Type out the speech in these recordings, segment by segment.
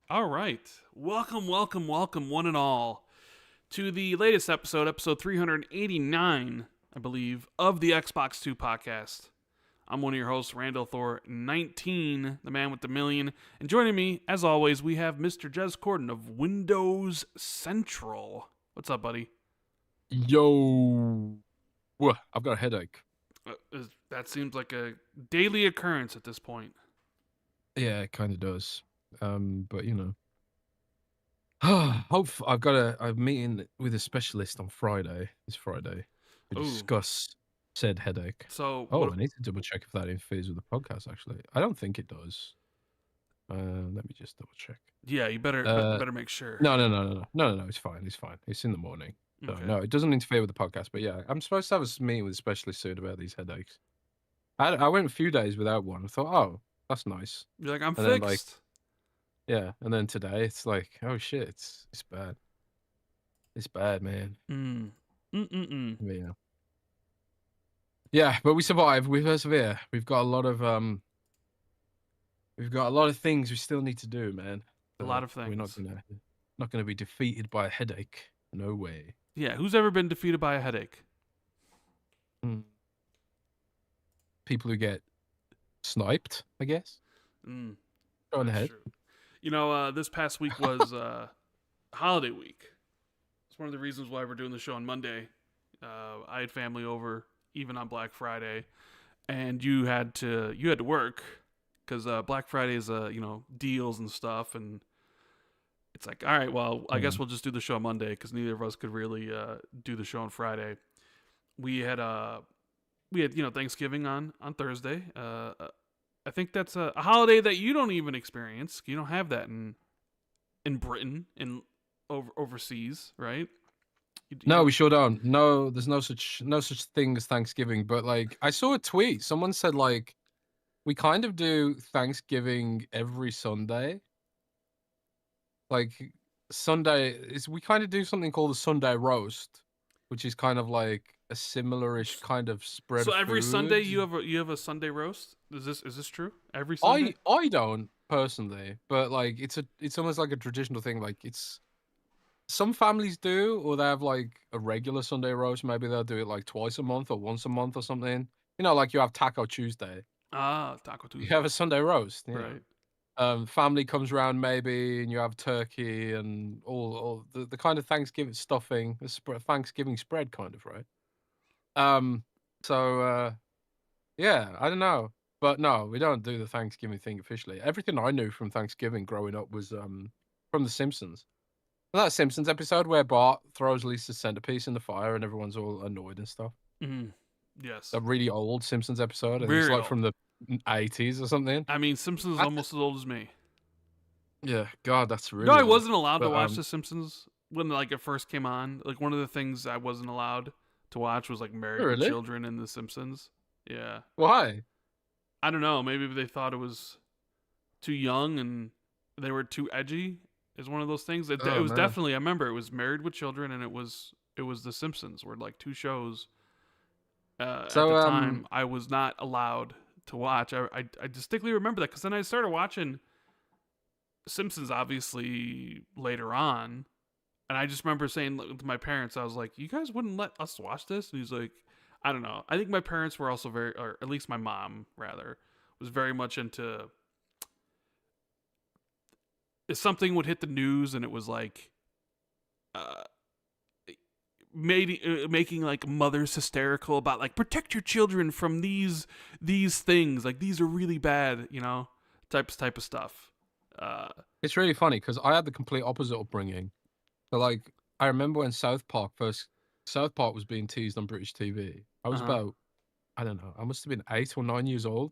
All right. Welcome, welcome, welcome, one and all, to the latest episode 389, I believe, of the Xbox 2 podcast. I'm one of your hosts, Randall Thor 19, the man with the million. And joining me, as always, we have Mr. Jez Corden of Windows Central. What's up, buddy? Yo, I've got a headache. That seems like a daily occurrence at this point. Yeah, it kind of does. But I've got a meeting with a specialist on Friday. This Friday to Ooh. discuss said headache. So, Oh, what? I need to double check if that interferes with the podcast. Actually, I don't think it does. Let me just double check. Yeah, you better make sure. No. It's fine. It's fine. It's in the morning. So Okay. no, it doesn't interfere with the podcast. But yeah, I'm supposed to have a meeting with a specialist soon about these headaches. I went a few days without one. I thought, oh, that's nice. You're like, I'm And then like, fixed. yeah, and then today it's like, oh shit, it's bad. It's bad, man. Mm. Mm-mm-mm. Yeah. Yeah, but we survive. We persevere. We've got a lot of things we still need to do, man. A So lot of we're things. not gonna be defeated by a headache. No way. Yeah, who's ever been defeated by a headache? Mm. People who get sniped, I guess. Go on That's ahead. true. This past week was holiday week. It's one of the reasons why we're doing the show on Monday. I had family over even on Black Friday, and you had to work because Black Friday is deals and stuff, and it's like, all right, well, I guess we'll just do the show on Monday because neither of us could really do the show on Friday. We had Thanksgiving on Thursday. I think that's a holiday that you don't even experience. You don't have that in Britain, overseas, right? No, we sure don't. No, there's no such thing as Thanksgiving. But like, I saw a tweet. Someone said like, we kind of do Thanksgiving every Sunday. Like Sunday is we kind of do something called a Sunday roast, which is kind of like a similar-ish kind of spread So of every Sunday foods. you have a Sunday roast. Is this true? Every Sunday? I don't personally, but like it's almost like a traditional thing. Like it's some families do, or they have like a regular Sunday roast. Maybe they'll do it like twice a month or once a month or something. You know, like you have Taco Tuesday. Ah, Taco You Tuesday. have a Sunday roast, you know. Right. Family comes around maybe, and you have turkey and all the kind of Thanksgiving stuffing, Thanksgiving spread kind of, right? Um, so yeah, I don't know, but no, we don't do the Thanksgiving thing officially. Everything I knew from Thanksgiving growing up was from The Simpsons. That Simpsons episode where Bart throws Lisa's centerpiece in the fire and everyone's all annoyed and stuff. Mm, yes. That really old Simpsons episode. I think it's Very like old. from the 80s or something. I mean, Simpsons is That's, almost as old as me. yeah, God, that's You know, really I old. wasn't allowed to But watch The Simpsons when like it first came on. Like one of the things I wasn't allowed to watch was like Married with really, Children and The Simpsons. Yeah. why? I don't know. Maybe they thought it was too young and they were too edgy. Is one of those things. It Oh was man. definitely. I remember it was Married with Children and it was The Simpsons. Were like two shows. At the So time, I was not allowed to watch. I distinctly remember that because then I started watching Simpsons obviously later on, and I just remember saying to my parents, I was like, "You guys wouldn't let us watch this?" And he's like, "I don't know. I think my parents were also very, or at least my mom rather, was very much into if something would hit the news and it was like, uh, making like mothers hysterical about like protect your children from these things like these are really bad, type of stuff. Uh, it's really funny because I had the complete opposite upbringing. So like, I remember when South Park was being teased on British TV. I was uh-huh. about, I don't know, I must have been 8 or 9 years old,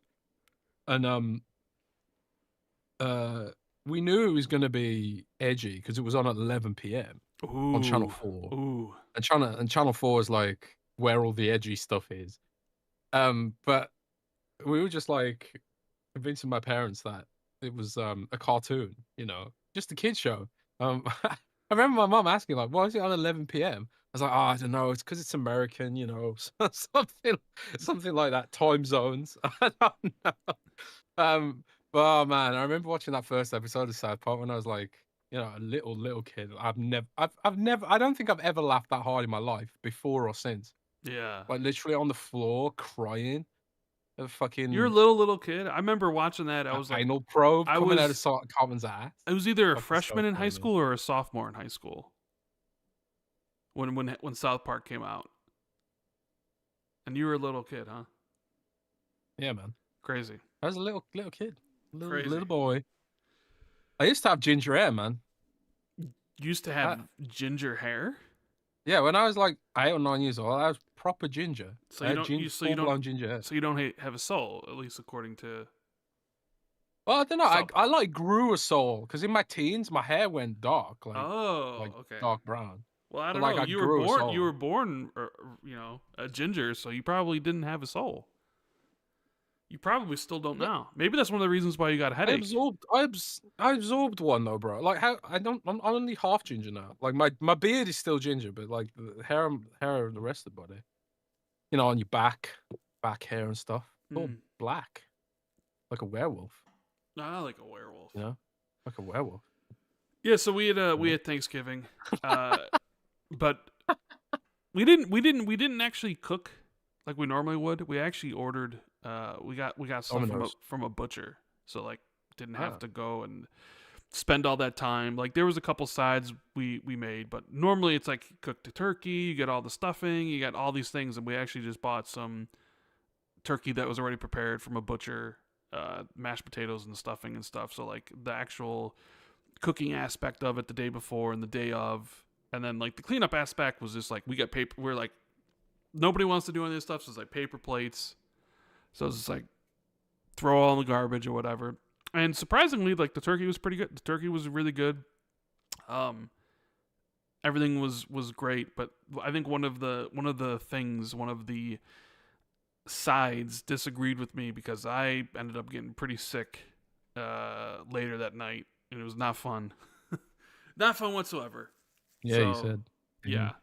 and uh, we knew it was going to be edgy because it was on at 11 p.m. on Channel Ooh, 4, ooh. and Channel 4 is like where all the edgy stuff is. But we were just like convincing my parents that it was a cartoon, just a kids show. I remember my mom asking like, "Why is it on 11 p.m.?" I was like, "Oh, I don't know. It's because it's American, something like that. Time zones. I don't know." Oh man, I remember watching that first episode of South Park when I was like, a little kid. I've never, I don't think I've ever laughed that hard in my life before or since. Yeah. Like literally on the floor crying. A You're a fucking little kid. I remember watching that. I was like, anal probe I coming out of was, Cartman's ass. I was either a Fucking so freshman in high funny, man. school or a sophomore in high school when South Park came out. And you were a little kid, huh? Yeah, man. Crazy. I was a little kid, Crazy. little boy. I used to have ginger hair, man. Used to have ginger hair. Yeah, when I was like 8 or 9 years old, I was proper ginger. So I you had don't, full-blown ginger hair. So you don't have a soul, at least according to. Well, I don't know. I like grew a soul because in my teens, my hair went dark, like okay, dark brown. Well, I don't But, like, know. I grew a soul. You were born, a ginger, so you probably didn't have a soul. You probably still don't now. Maybe that's one of the reasons why you got a headache. I absorbed one though, bro. Like how I'm only half ginger now. Like my beard is still ginger, but like the hair and the rest of the body, on your back hair and stuff, it's all black, like a werewolf. Ah, like a werewolf. Like a werewolf. Yeah. So we had Thanksgiving, but we didn't actually cook like we normally would. We actually ordered. We got stuff from a butcher, so like didn't have to go and spend all that time. Like there was a couple sides we made, but normally it's like you cook the turkey, you get all the stuffing, you got all these things, and we actually just bought some turkey that was already prepared from a butcher, mashed potatoes and the stuffing and stuff. So like the actual cooking aspect of it the day before and the day of, and then like the cleanup aspect was just like we got paper. We're like nobody wants to do any of this stuff, so it's like paper plates. So it's just like throw all in the garbage or whatever. And surprisingly, like the turkey was pretty good. The turkey was really good. Everything was great, but I think one of the sides disagreed with me because I ended up getting pretty sick later that night, and it was not fun. Not fun whatsoever. Yeah, so, you said. Yeah.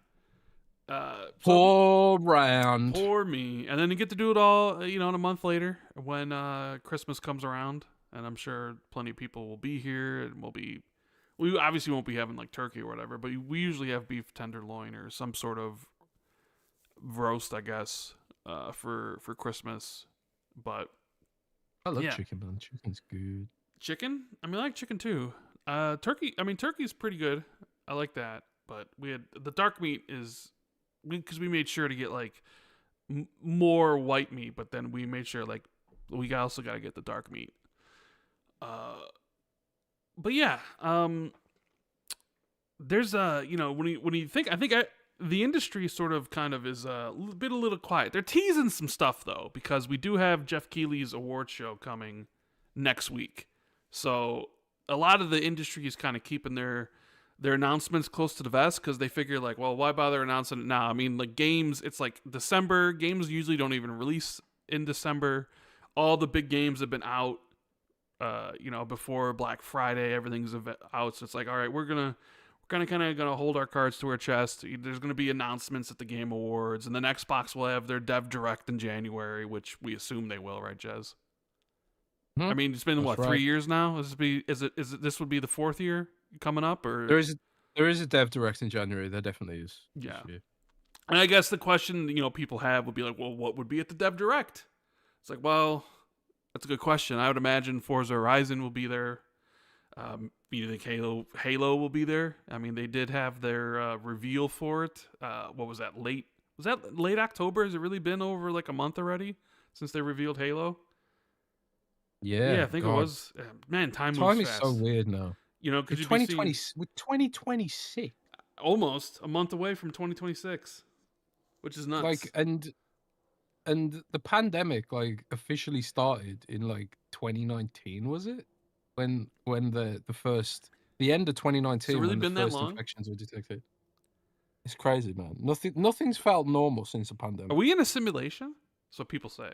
Poor Rand. Poor me. And then you get to do it all, in a month later when Christmas comes around. And I'm sure plenty of people will be here. And we obviously won't be having like turkey or whatever, but we usually have beef tenderloin or some sort of roast, I guess, for Christmas. But I love chicken, man. Chicken's good. Chicken? I mean, I like chicken too. Turkey. I mean, turkey's pretty good. I like that. But we had the dark meat is. Because we made sure to get like more white meat, but then we made sure like we also got to get the dark meat. But yeah, there's when you think the industry sort of kind of is a little quiet. They're teasing some stuff though because we do have Jeff Keighley's award show coming next week, so a lot of the industry is kind of keeping their announcements close to the vest because they figure like, well, why bother announcing it now? I mean, like games, it's like December. Games usually don't even release in December. All the big games have been out, before Black Friday. Everything's out, so it's like, all right, we're kind of gonna hold our cards to our chest. There's gonna be announcements at the Game Awards, and then Xbox will have their Dev Direct in January, which we assume they will, right, Jez? I mean, it's been 3 years now. This would be the 4th year coming up, or there is a Dev Direct in January. There definitely is. Yeah, and I guess the question people have would be like, well, what would be at the Dev Direct? It's like, well, that's a good question. I would imagine Forza Horizon will be there. You think Halo will be there? I mean, they did have their reveal for it. What was that? Was that late October? Has it really been over like a month already since they revealed Halo? Yeah, I think it was. Man, time moves time is fast. so weird now. Because 2020 with 2026, almost a month away from 2026, which is nuts. Like, and the pandemic like officially started in like 2019, was it? When the end of 2019, really when been the that first long? infections were detected. It's crazy, man. Nothing's felt normal since the pandemic. Are we in a simulation? That's what people say.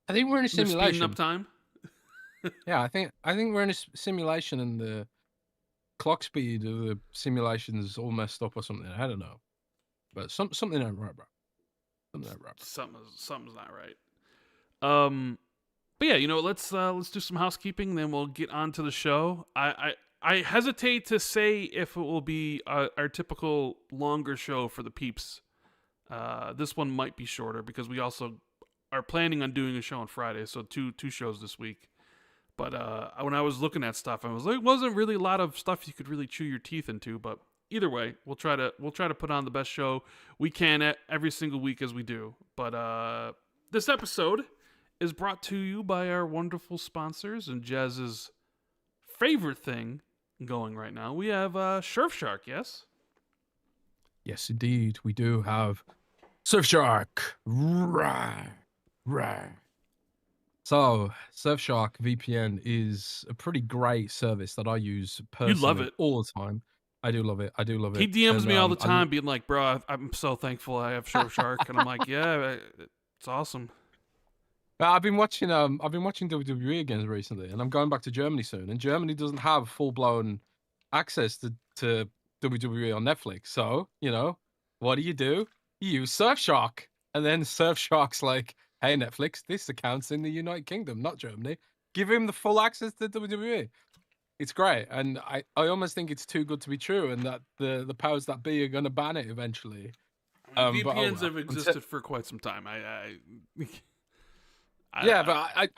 I think we're in a They're simulation. speeding up time. Yeah, I think we're in a simulation, and the clock speed of the simulation is all messed up or something. I don't know, but something ain't right, bro. Something ain't right. Something's not right. But yeah, let's do some housekeeping, then we'll get on to the show. I hesitate to say if it will be our typical longer show for the peeps. This one might be shorter because we also are planning on doing a show on Friday, so two shows this week. But when I was looking at stuff, I was like, wasn't really a lot of stuff you could really chew your teeth into. But either way, we'll try to put on the best show we can every single week as we do. But this episode is brought to you by our wonderful sponsors and Jez's favorite thing going right now. We have Surfshark, yes? Yes, indeed. We do have Surfshark. Rawr, rawr. So, Surfshark VPN is a pretty great service that I use personally. You love it all the time. I do love it. He DMs me all the time being like, bro, I'm so thankful I have Surfshark. And I'm like, yeah, it's awesome. I've been watching WWE again recently, and I'm going back to Germany soon. And Germany doesn't have full-blown access to WWE on Netflix. So, what do? You use Surfshark. And then Surfshark's like, hey, Netflix, this account's in the United Kingdom, not Germany. Give him the full access to WWE. It's great. And I almost think it's too good to be true, and that the powers that be are going to ban it eventually. VPNs have existed for quite some time. I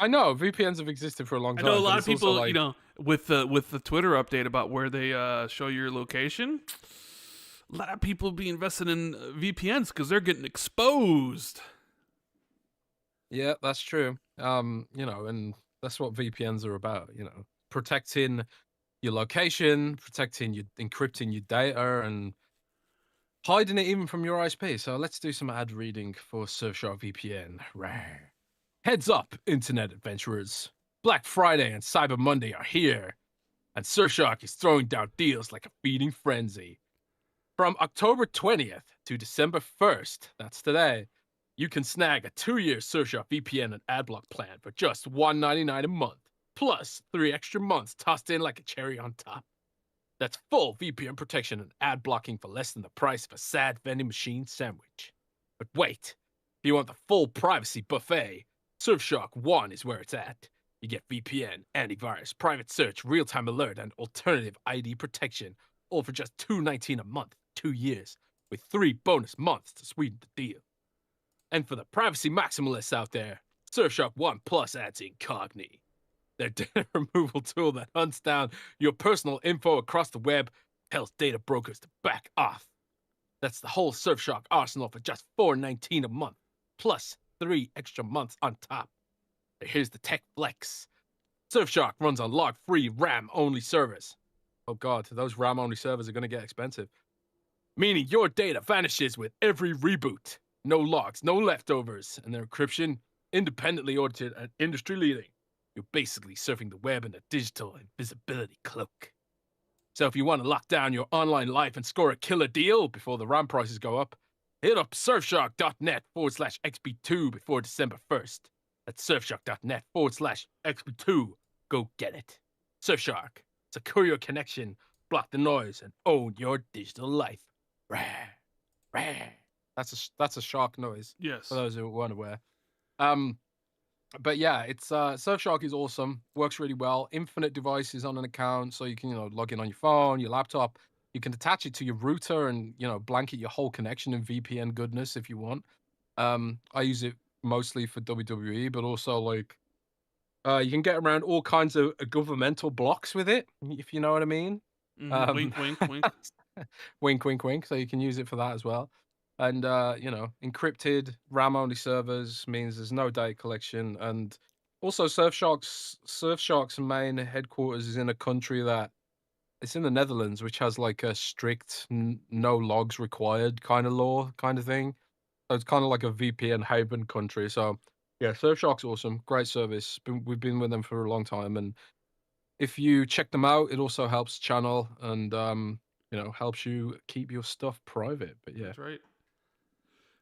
know VPNs have existed for a long time. I know a lot of people, with the Twitter update about where they show your location. A lot of people be invested in VPNs because they're getting exposed. Yeah, that's true. And that's what VPNs are about. Protecting your location, encrypting your data, and hiding it even from your ISP. So let's do some ad reading for Surfshark VPN. Rawr. Heads up, internet adventurers. Black Friday and Cyber Monday are here, and Surfshark is throwing down deals like a feeding frenzy. From October 20th to December 1st, that's today, you can snag a 2-year Surfshark VPN and adblock plan for just $1.99 a month, plus 3 extra months tossed in like a cherry on top. That's full VPN protection and ad blocking for less than the price of a sad vending machine sandwich. But wait, if you want the full privacy buffet, Surfshark One is where it's at. You get VPN, antivirus, private search, real-time alert, and alternative ID protection, all for just $2.19 a month, 2 years, with 3 bonus months to sweeten the deal. And for the privacy maximalists out there, Surfshark One Plus adds Incogni, their data removal tool that hunts down your personal info across the web, tells data brokers to back off. That's the whole Surfshark arsenal for just $4.19 a month, plus 3 extra months on top. Here's the tech flex. Surfshark runs on log-free RAM-only servers. Oh god, those RAM-only servers are going to get expensive. Meaning your data vanishes with every reboot. No logs, no leftovers, and their encryption independently audited and industry-leading. You're basically surfing the web in a digital invisibility cloak. So if you want to lock down your online life and score a killer deal before the RAM prices go up, hit up surfshark.net/XB2 before December 1st. That's surfshark.net/XB2. Go get it. Surfshark. Secure your connection, block the noise, and own your digital life. Rah, rah. That's a shark noise. Yes. For those who weren't aware. But yeah, it's Surfshark is awesome. Works really well. Infinite devices on an account, so you can log in on your phone, your laptop. You can attach it to your router and blanket your whole connection in VPN goodness if you want. I use it mostly for WWE, but also you can get around all kinds of governmental blocks with it, if you know what I mean. Wink, wink, wink. Wink, wink, wink. So you can use it for that as well. And encrypted RAM-only servers means there's no data collection. And also Surfshark's main headquarters is in a country that it's in the Netherlands, which has like a strict no logs required kind of law kind of thing. So it's kind of like a VPN haven country. So yeah, Surfshark's awesome, great service. We've been with them for a long time, and if you check them out, it also helps channel and helps you keep your stuff private. But yeah,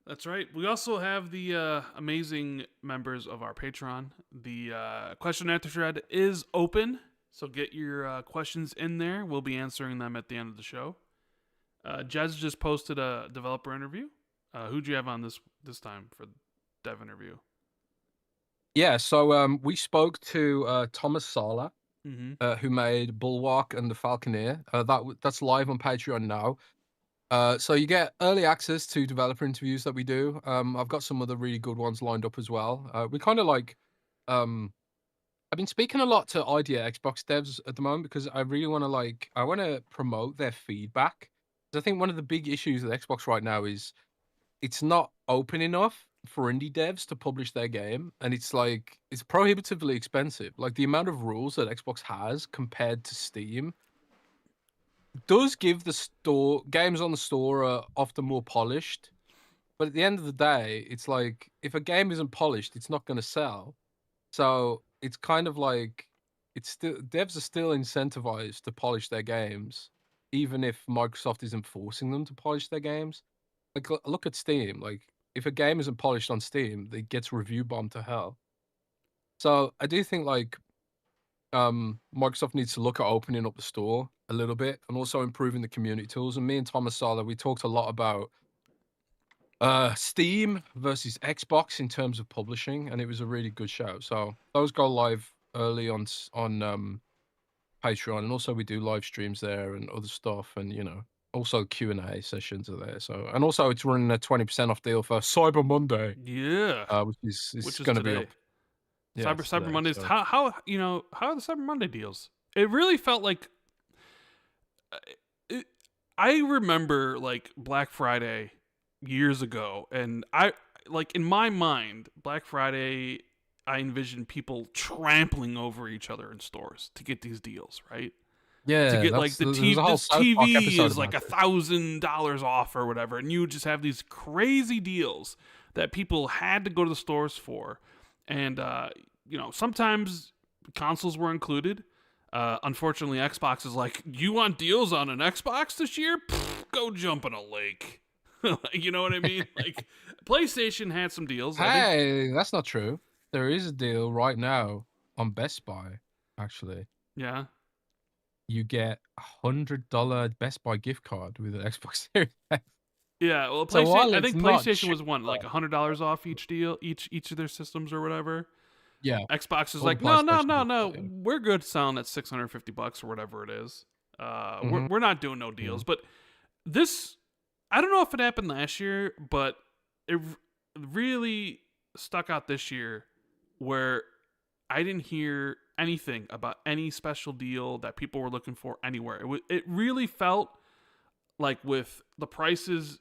That's right. We also have the amazing members of our Patreon. The question and answer thread is open, so get your questions in there. We'll be answering them at the end of the show. Jez just posted a developer interview. Who'd you have on this time for dev interview? Yeah, so we spoke to Thomas Sala, Mm-hmm. who made Bulwark and the Falconeer. That's live on Patreon now. So you get early access to developer interviews that we do. I've got some other really good ones lined up as well. We kind of like, um, I've been speaking a lot to idea Xbox devs at the moment because I really want to I want to promote their feedback. 'Cause I think one of the big issues with Xbox right now is it's not open enough for indie devs to publish their game, and it's prohibitively expensive. Like the amount of rules that Xbox has compared to Steam does give the store games on the store are often more polished. But at the end of the day, it's like if a game isn't polished, it's not going to sell. So it's kind of like it's still devs are still incentivized to polish their games, even if Microsoft isn't forcing them to polish their games. Like look at Steam. Like if a game isn't polished on Steam, it gets review bombed to hell. So I do think Microsoft needs to look at opening up the store a little bit and also improving the community tools. And me and Thomas Sala, we talked a lot about Steam versus Xbox in terms of publishing, and it was a really good show. So those go live early on Patreon, and also we do live streams there and other stuff, and also Q&A sessions are there. So and also it's running a 20% off deal for Cyber Monday, Yeah, which is which is going to be today. up. Yeah, it's Cyber today. Mondays. So How are the Cyber Monday deals? It really felt like uh, it, I remember like Black Friday years ago, and I like in my mind Black Friday. I envisioned people trampling over each other in stores to get these deals, right? To yeah, get like there was a whole this South Park TV episode is like about it. $1,000 off or whatever, and you just have these crazy deals that people had to go to the stores for, and sometimes consoles were included. Unfortunately, Xbox is like, you want deals on an Xbox this year? Pfft, go jump in a lake. You know what I mean? Like PlayStation had some deals. I think. Hey, that's not true. There is a deal right now on Best Buy, actually. Yeah. You get $100 Best Buy gift card with an Xbox Series X. Yeah, well, So PlayStation. while I it's think not PlayStation cheap, was one like $100 off each deal, each of their systems or whatever. yeah, Xbox is all the like, no, no, PlayStations no, are no. like that, We're good selling at $650 or whatever it is. yeah. We're not doing no Yeah. deals. But this, I don't know if it happened last year, but it really stuck out this year, where I didn't hear anything about any special deal that people were looking for anywhere. It really felt like with the prices,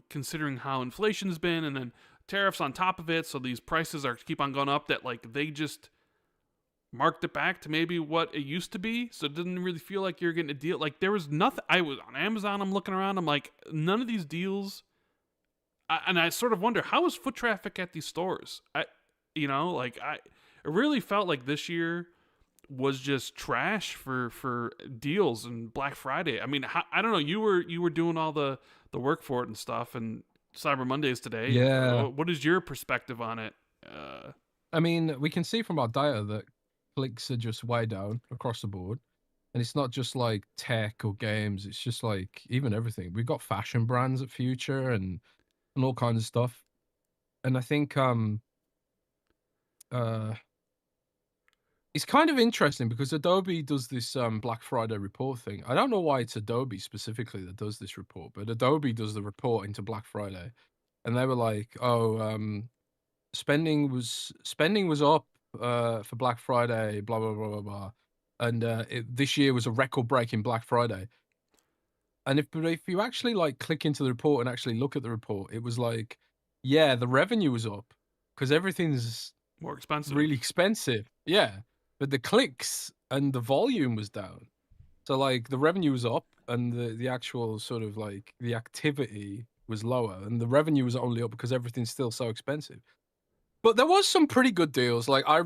considering how inflation's been, and then tariffs on top of it, so these prices are keep on going up. That like they just marked it back to maybe what it used to be, so it didn't really feel like you're getting a deal. Like there was nothing. I was on Amazon. I'm looking around. I'm like, none of these deals. And I sort of wonder, how is foot traffic at these stores? It really felt like this year was just trash for deals and Black Friday. I mean, I don't know. You were doing all the work for it and stuff, and Cyber Mondays today. Yeah. What is your perspective on it? I mean, we can see from our data that clicks are just way down across the board. And it's not just like tech or games, it's just like even everything. We've got fashion brands at Future and all kinds of stuff. And I think uh it's kind of interesting because Adobe does this Black Friday report thing. I don't know why it's Adobe specifically that does this report, but Adobe does the report into Black Friday. And they were like, "Oh, spending was up for Black Friday, blah blah blah blah blah." And this year was a record-breaking Black Friday. And if you actually like click into the report and actually look at the report, it was like, yeah, the revenue was up because everything's More expensive. really expensive. Yeah. But the clicks and the volume was down. So like the revenue was up and the actual sort of like the activity was lower and the revenue was only up because everything's still so expensive. But there was some pretty good deals. Like I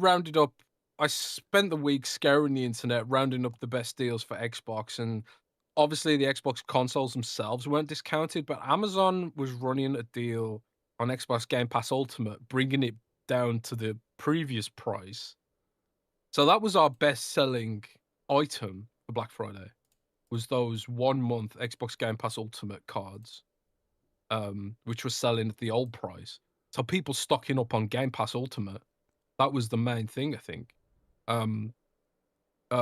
spent the week scouring the internet, rounding up the best deals for Xbox, and obviously the Xbox consoles themselves weren't discounted, but Amazon was running a deal on Xbox Game Pass Ultimate, bringing it down to the previous price. So that was our best-selling item for Black Friday, was those 1 month Xbox Game Pass Ultimate cards, which was selling at the old price. So people stocking up on Game Pass Ultimate, that was the main thing, I think.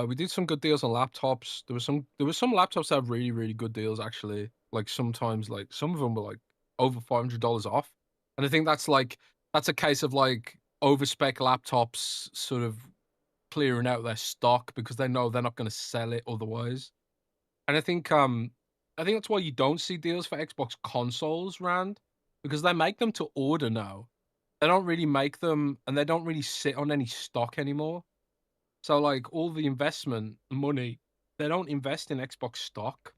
We did some good deals on laptops. There was some laptops that have really, really good deals actually. Like sometimes like some of them were like over $500 off. And I think that's a case of like overspec laptops sort of clearing out their stock because they know they're not going to sell it otherwise. And I think that's why you don't see deals for Xbox consoles, Rand, because they make them to order now. They don't really make them, and they don't really sit on any stock anymore. So like all the investment money, they don't invest in Xbox stock.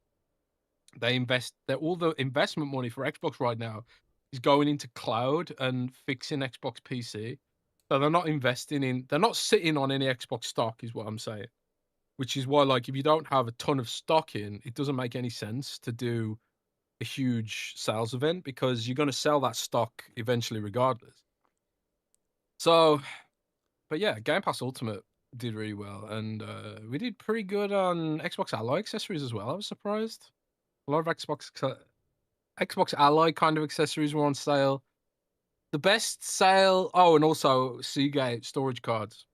All the investment money for Xbox right now is going into cloud and fixing Xbox PC. So they're not sitting on any Xbox stock, is what I'm saying. Which is why, like, if you don't have a ton of stock in, it doesn't make any sense to do a huge sales event because you're going to sell that stock eventually, regardless. So, but yeah, Game Pass Ultimate did really well, and we did pretty good on Xbox Ally accessories as well. I was surprised. A lot of Xbox Ally kind of accessories were on sale. The best sale. Oh, and also Seagate storage cards.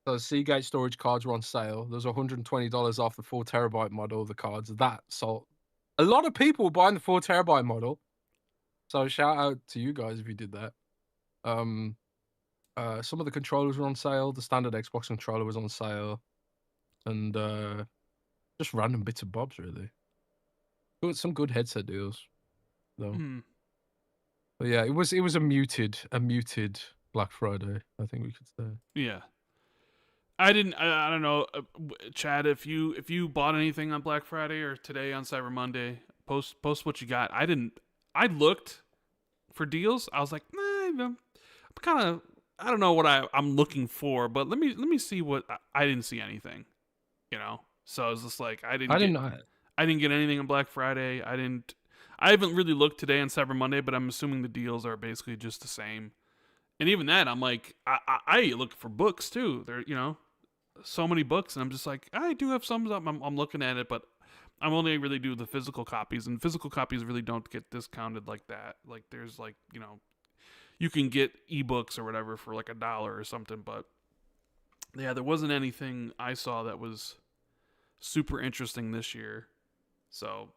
So Seagate storage cards were on sale. There's $120 off the 4 TB model of the cards. That sold. A lot of people were buying the 4 TB model. So shout out to you guys if you did that. Some of the controllers were on sale. The standard Xbox controller was on sale, and just random bits and bobs really. Some good headset deals, though. But yeah, it was a muted Black Friday, I think we could say. Yeah. I don't know, Chad. If you bought anything on Black Friday or today on Cyber Monday, post what you got. I looked for deals. I was like, I'm kind of. I don't know what I'm looking for, but let me see what I didn't see anything. So I was just like, I didn't get anything on Black Friday. I haven't really looked today on Cyber Monday, but I'm assuming the deals are basically just the same. And even that, I'm like, I look for books too. There, so many books, and I'm just like, I do have some. I'm looking at it, but I'm only really do the physical copies, and physical copies really don't get discounted like that. Like there's like you can get ebooks or whatever for like $1 or something, but yeah, there wasn't anything I saw that was super interesting this year, so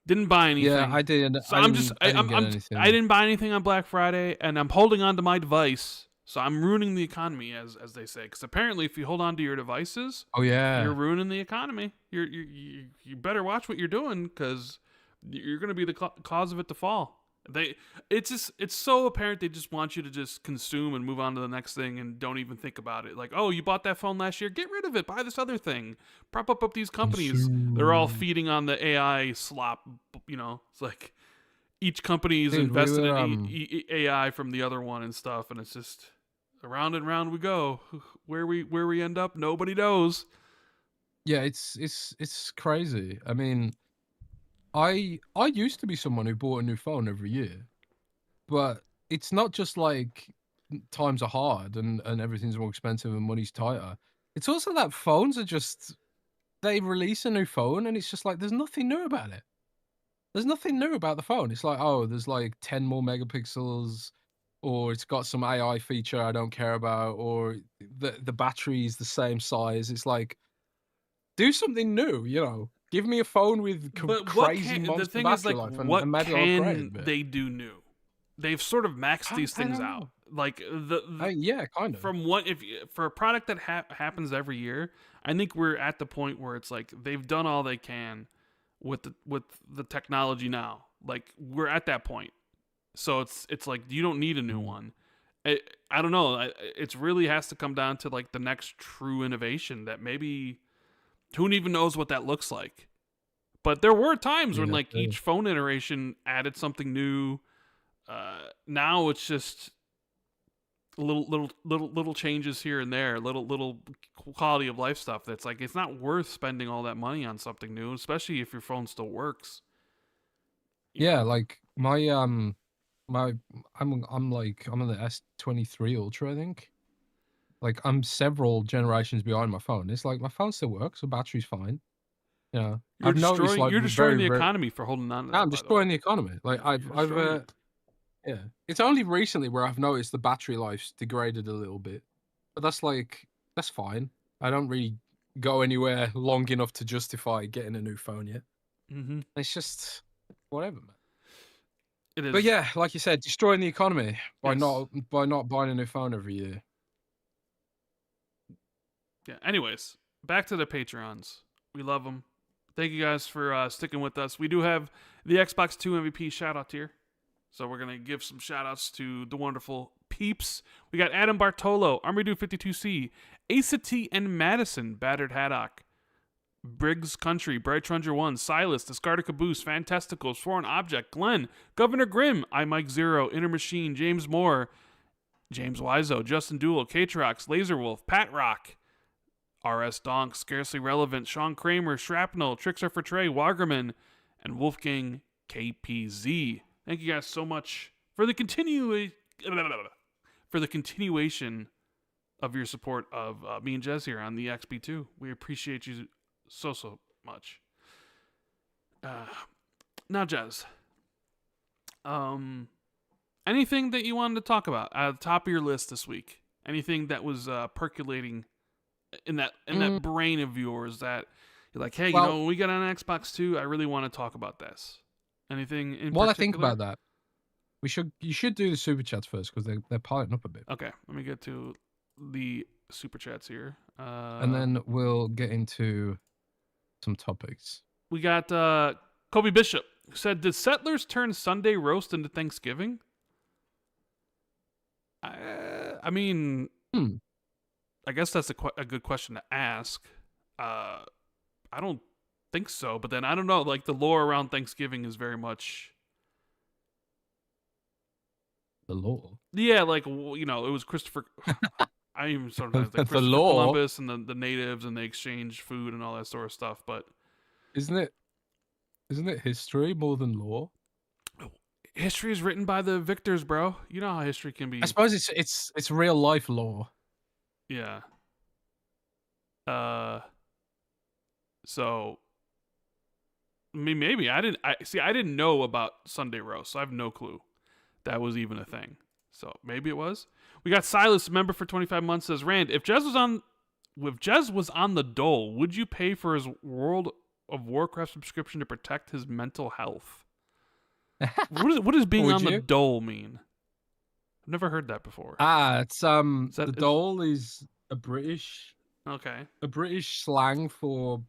didn't buy anything. Yeah, I didn't. So I didn't get anything. I didn't buy anything on Black Friday, and I'm holding on to my device. So I'm ruining the economy, as they say, because apparently, if you hold on to your devices, oh yeah, you're ruining the economy. You better watch what you're doing because you're going to be the cause of it to fall. It's so apparent they just want you to just consume and move on to the next thing and don't even think about it. Like, oh, you bought that phone last year, get rid of it, buy this other thing. Prop up these companies. They're all feeding on the AI slop. It's like each company is invested in AI from the other one and stuff, and it's just around and round we go. Where we end up, nobody knows. Yeah, it's crazy. I mean, I used to be someone who bought a new phone every year, but it's not just like times are hard and everything's more expensive and money's tighter. It's also that phones are just, they release a new phone and it's just like there's nothing new about it. There's nothing new about the phone. It's like, oh, there's like 10 more megapixels, or it's got some AI feature I don't care about, or the battery is the same size. It's like, do something new, Give me a phone with crazy monster battery life, and maybe I'll upgrade. They do new? They've sort of maxed these things out. Like yeah, kind of. From what for a product that happens every year, I think we're at the point where it's like they've done all they can with the technology now. Like we're at that point, so it's like you don't need a new one. I don't know. It really has to come down to like the next true innovation that maybe. Who even knows what that looks like? But there were times when like each phone iteration added something new. Now it's just little changes here and there, little quality of life stuff. That's like it's not worth spending all that money on something new, especially if your phone still works. Yeah, like my I'm on the S23 Ultra, I think. Like I'm several generations behind my phone. It's like my phone still works, the battery's fine. I've noticed like you're destroying the economy for holding on to that. I'm destroying the economy. Like I've Yeah. It's only recently where I've noticed the battery life's degraded a little bit. But that's fine. I don't really go anywhere long enough to justify getting a new phone yet. Mm-hmm. It's just whatever, man. It is. But yeah, like you said, destroying the economy by Yes. not buying a new phone every year. Yeah. Anyways, back to the Patreons. We love them. Thank you guys for sticking with us. We do have the Xbox 2 MVP shout out tier. So we're going to give some shout outs to the wonderful peeps. We got Adam Bartolo, Army 52C, Asa T and Madison, Battered Haddock, Briggs Country, Bright Trunger 1, Silas, Discarded Caboose, Fantasticals, Foreign Object, Glenn, Governor Grimm, I Mike Zero, Inner Machine, James Moore, James Wiseau, Justin Dooley, Katrox, Laserwolf, Pat Rock, RS Donk, Scarcely Relevant, Sean Kramer, Shrapnel, Trickster for Trey, Wagerman, and Wolfgang KPZ. Thank you guys so much for the continuation of your support of me and Jez here on the XB2. We appreciate you so much. Now, Jez, anything that you wanted to talk about at the top of your list this week? Anything that was percolating in that brain of yours that you're like, hey, when we get on Xbox 2, I really want to talk about this. Anything in particular? While I think about that, you should do the super chats first because they're piling up a bit. Okay, let me get to the super chats here, and then we'll get into some topics. We got Kobe Bishop who said, "Did Settlers turn Sunday roast into Thanksgiving?" I mean, I guess that's a good question to ask. I don't think so, but then I don't know. Like the lore around Thanksgiving is very much the lore. Yeah, like it was Christopher. I even sometimes think Christopher Columbus and the natives, and they exchange food and all that sort of stuff. But isn't it history more than lore? History is written by the victors, bro. You know how history can be. I suppose it's real life lore. Yeah. So maybe I didn't know about Sunday roast, so I have no clue that was even a thing. So maybe it was. We got Silas, member for 25 months, says, Rand, if Jez was on the dole, would you pay for his World of Warcraft subscription to protect his mental health? What does being on the dole mean? I've never heard that before. It's the dole is a British slang for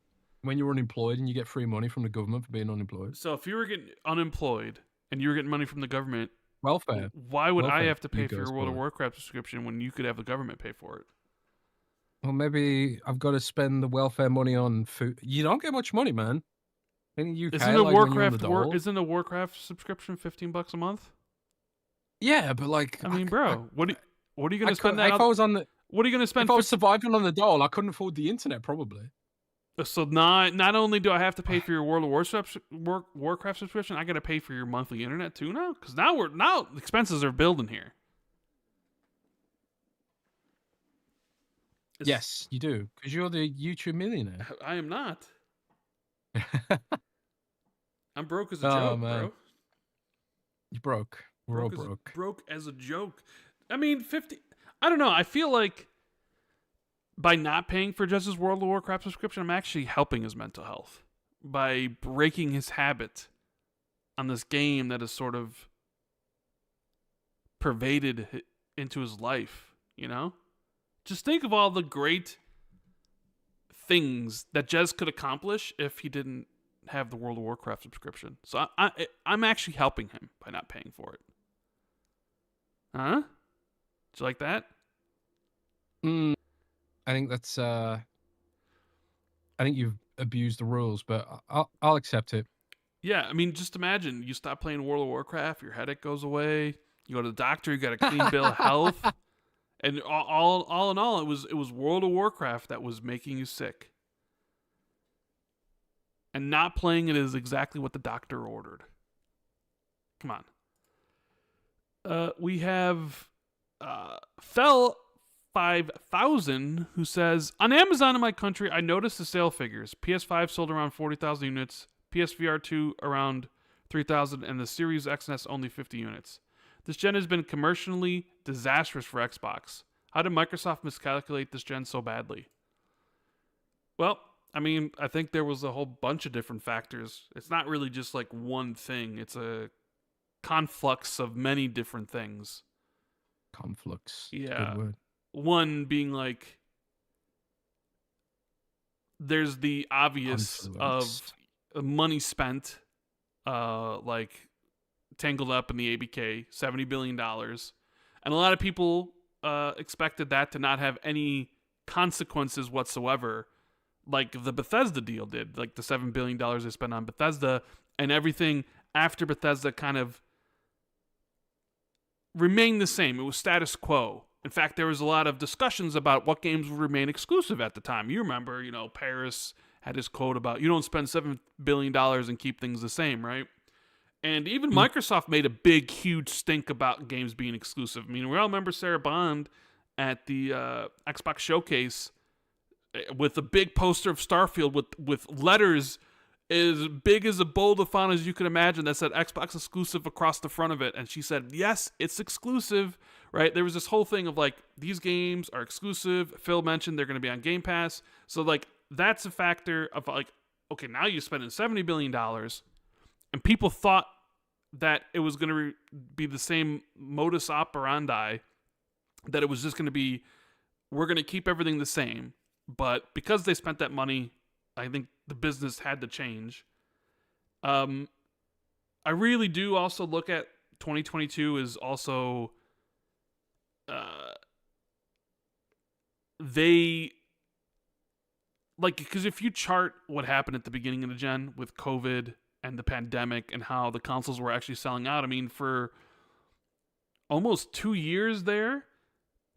when you're unemployed and you get free money from the government for being unemployed. So if you were getting unemployed and you were getting money from the government, welfare. Why would I have to pay for your World of Warcraft subscription when you could have the government pay for it? Well, maybe I've got to spend the welfare money on food. You don't get much money, man. In the UK, isn't a Warcraft subscription $15 a month? Yeah, but I mean, bro, what are you going to spend that? If I was on the, what are you going to spend? If I was surviving on the dole, I couldn't afford the internet, probably. So not only do I have to pay for your World of Warcraft subscription, I got to pay for your monthly internet too now, because now expenses are building here. Yes, you do, because you're the YouTube millionaire. I am not. I'm broke as a joke, bro. You broke. We're all broke. Broke as a joke. I mean, 50. I don't know. I feel like by not paying for Jez's World of Warcraft subscription, I'm actually helping his mental health by breaking his habit on this game that is sort of pervaded into his life, you know? Just think of all the great things that Jez could accomplish if he didn't have the World of Warcraft subscription. So I'm actually helping him by not paying for it. Huh? Did you like that? I think that's I think you've abused the rules, but I'll accept it. Yeah, I mean, just imagine you stop playing World of Warcraft, your headache goes away, you go to the doctor, you got a clean bill of health, and all in all, it was World of Warcraft that was making you sick. And not playing it is exactly what the doctor ordered. Come on. We have Fell 5000 who says, on Amazon in my country, I noticed the sale figures. PS5 sold around 40,000 units, PSVR 2 around 3,000, and the Series X and S only 50 units. This gen has been commercially disastrous for Xbox. How did Microsoft miscalculate this gen so badly? Well, I mean, I think there was a whole bunch of different factors. It's not really just like one thing. It's a conflux of many different things. Conflux. Yeah. Good word. One being like, there's the obvious Confluence. of money spent, like tangled up in the ABK, $70 billion. And a lot of people expected that to not have any consequences whatsoever, like the Bethesda deal did, like the $7 billion they spent on Bethesda, and everything after Bethesda kind of remained the same. It was status quo. In fact, there was a lot of discussions about what games would remain exclusive at the time. You remember, Paris had his quote about you don't spend $7 billion and keep things the same, right? And even Microsoft made a big, huge stink about games being exclusive. I mean, we all remember Sarah Bond at the Xbox Showcase with a big poster of Starfield with letters as big as a bold of font as you could imagine that said Xbox exclusive across the front of it. And she said, yes, it's exclusive, right? There was this whole thing of like, these games are exclusive. Phil mentioned they're going to be on Game Pass. So like, that's a factor of like, okay, now you're spending $70 billion. And people thought that it was going to be the same modus operandi, that it was just going to be, we're going to keep everything the same. But because they spent that money, I think the business had to change. I really do also look at 2022 as also they like, because if you chart what happened at the beginning of the gen with COVID and the pandemic and how the consoles were actually selling out, I mean, for almost 2 years there,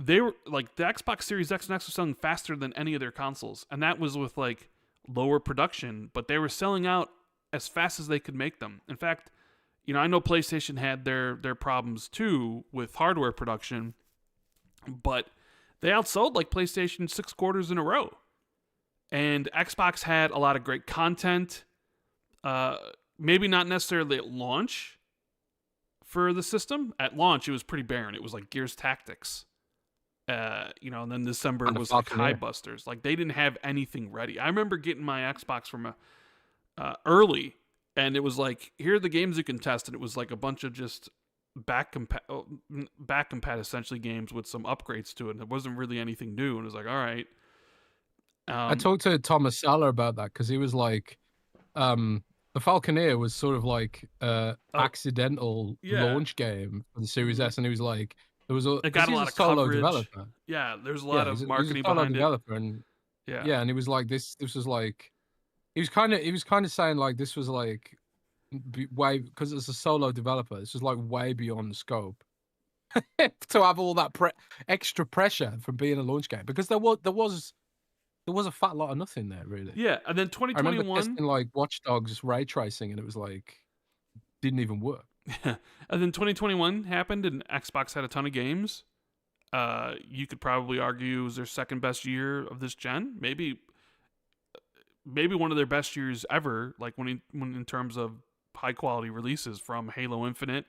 they were like the Xbox Series X and X was selling faster than any of their consoles, and that was with like lower production, but they were selling out as fast as they could make them. In fact, I know PlayStation had their problems too with hardware production, but they outsold like PlayStation 6 quarters in a row. And Xbox had a lot of great content, maybe not necessarily at launch for the system. At launch, it was pretty barren. It was like Gears Tactics. And then December was like High Busters. Like they didn't have anything ready. I remember getting my Xbox from early, and it was like, here are the games you can test, and it was like a bunch of just back compat essentially games with some upgrades to it. And it wasn't really anything new, and it was like, all right. I talked to Thomas Saller about that because he was like, the Falconeer was sort of like accidental launch game for the Series S, and he was like, it got a lot of coverage. Developer. Yeah, there's a lot of marketing behind it. Developer, and and he was like, this was like, he was kind of saying like this was like way, because it's a solo developer, this was like way beyond the scope to have all that extra pressure from being a launch game, because there was a fat lot of nothing there, really. Yeah, and then 2021, I remember testing like Watch Dogs ray tracing, and it was like didn't even work. And then 2021 happened, and Xbox had a ton of games. You could probably argue it was their second best year of this gen. Maybe one of their best years ever. Like when in terms of high quality releases, from Halo Infinite.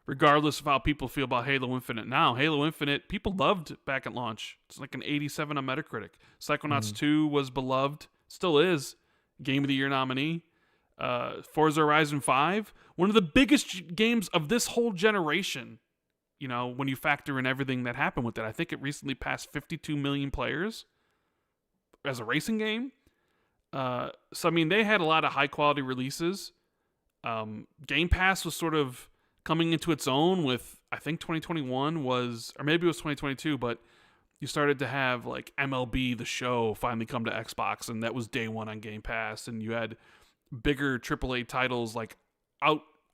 Regardless of how people feel about Halo Infinite now, Halo Infinite people loved back at launch. It's like an 87 on Metacritic. Psychonauts 2 was beloved, still is, Game of the Year nominee. Forza Horizon 5, one of the biggest games of this whole generation, when you factor in everything that happened with it. I think it recently passed 52 million players as a racing game. So, I mean, they had a lot of high-quality releases. Game Pass was sort of coming into its own with, I think 2021 was, or maybe it was 2022, but you started to have, like, MLB The Show finally come to Xbox, and that was day one on Game Pass, and you had bigger AAA titles like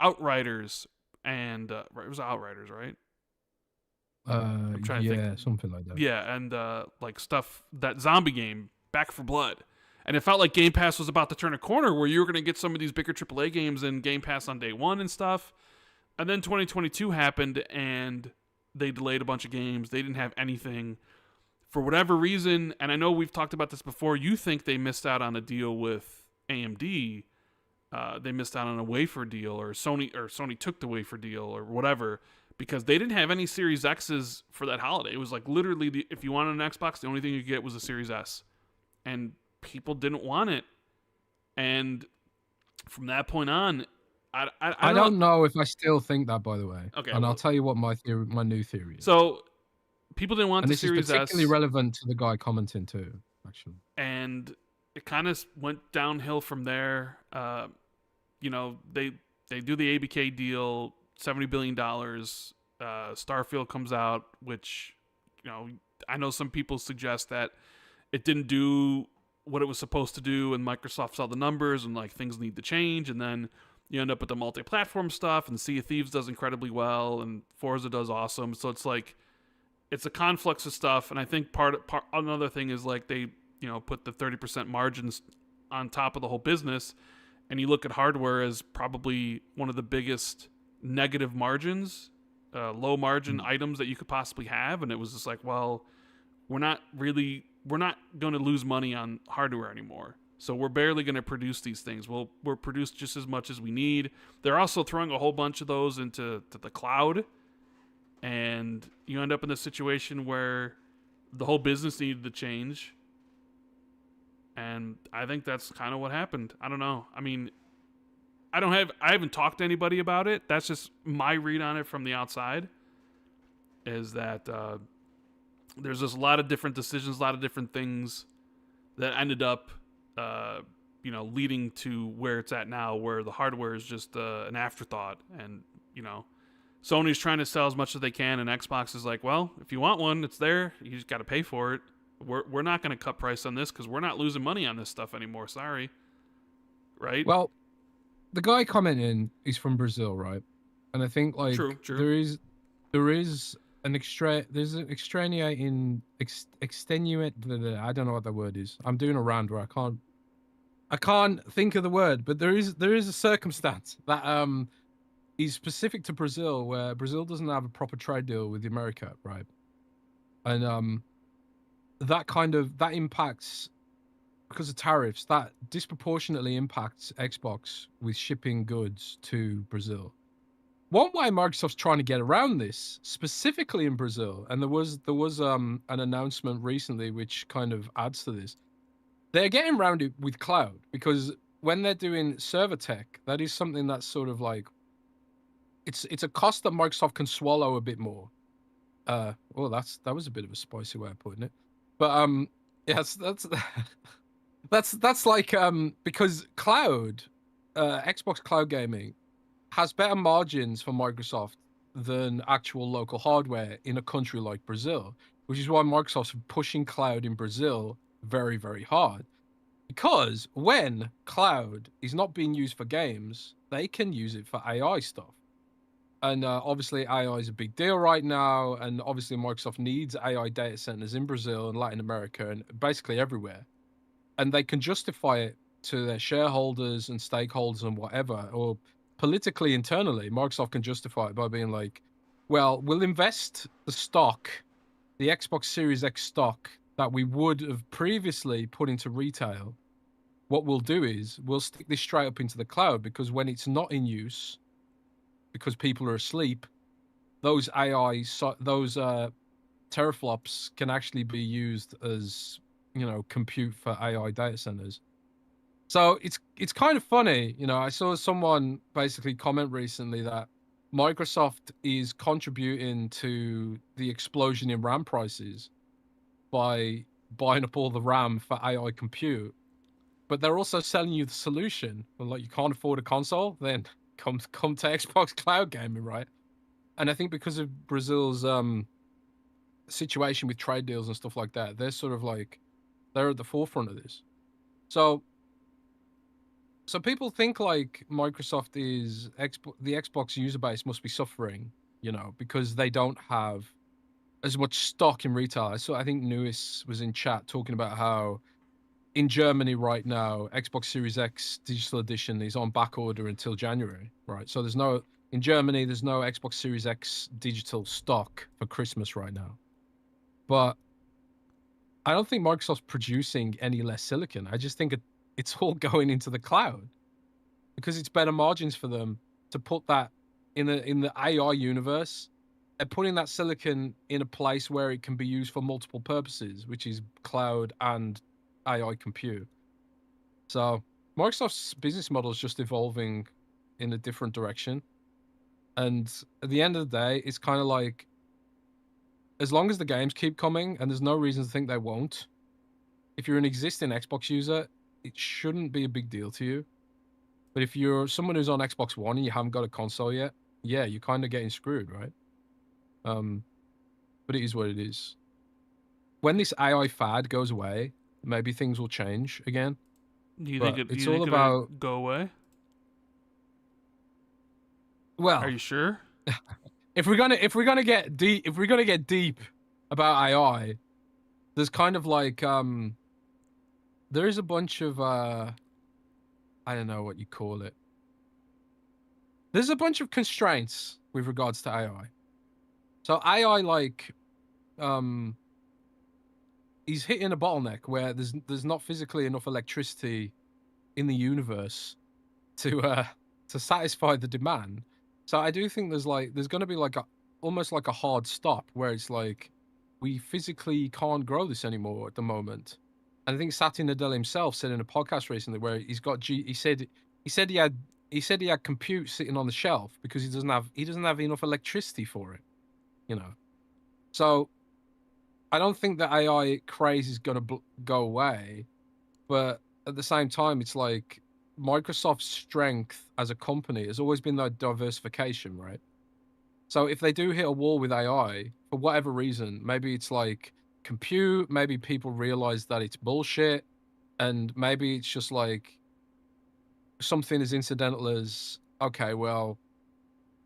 Outriders and it was Outriders, right? I'm trying to think. Something like that. Yeah, and like stuff, that zombie game, Back 4 Blood. And it felt like Game Pass was about to turn a corner where you were going to get some of these bigger AAA games in Game Pass on day one and stuff. And then 2022 happened, and they delayed a bunch of games. They didn't have anything for whatever reason. And I know we've talked about this before. You think they missed out on a deal with AMD. They missed out on a wafer deal, or Sony took the wafer deal, or whatever. because they didn't have any Series X's for that holiday. It was like literally, if you wanted an Xbox, the only thing you could get was a Series S, and people didn't want it. And from that point on, I don't know if I still think that, by the way. Okay, and well, I'll tell you what my new theory is. So people didn't want and the this Series is particularly S, relevant to the guy commenting too, actually. And it kind of went downhill from there. You know, they do the ABK deal, $70 billion. Starfield comes out, which, you know, I know some people suggest that it didn't do what it was supposed to do, and Microsoft saw the numbers and like things need to change, and then you end up with the multi-platform stuff, and Sea of Thieves does incredibly well, and Forza does awesome. So it's like it's a conflux of stuff, and I think part another thing is like they put the 30% margins on top of the whole business, and you look at hardware as probably one of the biggest negative margins, low margin items that you could possibly have, and it was just like, well, we're not going to lose money on hardware anymore. So we're barely going to produce these things. We'll produce just as much as we need. They're also throwing a whole bunch of those into the cloud, and you end up in a situation where the whole business needed to change. And I think that's kind of what happened. I don't know. I mean, I haven't talked to anybody about it. That's just my read on it from the outside, is that there's just a lot of different decisions, a lot of different things that ended up leading to where it's at now, where the hardware is just an afterthought. And, Sony's trying to sell as much as they can, and Xbox is like, well, if you want one, it's there. You just got to pay for it. We're not going to cut price on this because we're not losing money on this stuff anymore. Sorry. Right? Well, the guy commenting is from Brazil, right? And I think like true. there's an extenuating extenuate. I don't know what that word is. I'm doing a round where I can't think of the word, but there is a circumstance that is specific to Brazil, where Brazil doesn't have a proper trade deal with America, right? And that impacts, because of tariffs, that disproportionately impacts Xbox with shipping goods to Brazil. One way Microsoft's trying to get around this, specifically in Brazil, and there was an announcement recently which kind of adds to this. They're getting around it with cloud, because when they're doing server tech, that is something that's sort of like it's a cost that Microsoft can swallow a bit more. That was a bit of a spicy way of putting it, but yes, that's like because cloud, Xbox cloud gaming has better margins for Microsoft than actual local hardware in a country like Brazil, which is why Microsoft's pushing cloud in Brazil very, very hard. Because when cloud is not being used for games, they can use it for AI stuff. And obviously AI is a big deal right now, and obviously Microsoft needs AI data centers in Brazil and Latin America and basically everywhere. And they can justify it to their shareholders and stakeholders and whatever, or politically internally, Microsoft can justify it by being like, well, we'll invest the Xbox Series X stock that we would have previously put into retail. What we'll do is we'll stick this straight up into the cloud, because when it's not in use, because people are asleep, those teraflops can actually be used as, compute for AI data centers. So it's kind of funny, I saw someone basically comment recently that Microsoft is contributing to the explosion in RAM prices by buying up all the RAM for AI compute, but they're also selling you the solution. Well, like, you can't afford a console, then come to Xbox cloud gaming, right? And I think because of Brazil's situation with trade deals and stuff like that, they're sort of like, they're at the forefront of this. So people think like Microsoft is the Xbox user base must be suffering, because they don't have as much stock in retail. So I think Newis was in chat talking about how in Germany right now, Xbox Series X digital edition is on back order until January, right? So in Germany, there's no Xbox Series X digital stock for Christmas right now. But I don't think Microsoft's producing any less silicon. I just think it's all going into the cloud, because it's better margins for them to put that in the AI universe they're putting that silicon in a place where it can be used for multiple purposes, which is cloud and AI compute. So Microsoft's business model is just evolving in a different direction. And at the end of the day, it's kind of like, as long as the games keep coming, and there's no reason to think they won't, if you're an existing Xbox user, it shouldn't be a big deal to you. But if you're someone who's on Xbox One and you haven't got a console yet, yeah, you're kind of getting screwed, right? But it is what it is. When this AI fad goes away, maybe things will change again. Do you But think it's all about, go away? well, Are you sure? if we're gonna get deep about AI, there's kind of like there is a bunch of I don't know what you call it. There's a bunch of constraints with regards to AI. So AI, like, he's hitting a bottleneck where there's not physically enough electricity in the universe to satisfy the demand. So I do think there's going to be like almost like a hard stop where it's like we physically can't grow this anymore at the moment. And I think Satya Nadella himself said in a podcast recently where he said he had compute sitting on the shelf because he doesn't have enough electricity for it, you know. So I don't think the AI craze is going to go away, but at the same time, it's like Microsoft's strength as a company has always been that diversification, right? So if they do hit a wall with AI for whatever reason, maybe it's like compute, maybe people realize that it's bullshit, and maybe it's just like something as incidental as, okay, well,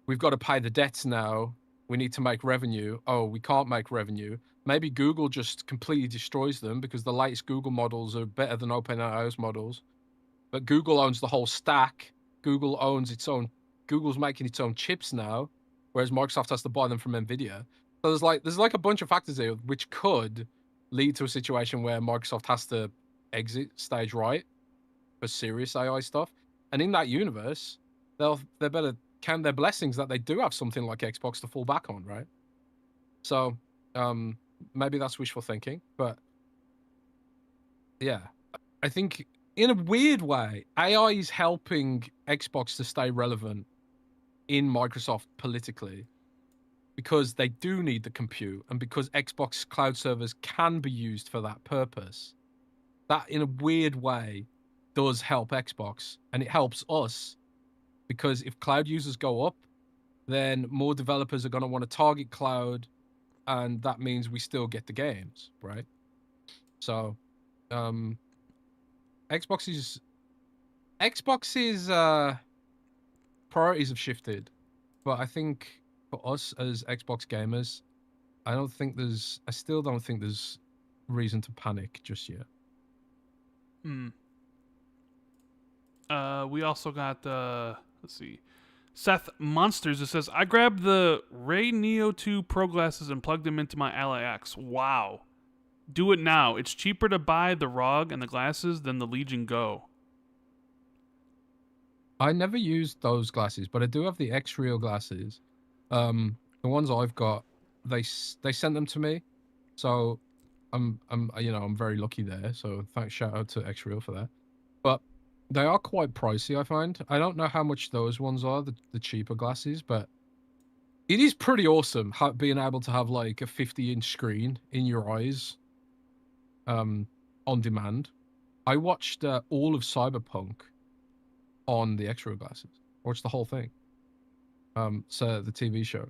we've got to pay the debts now. We need to make revenue. Oh, we can't make revenue. Maybe Google just completely destroys them because the latest Google models are better than OpenAI's models. But Google owns the whole stack. Google owns its own. Google's making its own chips now, whereas Microsoft has to buy them from Nvidia. So there's like a bunch of factors here which could lead to a situation where Microsoft has to exit stage right for serious AI stuff. And in that universe, they better count their blessings that they do have something like Xbox to fall back on, right? So maybe that's wishful thinking, but yeah, I think in a weird way, AI is helping Xbox to stay relevant in Microsoft politically because they do need the compute and because Xbox cloud servers can be used for that purpose. That, in a weird way, does help Xbox, and it helps us because if cloud users go up, then more developers are going to want to target cloud, and that means we still get the games, right? So, Xbox's priorities have shifted, but I think for us as Xbox gamers, I still don't think there's reason to panic just yet. We also got let's see, Seth Monsters. It says I grabbed the Ray Neo 2 Pro glasses and plugged them into my Ally X. Wow, do it now. It's cheaper to buy the ROG and the glasses than the Legion Go. I never used those glasses, but I do have the X-Real glasses. The ones I've got, they sent them to me, so I'm very lucky there. So shout out to X-Real for that. But they are quite pricey, I find. I don't know how much those ones are, the cheaper glasses, but it is pretty awesome being able to have like a 50-inch screen in your eyes, on demand. I watched all of Cyberpunk on the X-Real glasses. I watched the whole thing. So the TV show,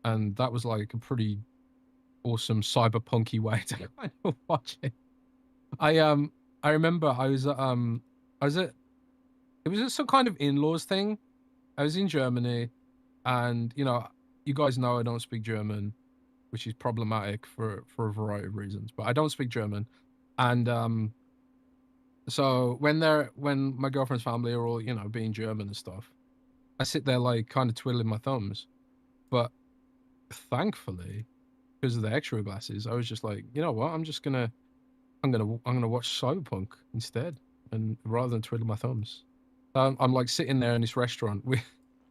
and that was like a pretty awesome cyberpunky way to kind of watch it. I remember I was at it was some kind of in-laws thing. I was in Germany, and you guys know I don't speak German, which is problematic for a variety of reasons. But I don't speak German, and so when my girlfriend's family are all being German and stuff, I sit there like kind of twiddling my thumbs. But thankfully, because of the X-ray glasses, I was just like, you know what? I'm gonna watch Cyberpunk instead, and rather than twiddle my thumbs, I'm like sitting there in this restaurant with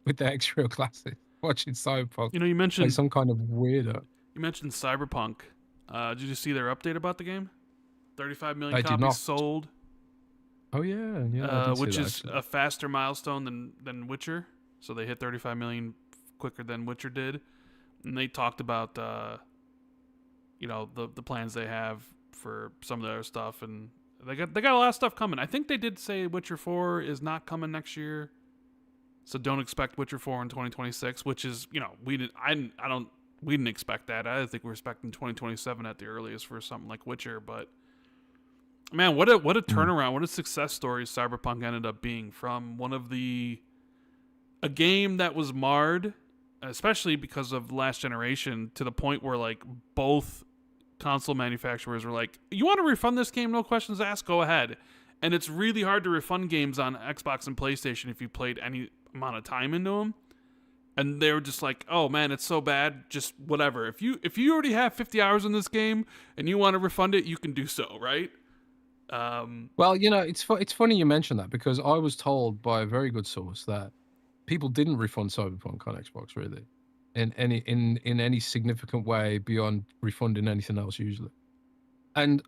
the X-ray glasses. watching Cyberpunk You know, you like mentioned some kind of weirdo. Cyberpunk. Did you see their update about the game? 35 million I did copies not. sold, Oh yeah, I did see which that is actually. a faster milestone than Witcher. So they hit 35 million quicker than Witcher did, and they talked about the plans they have for some of their stuff, and they got a lot of stuff coming. I think they did say Witcher 4 is not coming next year, so don't expect Witcher 4 in 2026. Which is we didn't expect that. I think we're expecting 2027 at the earliest for something like Witcher. But man, what a Mm. turnaround! What a success story Cyberpunk ended up being from a game that was marred, especially because of last generation, to the point where like both console manufacturers were like, "You want to refund this game? No questions asked. Go ahead." And it's really hard to refund games on Xbox and PlayStation if you played any amount of time into them. And they were just like, "Oh man, it's so bad. Just whatever. If you already have 50 hours in this game and you want to refund it, you can do so, right?" Well, it's funny you mentioned that because I was told by a very good source that people didn't refund Cyberpunk on Xbox really, in any significant way beyond refunding anything else usually. And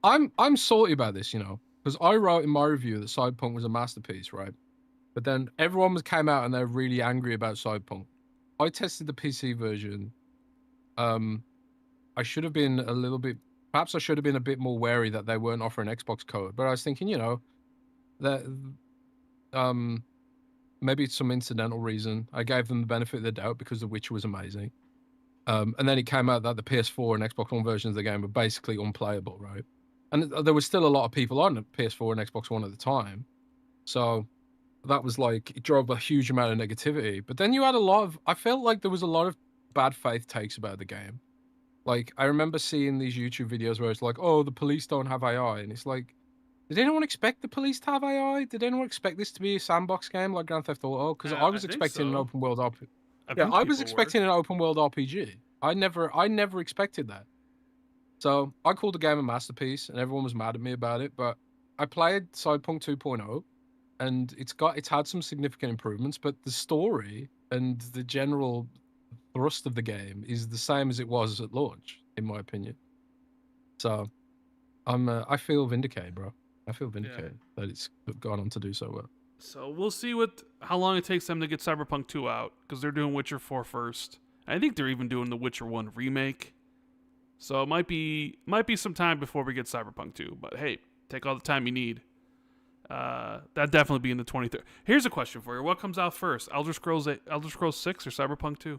I'm salty about this, because I wrote in my review that Cyberpunk was a masterpiece, right? But then everyone came out and they're really angry about Cyberpunk. I tested the PC version. Um, I should have been a little bit, perhaps I should have been a bit more wary that they weren't offering Xbox code. But I was thinking, that um, maybe it's some incidental reason. I gave them the benefit of the doubt because The Witcher was amazing. And then it came out that the PS4 and Xbox One versions of the game were basically unplayable, right? And there was still a lot of people on PS4 and Xbox One at the time. So that was like, it drove a huge amount of negativity. But then you had I felt like there was a lot of bad faith takes about the game. Like, I remember seeing these YouTube videos where it's like, oh, the police don't have AI. And it's like, did anyone expect the police to have AI? Did anyone expect this to be a sandbox game like Grand Theft Auto? Because I I was think expecting an so. open world RPG. I Yeah, think I was people were. expecting an open world RPG. I never expected that. So I called the game a masterpiece, and everyone was mad at me about it. But I played Cyberpunk 2.0, and it's had some significant improvements. But the story and the general thrust of the game is the same as it was at launch, in my opinion. So I feel vindicated, bro. I feel Yeah. vindicated that it's gone on to do so well. So we'll see how long it takes them to get Cyberpunk 2 out, because they're doing Witcher 4 first. I think they're even doing the Witcher 1 remake. So it might be some time before we get Cyberpunk 2. But hey, take all the time you need. That'd definitely be in the 23rd. Here's a question for you: what comes out first, Elder Scrolls 6, or Cyberpunk 2?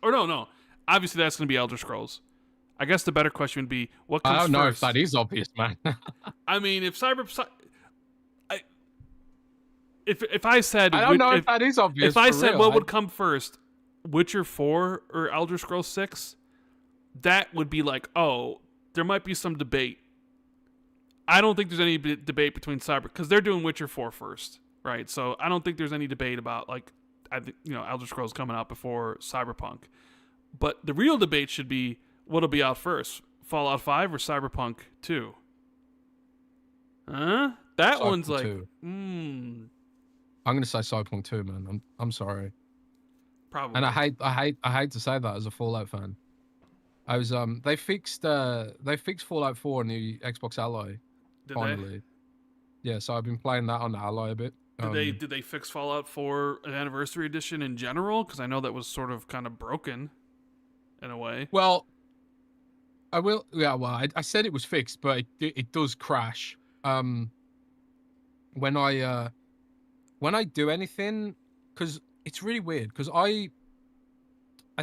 Or no. Obviously that's going to be Elder Scrolls. I guess the better question would be, what I comes don't know if first? that is obvious, man. I mean, if I said I don't know if that is obvious if I for said real. what would come first, Witcher 4 or Elder Scrolls 6, that would be like, oh, there might be some debate. I don't think there's any debate between because they're doing Witcher 4 first, right? So I don't think there's any debate about like, I think Elder Scrolls coming out before Cyberpunk. But the real debate should be, what'll be out first, Fallout 5 or Cyberpunk 2? Huh? That one's Cyberpunk like, 2. I'm gonna say Cyberpunk 2, man. I'm sorry. probably. And I hate to say that as a Fallout fan. I was they fixed Fallout 4 on the Xbox Ally Did they? finally. Yeah, so I've been playing that on the Ally a bit. Did they fix Fallout 4 an Anniversary Edition in general? Because I know that was sort of kind of broken in a way. Well, I will. Yeah, well, I said it was fixed, but it does crash. When I do anything, because it's really weird. Because I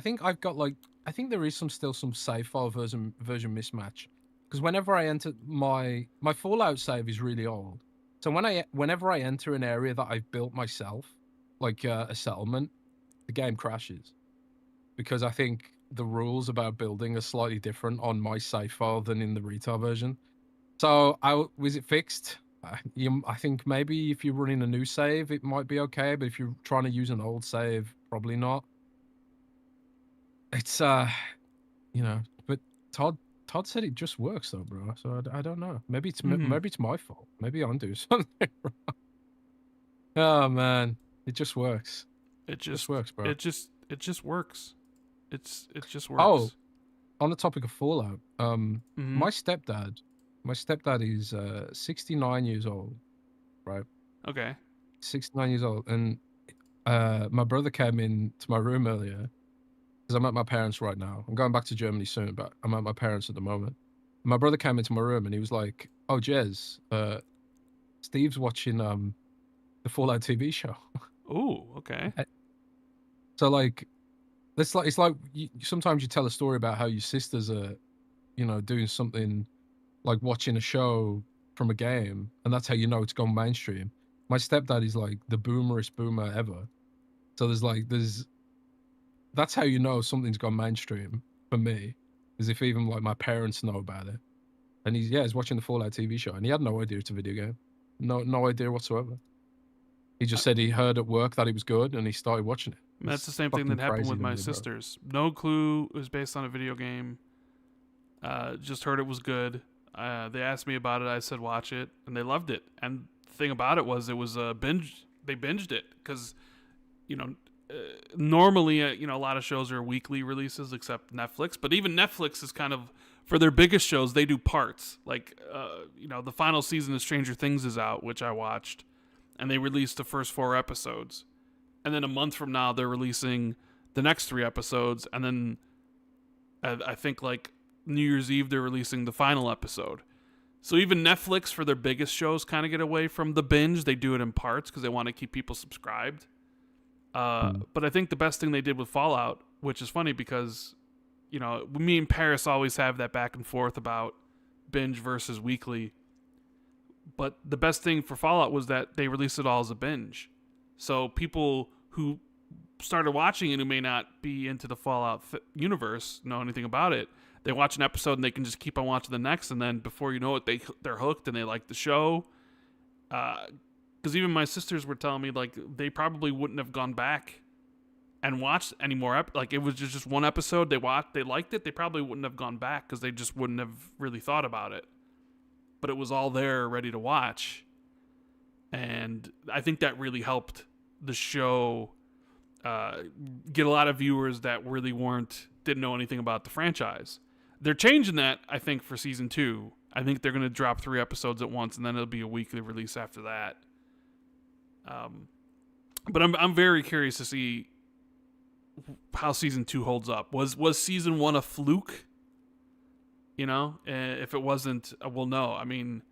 think I've got like, I think there is still some save file version mismatch. Because whenever I enter my Fallout save is really old, so whenever I enter an area that I've built myself, like a settlement, the game crashes, because I think the rules about building are slightly different on my save file than in the retail version. So was it fixed? I think maybe if you're running a new save, it might be okay, but if you're trying to use an old save, probably not. It's but Todd said it just works though, bro. So I don't know. Maybe it's my fault. Maybe I'm doing something wrong. Oh man, it just works. It just works, bro. It just it just works. It just Oh, works. on the topic of Fallout, Mm-hmm. my stepdad is 69 years old, right? Okay. 69 years old, and my brother came into my room earlier because I'm at my parents right now. I'm going back to Germany soon, but I'm at my parents at the moment. My brother came into my room and he was like, "Oh, Jez, Steve's watching the Fallout TV show." Ooh. Okay. So like, it's like sometimes you tell a story about how your sisters are, doing something like watching a show from a game, and that's how you know it's gone mainstream. My stepdad is like the boomerest boomer ever. So there's that's how you know something's gone mainstream for me, is if even like my parents know about it. And he's watching the Fallout TV show, and he had no idea it's a video game, no idea whatsoever. He just said he heard at work that it was good, and he started watching it. That's the It's same thing fucking that happened crazy with to my me, bro. sisters. No clue it was based on a video game. Just heard it was good. They asked me about it. I said watch it, and they loved it. And the thing about it was a binge. They binged it because you know normally a lot of shows are weekly releases except Netflix. But even Netflix is kind of for their biggest shows they do parts. Like the final season of Stranger Things is out, which I watched, and they released the first 4 episodes. And then a month from now they're releasing the next 3 episodes, and then I think like New Year's Eve they're releasing the final episode. So even Netflix for their biggest shows kind of get away from the binge. They do it in parts because they want to keep people subscribed. But I think the best thing they did with Fallout, which is funny because me and Paris always have that back and forth about binge versus weekly. But the best thing for Fallout was that they released it all as a binge. So people who started watching it who may not be into the Fallout universe, know anything about it, they watch an episode and they can just keep on watching the next, and then before you know it, they're hooked and they like the show. Because even my sisters were telling me like they probably wouldn't have gone back and watched any more. Like it was just one episode they watched, they liked it. They probably wouldn't have gone back because they just wouldn't have really thought about it. But it was all there, ready to watch, and I think that really helped the show get a lot of viewers that really didn't know anything about the franchise. They're changing that, I think, for season 2. I think they're going to drop 3 episodes at once, and then it'll be a weekly release after that. But I'm very curious to see how season 2 holds up. Was season 1 a fluke? If it wasn't, we'll know. I mean,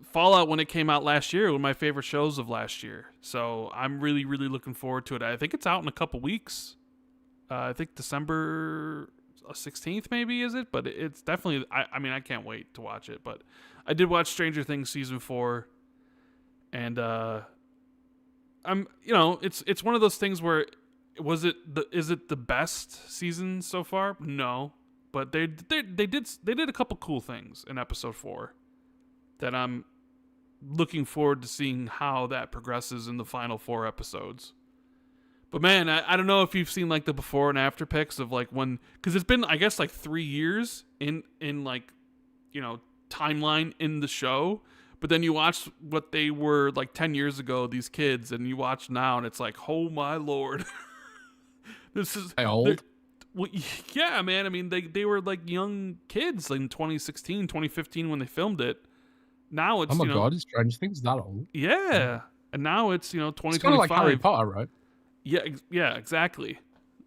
Fallout, when it came out last year, one of my favorite shows of last year. So I'm really, really looking forward to it. I think it's out in a couple weeks. I think December 16th maybe, is it? But it's definitely, I can't wait to watch it. But I did watch Stranger Things season 4. And it's one of those things where is it the best season so far? No. But they did a couple cool things in episode 4 that I'm looking forward to seeing how that progresses in the final 4 episodes. But man, I don't know if you've seen like the before and after pics of like when, because it's been I guess like 3 years in like timeline in the show, but then you watch what they were like 10 years ago, these kids, and you watch now and it's like, oh my lord. This is old. Well, yeah, man. I mean, they were like young kids in 2016, 2015 when they filmed it. Now it's, oh my god, it's Stranger Things that old. Yeah. And now it's, 2025. It's kind of like Harry Potter, right? Yeah, exactly.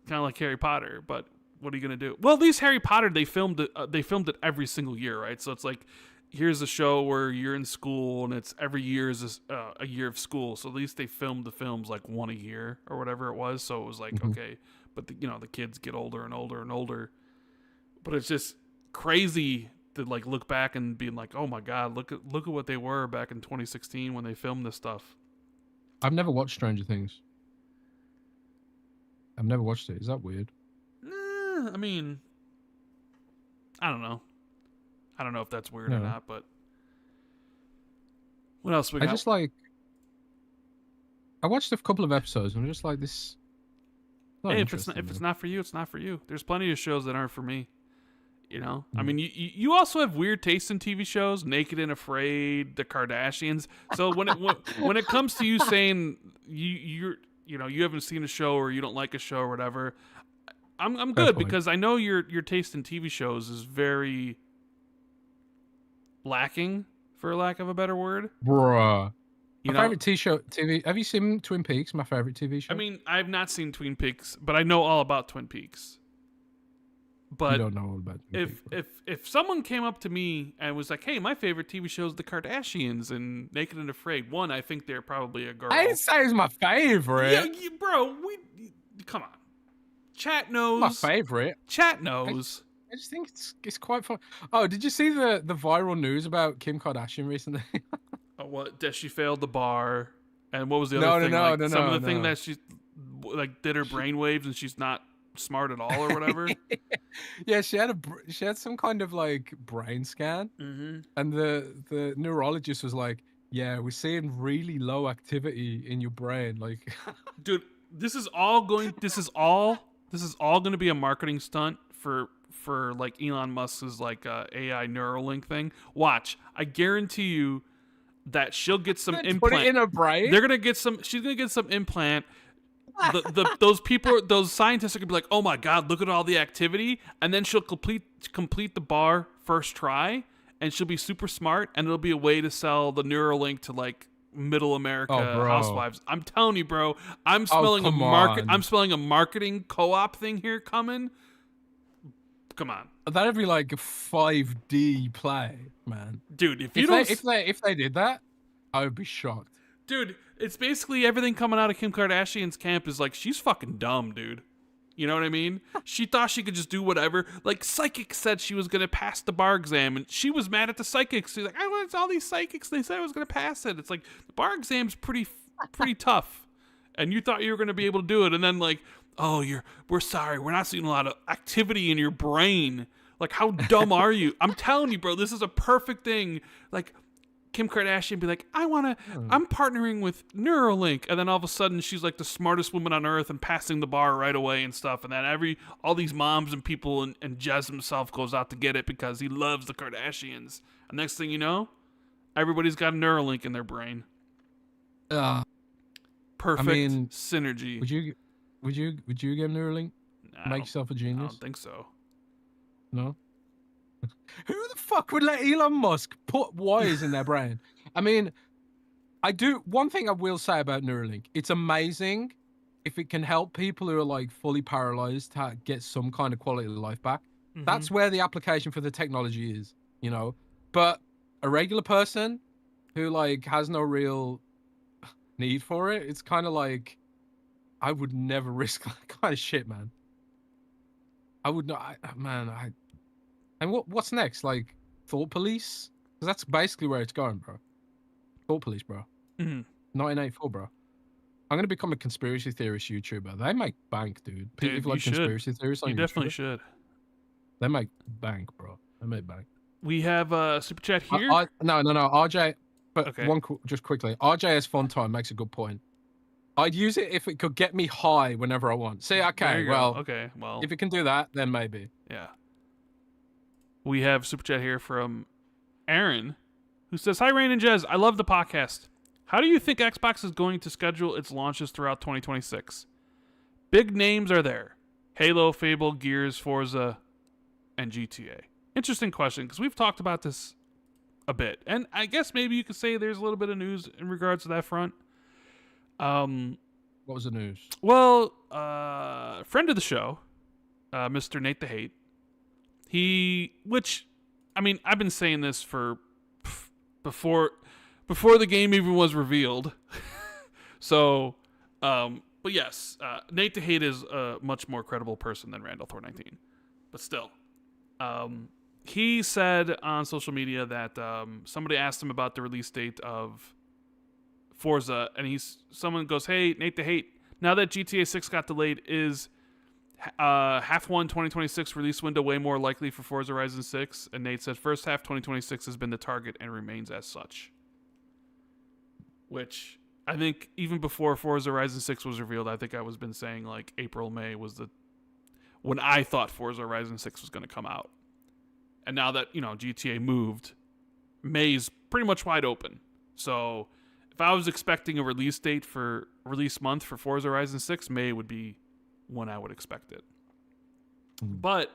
Kind of like Harry Potter, but what are you going to do? Well, at least Harry Potter, they filmed it every single year, right? So it's like, here's a show where you're in school and it's every year is a year of school. So at least they filmed the films like one a year or whatever it was. So it was like, okay, but the kids get older and older and older. But it's just crazy to like look back and be like, oh my God, look at what they were back in 2016 when they filmed this stuff. I've never watched Stranger Things. I've never watched it. Is that weird? I mean, I don't know. I don't know if that's weird or not, but what else we got? I watched a couple of episodes and I'm just like, this. Hey, if it's not for you, it's not for you. There's plenty of shows that aren't for me. I mean, you also have weird taste in TV shows, Naked and Afraid, The Kardashians. So when it comes to you saying you haven't seen a show or you don't like a show or whatever, I'm Fair good point. because I know your taste in TV shows is very lacking, for lack of a better word. Bruh. You My know, favorite TV. Have you seen Twin Peaks? My favorite TV show. I mean, I've not seen Twin Peaks, but I know all about Twin Peaks. you But don't know all about Twin Peaks. Bro. if someone came up to me and was like, "Hey, my favorite TV show is The Kardashians and Naked and Afraid," one, I think they're probably a girl. I didn't say it's my favorite. Yeah, bro, come on. Chat knows. My favorite. Chat knows. I just think it's quite fun. Oh, did you see the viral news about Kim Kardashian recently? What? That she failed the bar, and what was the other thing? No, Some of the thing that she did her brainwaves and she's not smart at all or whatever. Yeah, she had some kind of like brain scan, and the neurologist was like, "Yeah, we're seeing really low activity in your brain." Like, dude, this is all going to be a marketing stunt for like Elon Musk's like AI Neuralink thing. Watch, I guarantee you that she'll get some implant. Put it in her brain. They're gonna get some. She's gonna get some implant. Those scientists are gonna be like, "Oh my god, look at all the activity," and then she'll complete the bar first try, and she'll be super smart, and it'll be a way to sell the Neuralink to like middle America housewives. I'm telling you, bro. I'm smelling I'm smelling a marketing co-op thing here coming. Come on. That'd be like a 5D play, man. Dude, if they did that, I would be shocked. Dude, it's basically everything coming out of Kim Kardashian's camp is like, she's fucking dumb, dude. You know what I mean? She thought she could just do whatever. Like, psychics said she was going to pass the bar exam, and she was mad at the psychics. She's like, I went to all these psychics. They said I was going to pass it. It's like, the bar exam's pretty tough, and you thought you were going to be able to do it, and then like, oh, we're sorry. We're not seeing a lot of activity in your brain. Like, how dumb are you? I'm telling you, bro, this is a perfect thing. Like, Kim Kardashian be like, I'm partnering with Neuralink, and then all of a sudden she's like the smartest woman on earth and passing the bar right away and stuff, and then all these moms and people and Jez himself goes out to get it because he loves the Kardashians. And next thing you know, everybody's got a Neuralink in their brain. Perfect synergy. Would you get Neuralink? Make yourself a genius? I don't think so. No? Who the fuck would let Elon Musk put wires in their brain? I mean, one thing I will say about Neuralink, it's amazing if it can help people who are like fully paralyzed to get some kind of quality of life back. Mm-hmm. That's where the application for the technology is, you know? But a regular person who like has no real need for it, it's kind of like, I would never risk that kind of shit, man. I would not, And what's next? Like, Thought Police? Because that's basically where it's going, bro. Thought Police, bro. 1984, bro. I'm going to become a conspiracy theorist YouTuber. They make bank, dude. People like conspiracy theorists on YouTube. You definitely should. They make bank, bro. They make bank. We have a super chat here. No. RJ, but okay. Just quickly. RJ's Fun Time makes a good point. I'd use it if it could get me high whenever I want. See, okay, well, if it can do that, then maybe. Yeah. We have super chat here from Aaron, who says, "Hi, Rand and Jez. I love the podcast. How do you think Xbox is going to schedule its launches throughout 2026? Big names are there. Halo, Fable, Gears, Forza, and GTA. Interesting question, because we've talked about this a bit. And I guess maybe you could say there's a little bit of news in regards to that front. What was the news? Well, friend of the show, Mr. Nate the Hate, I've been saying this for before the game even was revealed. So, but yes, Nate the Hate is a much more credible person than Randall Thor 19. But still, he said on social media that somebody asked him about the release date of Forza, and someone goes, "Hey, Nate the Hate, now that GTA 6 got delayed, is half 1 2026 release window way more likely for Forza Horizon 6?" And Nate said, "First half 2026 has been the target and remains as such." Which I think even before Forza Horizon 6 was revealed, I think I was been saying like April, May was when I thought Forza Horizon 6 was going to come out. And now that, GTA moved, May's pretty much wide open. So if I was expecting a release date for release month for Forza Horizon 6, May would be when I would expect it. But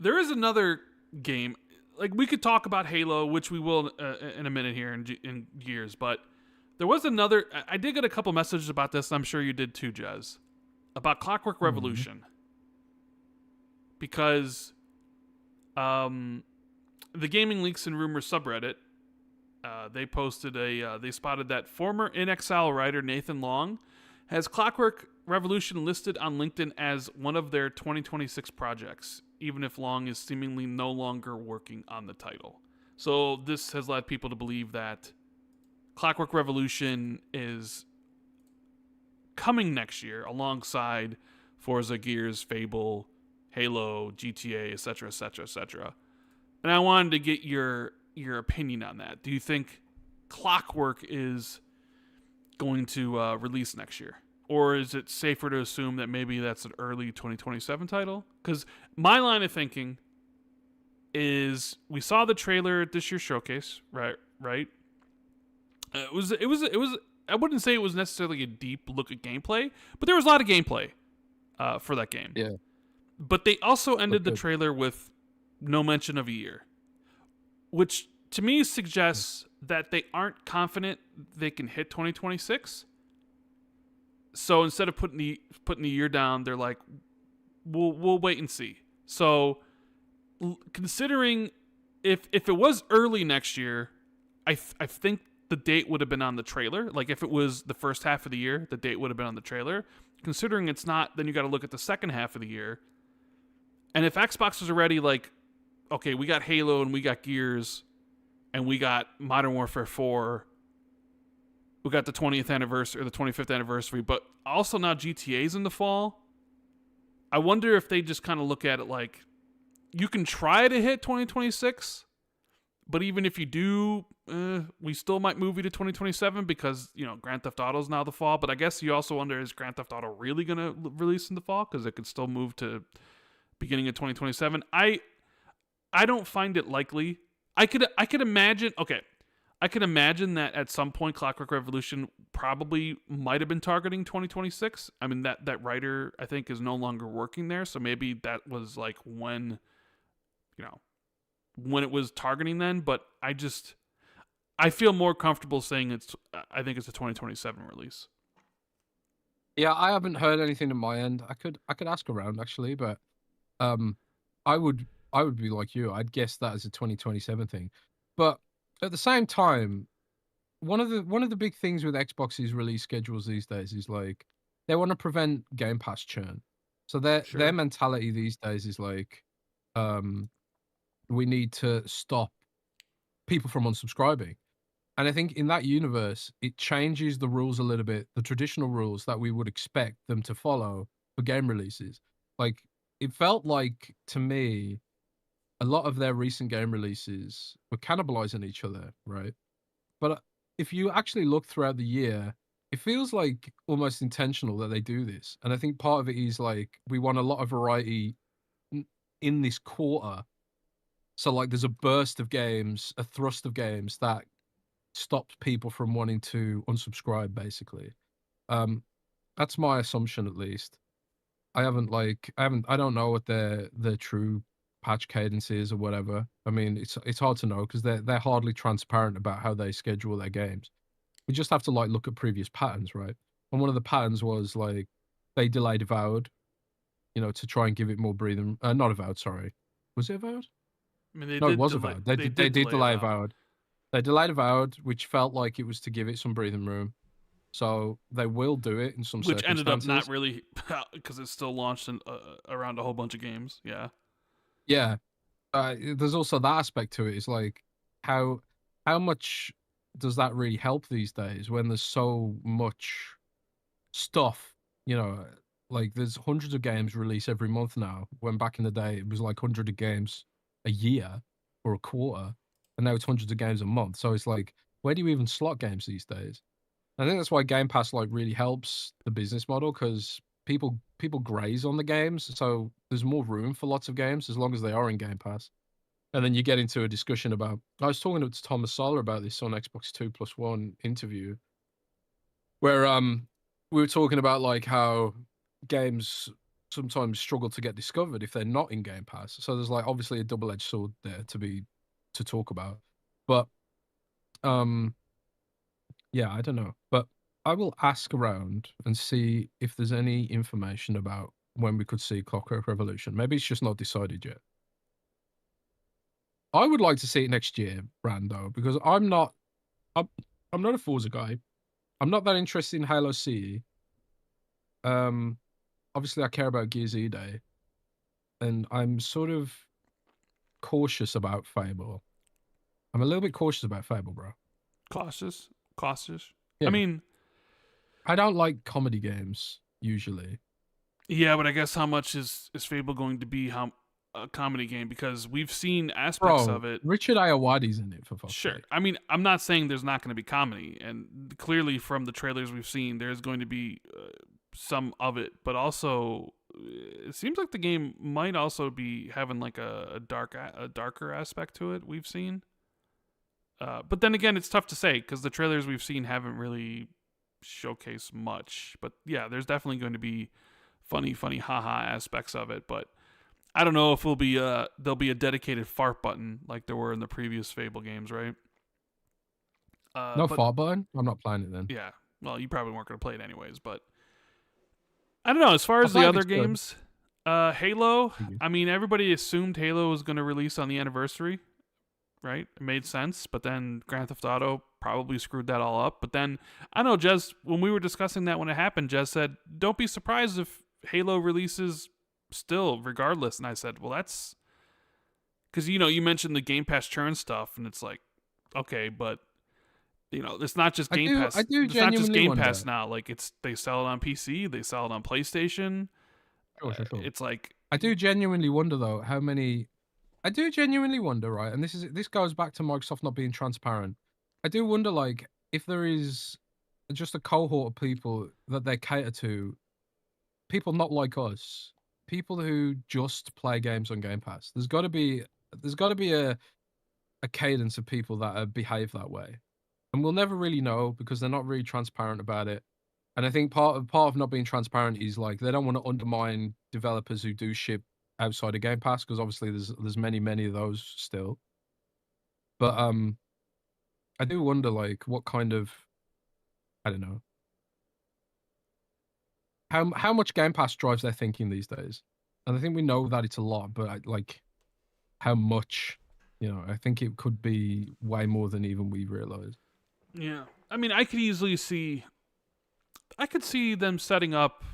there is another game. Like, we could talk about Halo, which we will in a minute here in Gears, but there was another. I did get a couple messages about this, and I'm sure you did too, Jez, about Clockwork Revolution. Because the Gaming Leaks and Rumors subreddit, they posted they spotted that former In Exile writer Nathan Long has Clockwork Revolution listed on LinkedIn as one of their 2026 projects, even if Long is seemingly no longer working on the title. So this has led people to believe that Clockwork Revolution is coming next year alongside Forza, Gears, Fable, Halo, GTA, etc., etc., etc. And I wanted to get your opinion on that. Do you think Clockwork is going to release next year? Or is it safer to assume that maybe that's an early 2027 title? Because my line of thinking is we saw the trailer at this year's showcase, right? It was. I wouldn't say it was necessarily a deep look at gameplay, but there was a lot of gameplay for that game. Yeah. But they also ended the trailer with no mention of a year, which to me suggests that they aren't confident they can hit 2026. So instead of putting the year down, they're like, we'll wait and see. So considering if it was early next year, I think the date would have been on the trailer. Like if it was the first half of the year, the date would have been on the trailer. Considering it's not, then you got to look at the second half of the year. And if Xbox was already like, okay, we got Halo and we got Gears and we got Modern Warfare 4, we got the 20th anniversary or the 25th anniversary, but also now GTA's in the fall. I wonder if they just kind of look at it like, you can try to hit 2026, but even if you do, we still might move you to 2027 because, Grand Theft Auto's now the fall. But I guess you also wonder, is Grand Theft Auto really going to release in the fall? Because it could still move to beginning of 2027. I don't find it likely. I could imagine, okay, I can imagine that at some point Clockwork Revolution probably might have been targeting 2026. I mean, that writer, I think, is no longer working there, so maybe that was like when it was targeting then, but I feel more comfortable saying I think it's a 2027 release. Yeah, I haven't heard anything on my end. I could ask around actually, but I would be like you. I'd guess that as a 2027 thing. But at the same time, one of the big things with Xbox's release schedules these days is like they want to prevent Game Pass churn. So their mentality these days is like, we need to stop people from unsubscribing. And I think in that universe, it changes the rules a little bit, the traditional rules that we would expect them to follow for game releases. Like, it felt like, to me, a lot of their recent game releases were cannibalizing each other, right? But if you actually look throughout the year, it feels like almost intentional that they do this. And I think part of it is like, we want a lot of variety in this quarter. So like there's a burst of games, a thrust of games that stops people from wanting to unsubscribe, basically. That's my assumption, at least. I don't know what their true patch cadence is or whatever. I mean, it's hard to know because they're hardly transparent about how they schedule their games. We just have to like look at previous patterns, right? And one of the patterns was like they delayed Avowed, to try and give it more breathing. Not Avowed, sorry. Was it Avowed? I mean, No, it was Avowed. They did delay Avowed. They delayed Avowed, which felt like it was to give it some breathing room. So they will do it in some which circumstances. Ended up not really, because it's still launched around a whole bunch of games. Yeah. Yeah. There's also that aspect to it. It's like how much does that really help these days when there's so much stuff? Like there's hundreds of games released every month now. When back in the day it was like hundreds of games a year or a quarter. And now it's hundreds of games a month. So it's like, where do you even slot games these days? I think that's why Game Pass like really helps the business model because people graze on the games. So there's more room for lots of games as long as they are in Game Pass. And then you get into a discussion about, I was talking to Thomas Soller about this on Xbox 2+1 interview. where we were talking about like how games sometimes struggle to get discovered if they're not in Game Pass. So there's like obviously a double-edged sword there to talk about. But yeah, I don't know. But I will ask around and see if there's any information about when we could see Clockwork Revolution. Maybe it's just not decided yet. I would like to see it next year, Brando, because I'm not a Forza guy. I'm not that interested in Halo CE. Obviously I care about Gears E-Day, and I'm sort of cautious about Fable. I'm a little bit cautious about Fable, bro. Cautious. Yeah. I mean, I don't like comedy games usually. yeah, but I guess how much is Fable going to be a comedy game? Because we've seen aspects of it. Richard Ayoade's in it, for fuck's Sure. sake. I mean, I'm not saying there's not going to be comedy, and clearly from the trailers we've seen, there's going to be some of it. But also, it seems like the game might also be having like a darker aspect to it. We've seen. But then again, it's tough to say because the trailers we've seen haven't really showcased much. But yeah, there's definitely going to be funny haha aspects of it. But I don't know if there'll be a dedicated fart button like there were in the previous Fable games, right? No fart button? I'm not playing it then. Yeah. Well, you probably weren't going to play it anyways, but I don't know. As far as the other games, Halo, I mean, everybody assumed Halo was going to release on the anniversary, right? It made sense, but then Grand Theft Auto probably screwed that all up. But then, I know, Jez, when we were discussing that when it happened, Jez said, don't be surprised if Halo releases still regardless. And I said, well, that's because you mentioned the Game Pass churn stuff, and it's like, okay, but it's not just Game Pass. I do it's not just Game wonder. Pass now. Like they sell it on PC, they sell it on PlayStation. Sure. It's like I do genuinely wonder though how many. I do genuinely wonder, right? And this goes back to Microsoft not being transparent. I do wonder, like, if there is just a cohort of people that they cater to, people not like us, people who just play games on Game Pass. There's got to be a cadence of people that behave that way, and we'll never really know because they're not really transparent about it. And I think part of not being transparent is like they don't want to undermine developers who do ship outside of Game Pass because obviously there's many of those still. But I do wonder like what kind of, I don't know, how much Game Pass drives their thinking these days. And I think we know that it's a lot, but like how much, I think it could be way more than even we realize. Yeah. I mean, I could see them setting up,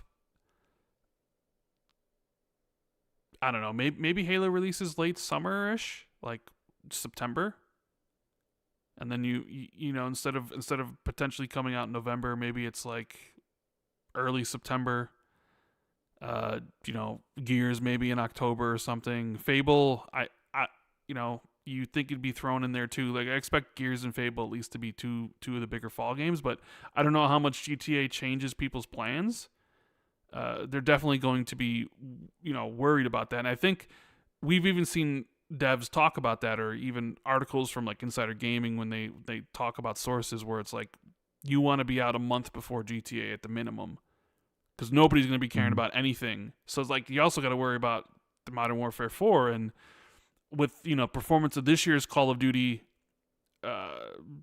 I don't know, maybe Halo releases late summer-ish, like September. And then instead of potentially coming out in November, maybe it's like early September. Gears maybe in October or something. Fable, I you think it'd be thrown in there too. Like I expect Gears and Fable at least to be two of the bigger fall games, but I don't know how much GTA changes people's plans. They're definitely going to be, worried about that. And I think we've even seen devs talk about that, or even articles from like Insider Gaming when they talk about sources where it's like you want to be out a month before GTA at the minimum because nobody's going to be caring about anything. So it's like you also got to worry about the Modern Warfare 4 and with performance of this year's Call of Duty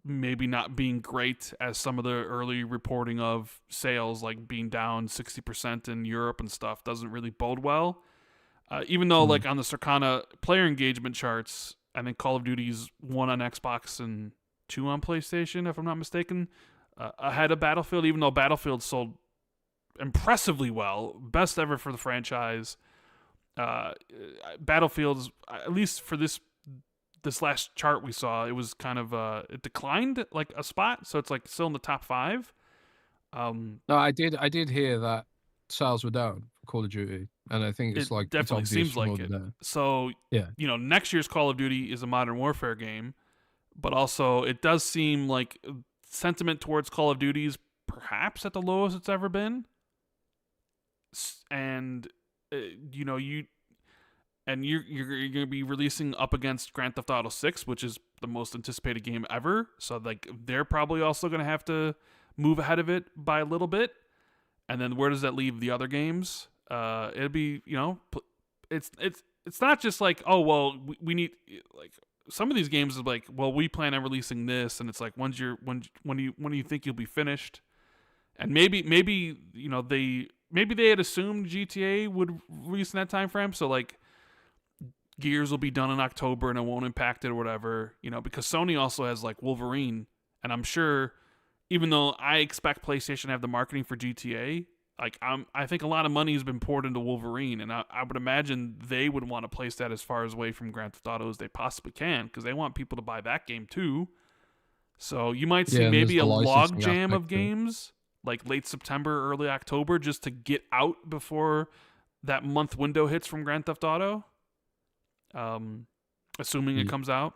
maybe not being great as some of the early reporting of sales like being down 60% in Europe and stuff doesn't really bode well. Even though like on the Circana player engagement charts, I think Call of Duty's 1 on Xbox and 2 on PlayStation, if I'm not mistaken, ahead of Battlefield, even though Battlefield sold impressively well, best ever for the franchise. Battlefield's, at least for this last chart we saw, it was kind of it declined like a spot, so it's like still in the top 5. No, I did hear that sales were down for Call of Duty, and I think it's like definitely seems like it. So yeah, next year's Call of Duty is a Modern Warfare game, but also it does seem like sentiment towards Call of Duty is perhaps at the lowest it's ever been, and you're going to be releasing up against Grand Theft Auto 6, which is the most anticipated game ever. So like they're probably also going to have to move ahead of it by a little bit, and then where does that leave the other games? It'd be, it's not just like, oh well, we need, like, some of these games is like, well, we plan on releasing this, and it's like, when do you think you'll be finished? And maybe they had assumed GTA would release in that time frame, so like Gears will be done in October and it won't impact it or whatever, because Sony also has like Wolverine, and I'm sure, even though I expect PlayStation to have the marketing for GTA, like I think a lot of money has been poured into Wolverine, and I would imagine they would want to place that as far away from Grand Theft Auto as they possibly can, because they want people to buy that game too. So you might see maybe a log jam of games like late September, early October, just to get out before that month window hits from Grand Theft Auto. Assuming it comes out.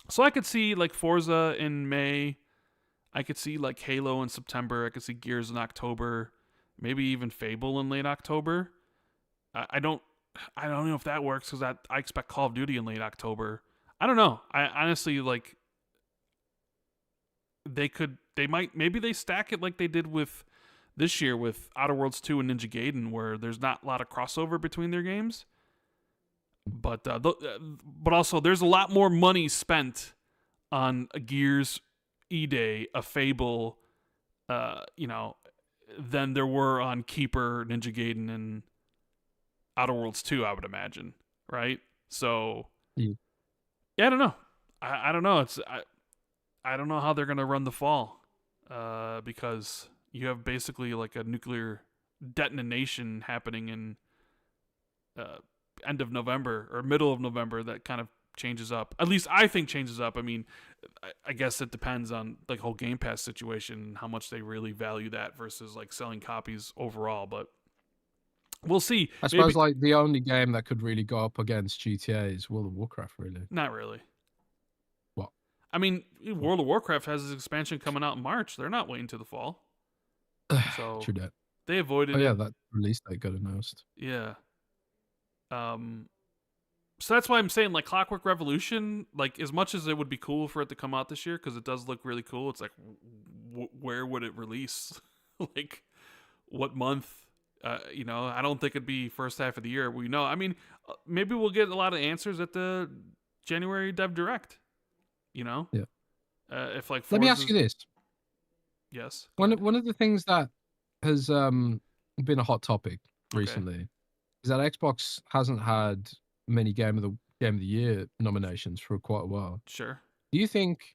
So I could see like Forza in May. I could see like Halo in September. I could see Gears in October. Maybe even Fable in late October. I don't know if that works, because I expect Call of Duty in late October. I don't know. I honestly, like, maybe they stack it like they did with this year with Outer Worlds 2 and Ninja Gaiden, where there's not a lot of crossover between their games. But also there's a lot more money spent on a Gears E-Day, a Fable, than there were on Keeper, Ninja Gaiden, and Outer Worlds 2, I would imagine, right? So, yeah, I don't know. I don't know. I don't know how they're going to run the fall, because you have basically like a nuclear detonation happening in end of November or middle of November that kind of changes up. At least I think changes up. I mean, I guess it depends on like whole Game Pass situation, how much they really value that versus like selling copies overall. But we'll see. I suppose like the only game that could really go up against GTA is World of Warcraft, really. Not really. What? I mean, World of Warcraft has its expansion coming out in March. They're not waiting to the fall. So true that. They avoided it. Oh yeah, that release date got announced. Yeah. So that's why I'm saying, like, Clockwork Revolution, like, as much as it would be cool for it to come out this year, because it does look really cool, it's like, where would it release? Like, what month? I don't think it'd be first half of the year. I mean, maybe we'll get a lot of answers at the January Dev Direct. Yeah. If like, let me ask you this. Yes. One of the things that has been a hot topic recently is that Xbox hasn't had many Game of the Year nominations for quite a while. Sure. Do you think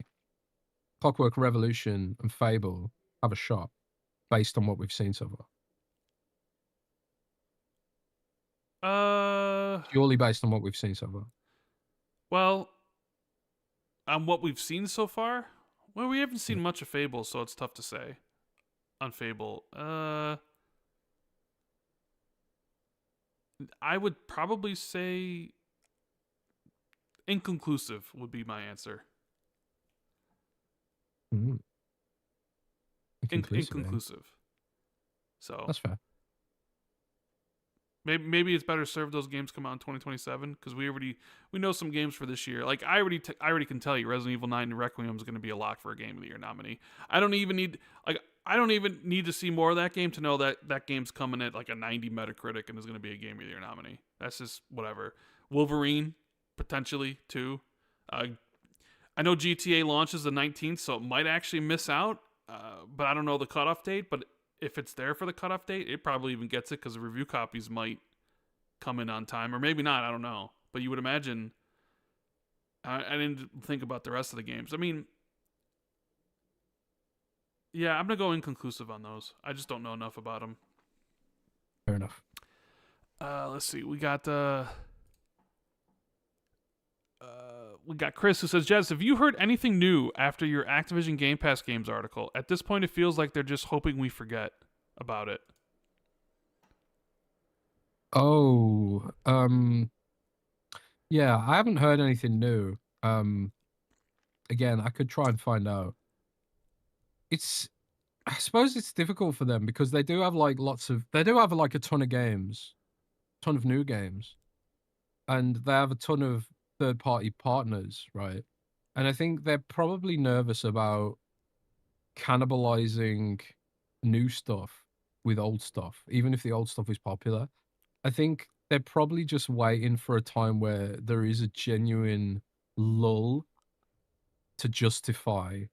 Clockwork Revolution and Fable have a shot based on what we've seen so far? Purely based on what we've seen so far. Well, on what we've seen so far, well, we haven't seen much of Fable, so it's tough to say. On Fable, I would probably say inconclusive would be my answer. Mm. Inconclusive. So that's fair. Maybe it's better served those games come out in 2027, because we know some games for this year. Like I already can tell you, Resident Evil 9 and Requiem is going to be a lock for a Game of the Year nominee. I don't even need to see more of that game to know that game's coming at like a 90 Metacritic and is going to be a Game of the Year nominee. That's just whatever. Wolverine potentially too. I know GTA launches the 19th, so it might actually miss out. But I don't know the cutoff date. But if it's there for the cutoff date, it probably even gets it, because the review copies might come in on time, or maybe not. I don't know. But you would imagine. I didn't think about the rest of the games. I mean, yeah, I'm gonna go inconclusive on those. I just don't know enough about them. Fair enough. Let's see. We got Chris, who says, Jez, have you heard anything new after your Activision Game Pass games article? At this point, it feels like they're just hoping we forget about it. Oh, yeah, I haven't heard anything new. Again, I could try and find out. I suppose it's difficult for them because they do have like a ton of games, ton of new games, and they have a ton of third-party partners, right? And I think they're probably nervous about cannibalizing new stuff with old stuff, even if the old stuff is popular. I think they're probably just waiting for a time where there is a genuine lull to justify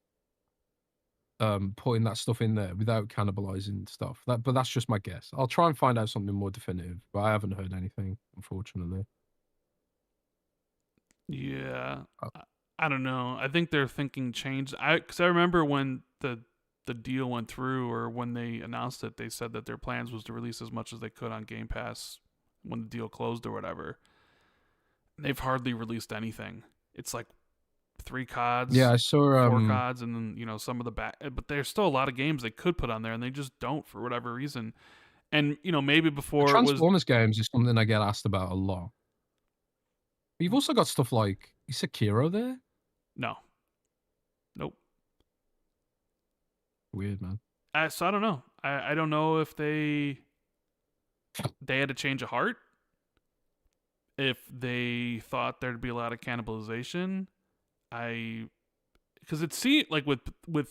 putting that stuff in there without cannibalizing stuff. But that's just my guess. I'll try and find out something more definitive, but I haven't heard anything, unfortunately. Yeah, I don't know. I think their thinking changed. Because I remember when the deal went through, or when they announced it, they said that their plans was to release as much as they could on Game Pass when the deal closed or whatever. They've hardly released anything. It's like 3 CODs, Yeah, I saw 4 CODs, and then some of the back. But there's still a lot of games they could put on there, and they just don't for whatever reason. And maybe the before it was Transformers games is something I get asked about a lot. But you've also got stuff like, is Sekiro there? no, nope. Weird, man. So I don't know. I don't know if they had a change of heart, if they thought there'd be a lot of cannibalization. Because it seemed like with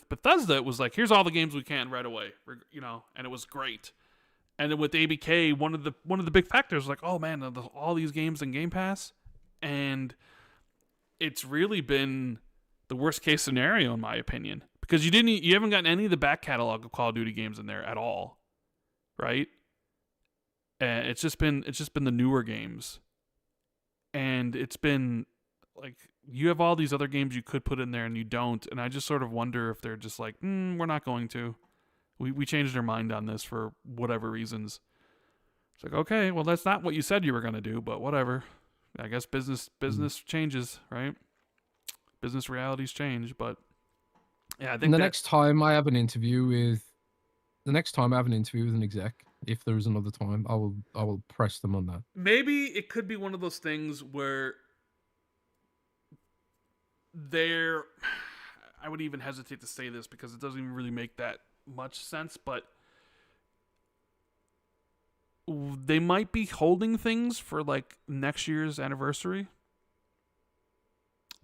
Bethesda, it was like, here's all the games we can right away, and it was great. And then with ABK, one of the big factors was like, oh man, all these games in Game Pass, and it's really been the worst case scenario in my opinion, because you haven't gotten any of the back catalog of Call of Duty games in there at all, right? And it's just been the newer games, and it's been like, you have all these other games you could put in there and you don't, and I just sort of wonder if they're just like, we're not going to. We changed our mind on this for whatever reasons. It's like, okay, well, that's not what you said you were going to do, but whatever. I guess business changes, right? Business realities change, but yeah, I think the next time I have an interview with an exec, if there is another time, I will press them on that. Maybe it could be one of those things where I would even hesitate to say this because it doesn't even really make that much sense, but they might be holding things for like next year's anniversary,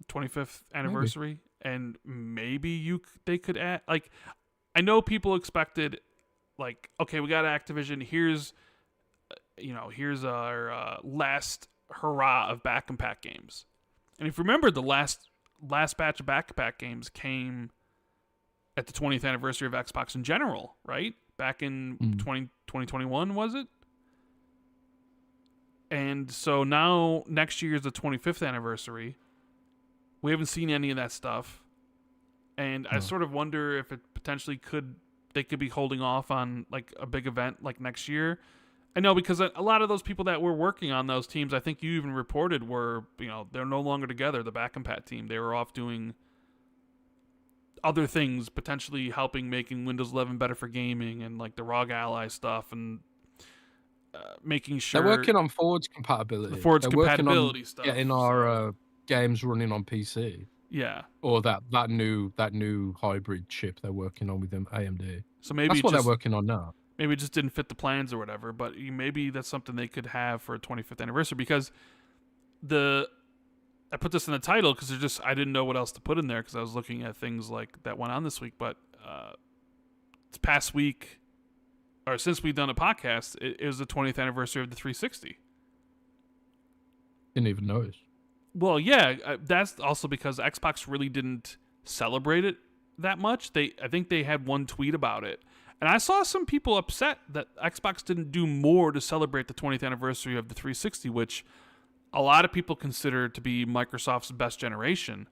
25th anniversary, and maybe they could add, like, I know people expected, like, okay, we got Activision, here's our last hurrah of back and pack games. And if you remember, the last batch of back and pack games came at the 20th anniversary of Xbox in general, right? Back in 2021, was it? And so now next year is the 25th anniversary. We haven't seen any of that stuff. And I sort of wonder if it potentially they could be holding off on like a big event like next year. I know, because a lot of those people that were working on those teams, I think you even reported, were, they're no longer together, the back and pat team. They were off doing other things, potentially helping making Windows 11 better for gaming and like the ROG Ally stuff, and making sure they're working on Forge compatibility. They're compatibility on stuff. Getting our games running on PC. Yeah. Or that new hybrid chip they're working on with them AMD. So maybe that's what they're working on now. Maybe it just didn't fit the plans or whatever, but maybe that's something they could have for a 25th anniversary, because I put this in the title because I didn't know what else to put in there, because I was looking at things like that went on this week. But this past week, or since we've done a podcast, it was the 20th anniversary of the 360. Didn't even notice. Well, yeah, that's also because Xbox really didn't celebrate it that much. I think they had one tweet about it. And I saw some people upset that Xbox didn't do more to celebrate the 20th anniversary of the 360, which a lot of people consider to be Microsoft's best generation.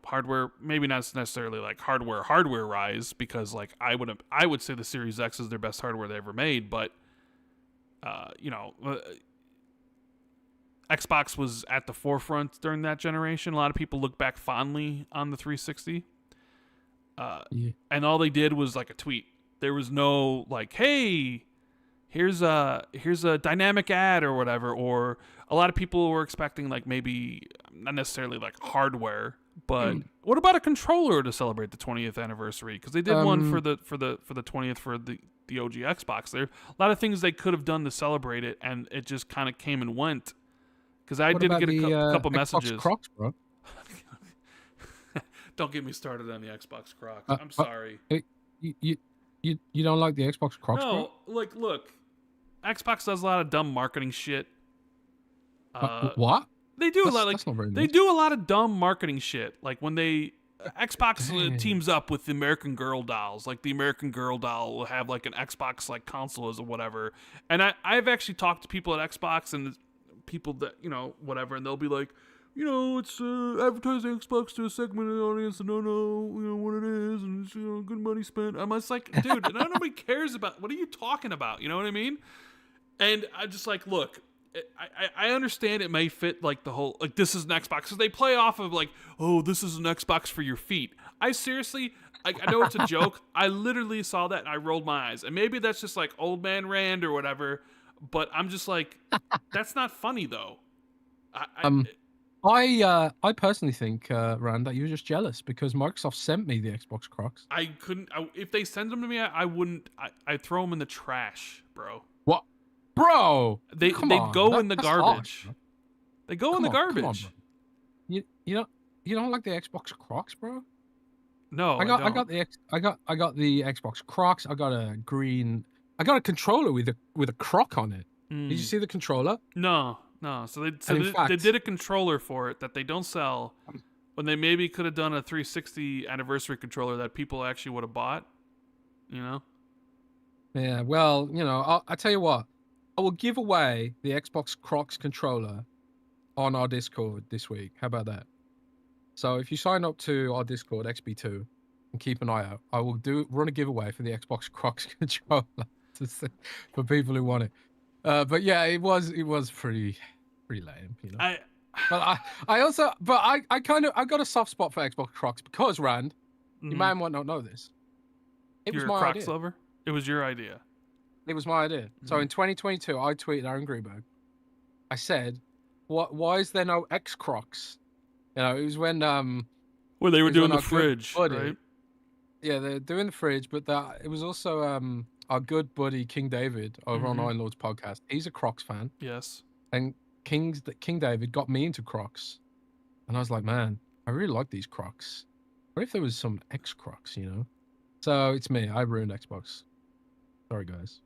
Hardware, maybe not necessarily like hardware rise, because like I would say the Series X is their best hardware they ever made, but Xbox was at the forefront during that generation. A lot of people look back fondly on the 360. And all they did was like a tweet. There was no like, hey, here's a dynamic ad or whatever. Or a lot of people were expecting like maybe not necessarily like hardware, but what about a controller to celebrate the 20th anniversary? Because they did one for the 20th for the OG Xbox. There are a lot of things they could have done to celebrate it, and it just kind of came and went. Because I did get a couple messages. Crocs, bro? Don't get me started on the Xbox Crocs. Uh, I'm uh, sorry. you don't like the Xbox Crocs, bro? No, like, look, Xbox does a lot of dumb marketing shit. What? They do a lot. Like, That's not very they nice. do a lot of dumb marketing shit. Like when they Xbox Dang. teams up with the American Girl dolls. Like the American Girl doll will have like an Xbox like console or whatever. And I've actually talked to people at Xbox and people that whatever, and they'll be like, it's advertising Xbox to a segment of the audience and don't know, what it is, and it's, good money spent. I'm just like, dude, nobody cares about, what are you talking about? You know what I mean? And I'm just like, look, I understand it may fit like the whole, like this is an Xbox. So they play off of like, oh, this is an Xbox for your feet. I seriously, I know it's a joke. I literally saw that and I rolled my eyes. And maybe that's just like old man Rand or whatever, but I'm just like, that's not funny though. I personally think, Rand, that you're just jealous because Microsoft sent me the Xbox Crocs. I couldn't, if they send them to me, I wouldn't, I'd throw them in the trash, bro. What? Bro! They'd go in the garbage. Harsh, they go in the garbage. Come on, bro. You don't like the Xbox Crocs, bro? No, I got the Xbox Crocs. I got a controller with a croc on it. Did you see the controller? No. So they did a controller for it that they don't sell, when they maybe could have done a 360 anniversary controller that people actually would have bought. Yeah. Well, I'll tell you what. I will give away the Xbox Crocs controller on our Discord this week. How about that? So if you sign up to our Discord, XB2, and keep an eye out, I will run a giveaway for the Xbox Crocs controller for people who want it. But yeah, it was pretty lame, But I got a soft spot for Xbox Crocs because, Rand, you may not know this. You're a Crocs lover? It was your idea. It was my idea. So in 2022, I tweeted Aaron Greenberg. I said, why is there no X Crocs? It was when they were doing the fridge, right? Yeah, they're doing the fridge, but it was also our good buddy King David over on Iron Lord's podcast. He's a Crocs fan. Yes. And King David got me into Crocs. And I was like, man, I really like these Crocs. What if there was some X Crocs, So it's me. I ruined Xbox. Sorry, guys.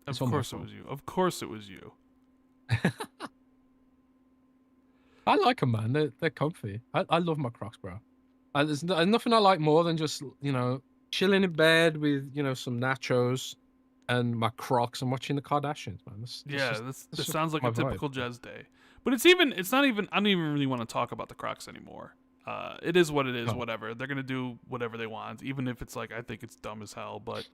Of course it was you. Of course it was you. I like them, man. They're comfy. I love my Crocs, bro. There's nothing I like more than just, chilling in bed with, some nachos and my Crocs and watching the Kardashians, man. This sounds like a typical Jez day. But it's not even, I don't even really want to talk about the Crocs anymore. It is what it is, whatever. They're going to do whatever they want, even if it's like, I think it's dumb as hell, but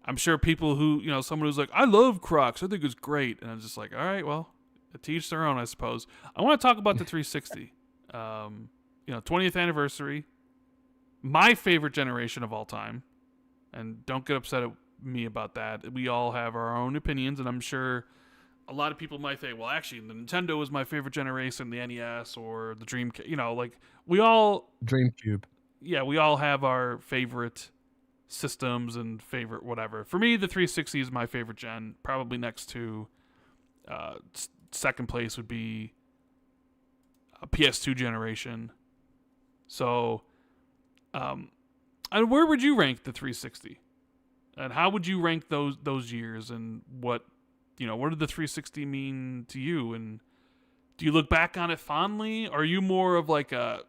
I'm sure people who, someone who's like, I love Crocs, I think it's great. And I'm just like, all right, well, to each their own, I suppose. I want to talk about the 360. 20th anniversary. My favorite generation of all time. And don't get upset at me about that. We all have our own opinions, and I'm sure a lot of people might think, well, actually, the Nintendo was my favorite generation, the NES or the Dreamcast. We all... Dreamcube. Yeah, we all have our favorite systems and favorite whatever. For me, the 360 is my favorite gen. Probably next to second place would be a PS2 generation. So, and where would you rank the 360? And how would you rank those years? And what did the 360 mean to you? And do you look back on it fondly? Or are you more of like a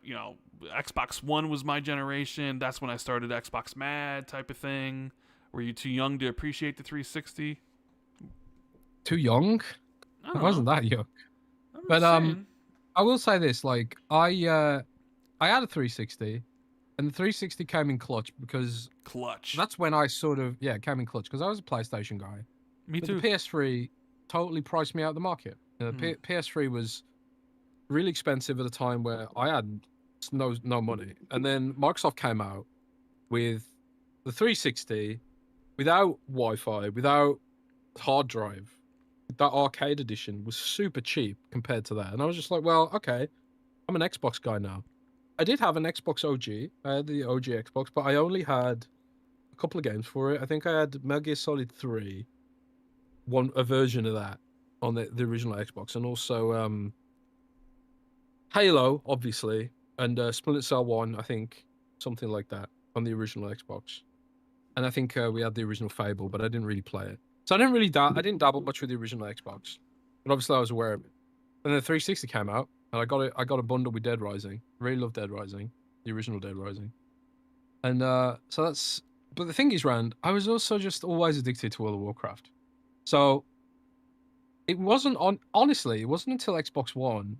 Xbox One was my generation, that's when I started Xbox Mad type of thing? Were you too young to appreciate the 360? Too young? I wasn't that young. But I will say this, like I had a 360 and the 360 came in clutch because that's when I came in clutch because I was a PlayStation guy. Me too. The PS3 totally priced me out of the market. PS3 was really expensive at a time where I had no money, and then Microsoft came out with the 360 without Wi-Fi, without hard drive. That arcade edition was super cheap compared to that, and I was just like, well, okay, I'm an Xbox guy now. I did have an Xbox OG. I had the OG Xbox, but I only had a couple of games for it. I think I had Metal Gear Solid 3, a version of that on the original Xbox, and also Halo, obviously, and Splinter Cell 1, I think, something like that, on the original Xbox. And I think we had the original Fable, but I didn't really play it. So I didn't dabble much with the original Xbox, but obviously I was aware of it. And then 360 came out, and I got a bundle with Dead Rising. Really love Dead Rising, the original Dead Rising. And so that's. But the thing is, Rand, I was also just always addicted to World of Warcraft. So it wasn't honestly, it wasn't until Xbox One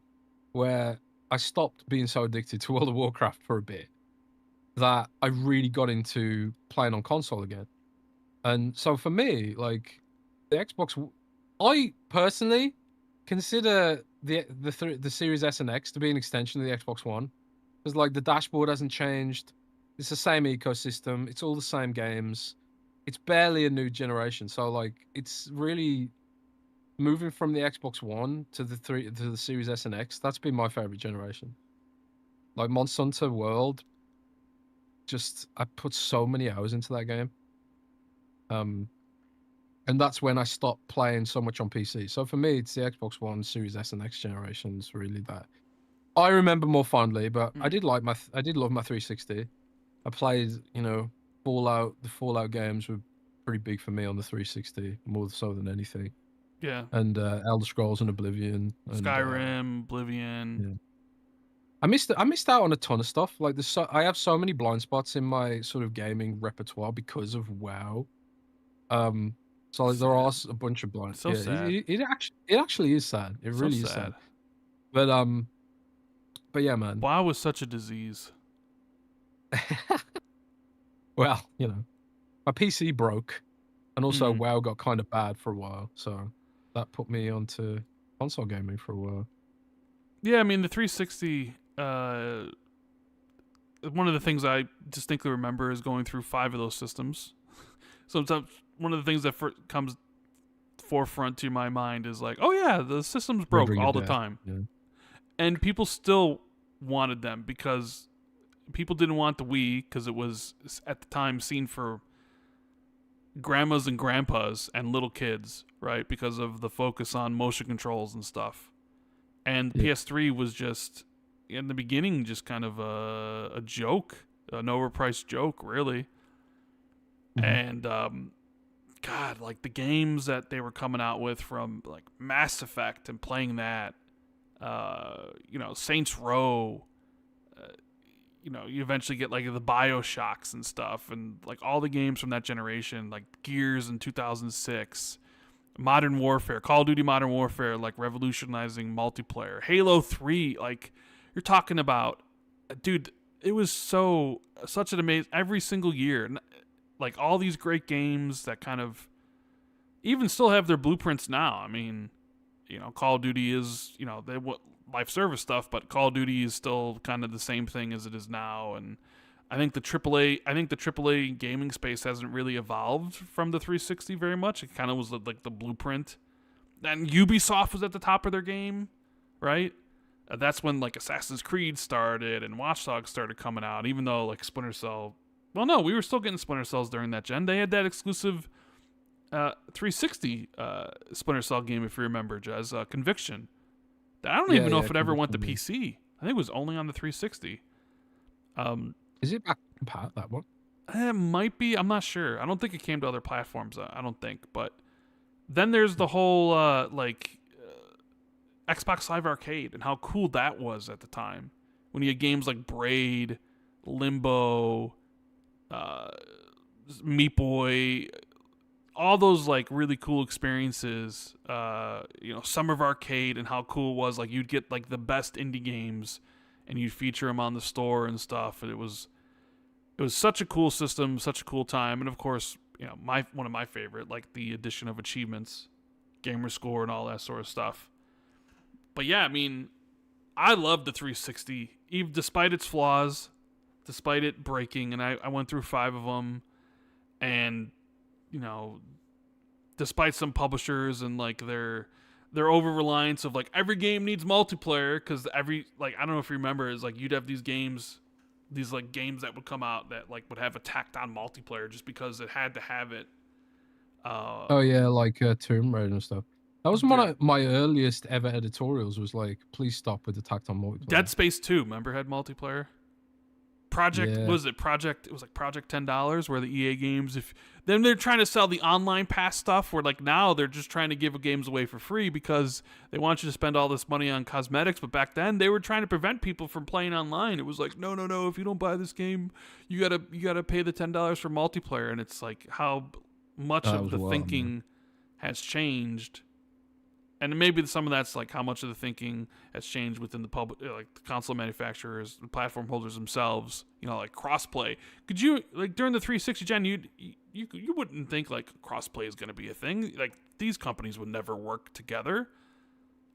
where I stopped being so addicted to World of Warcraft for a bit that I really got into playing on console again. And so for me, like the Xbox, I personally consider the Series S and X to be an extension of the Xbox One, because like the dashboard hasn't changed. It's the same ecosystem. It's all the same games. It's barely a new generation. So like it's really moving from the Xbox One to the Series S and X. That's been my favorite generation. Like Monster Hunter World, just I put so many hours into that game. And that's when I stopped playing so much on PC. So for me, it's the Xbox One, Series S, and X generations really that I remember more fondly. But I did love my 360. I played, the Fallout games were pretty big for me on the 360, more so than anything. Yeah. And Elder Scrolls and Oblivion, and, Skyrim, Oblivion. Yeah. I missed out on a ton of stuff. Like I have so many blind spots in my sort of gaming repertoire because of WoW. So like, there are a bunch of blind. So sad. It actually is sad. It really is sad. But yeah, man. WoW was such a disease. Well, my PC broke, and also WoW got kind of bad for a while, so that put me onto console gaming for a while. Yeah, I mean the 360. One of the things I distinctly remember is going through 5 of those systems. Sometimes one of the things that comes forefront to my mind is like, oh yeah, the systems broke all the time. Yeah. And people still wanted them because people didn't want the Wii because it was at the time seen for grandmas and grandpas and little kids, right? Because of the focus on motion controls and stuff. And PS3 was just, in the beginning, just kind of a joke, an overpriced joke, really. And God, like the games that they were coming out with from like Mass Effect and playing that, Saints Row, you eventually get like the BioShocks and stuff, and like all the games from that generation, like Gears in 2006, Modern Warfare, Call of Duty Modern Warfare, like revolutionizing multiplayer, Halo 3, like you're talking about, dude, it was such an amazing, every single year. Like all these great games that kind of even still have their blueprints now. I mean, Call of Duty is, they live service stuff, but Call of Duty is still kind of the same thing as it is now. And I think the AAA gaming space hasn't really evolved from the 360 very much. It kind of was like the blueprint. And Ubisoft was at the top of their game, right? That's when like Assassin's Creed started and Watch Dogs started coming out, even though like Splinter Cell. Well, no, we were still getting Splinter Cells during that gen. They had that exclusive 360 Splinter Cell game, if you remember, Jez, Conviction. I don't even know if it ever went to PC. I think it was only on the 360. Is it back compat, that one? It might be. I'm not sure. I don't think it came to other platforms. I don't think. But then there's the whole Xbox Live Arcade and how cool that was at the time. When you had games like Braid, Limbo, Meat Boy, all those like really cool experiences, Summer of Arcade, and how cool it was. Like you'd get like the best indie games and you'd feature them on the store and stuff. And it was such a cool system, such a cool time. And of course, one of my favorite, like the addition of achievements, gamer score, and all that sort of stuff. But yeah, I mean, I love the 360, even despite its flaws, despite it breaking, and I went through 5 of them, and despite some publishers and like their over reliance of like every game needs multiplayer, because I don't know if you remember, is like you'd have these games that would come out that like would have a tacked on multiplayer just because it had to have it. Oh yeah, like Tomb Raider and stuff. That was one of my earliest ever editorials. Was like, please stop with attack on multiplayer. Dead Space 2, remember, had multiplayer. Project Yeah. was it Project? It was like Project $10, where the EA games, if then they're trying to sell the online pass stuff. Where like now they're just trying to give games away for free because they want you to spend all this money on cosmetics. But back then they were trying to prevent people from playing online. It was like no, if you don't buy this game, you gotta pay the $10 for multiplayer. And it's like how much of the thinking has changed. And maybe some of that's like how much of the thinking has changed within the public, like the console manufacturers, the platform holders themselves. You know, like crossplay. Could you like during the 360 gen, you wouldn't think like crossplay is going to be a thing. Like these companies would never work together.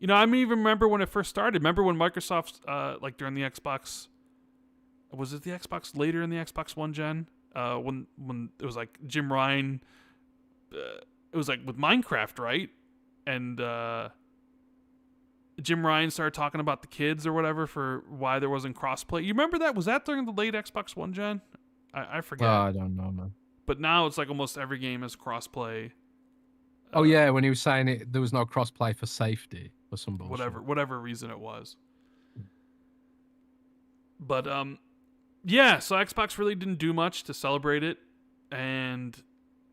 You know, I mean, even remember when it first started. Remember when Microsoft, like during the Xbox, was it the Xbox later in the Xbox One gen? When it was like Jim Ryan, it was like with Minecraft, right? And Jim Ryan started talking about the kids or whatever for why there wasn't crossplay. You remember that? Was that during the late Xbox One gen? I forget. I don't know, man. But now it's like almost every game has crossplay. Oh yeah, when he was saying there was no crossplay for safety or some bullshit. Whatever reason it was. But yeah. So Xbox really didn't do much to celebrate it, and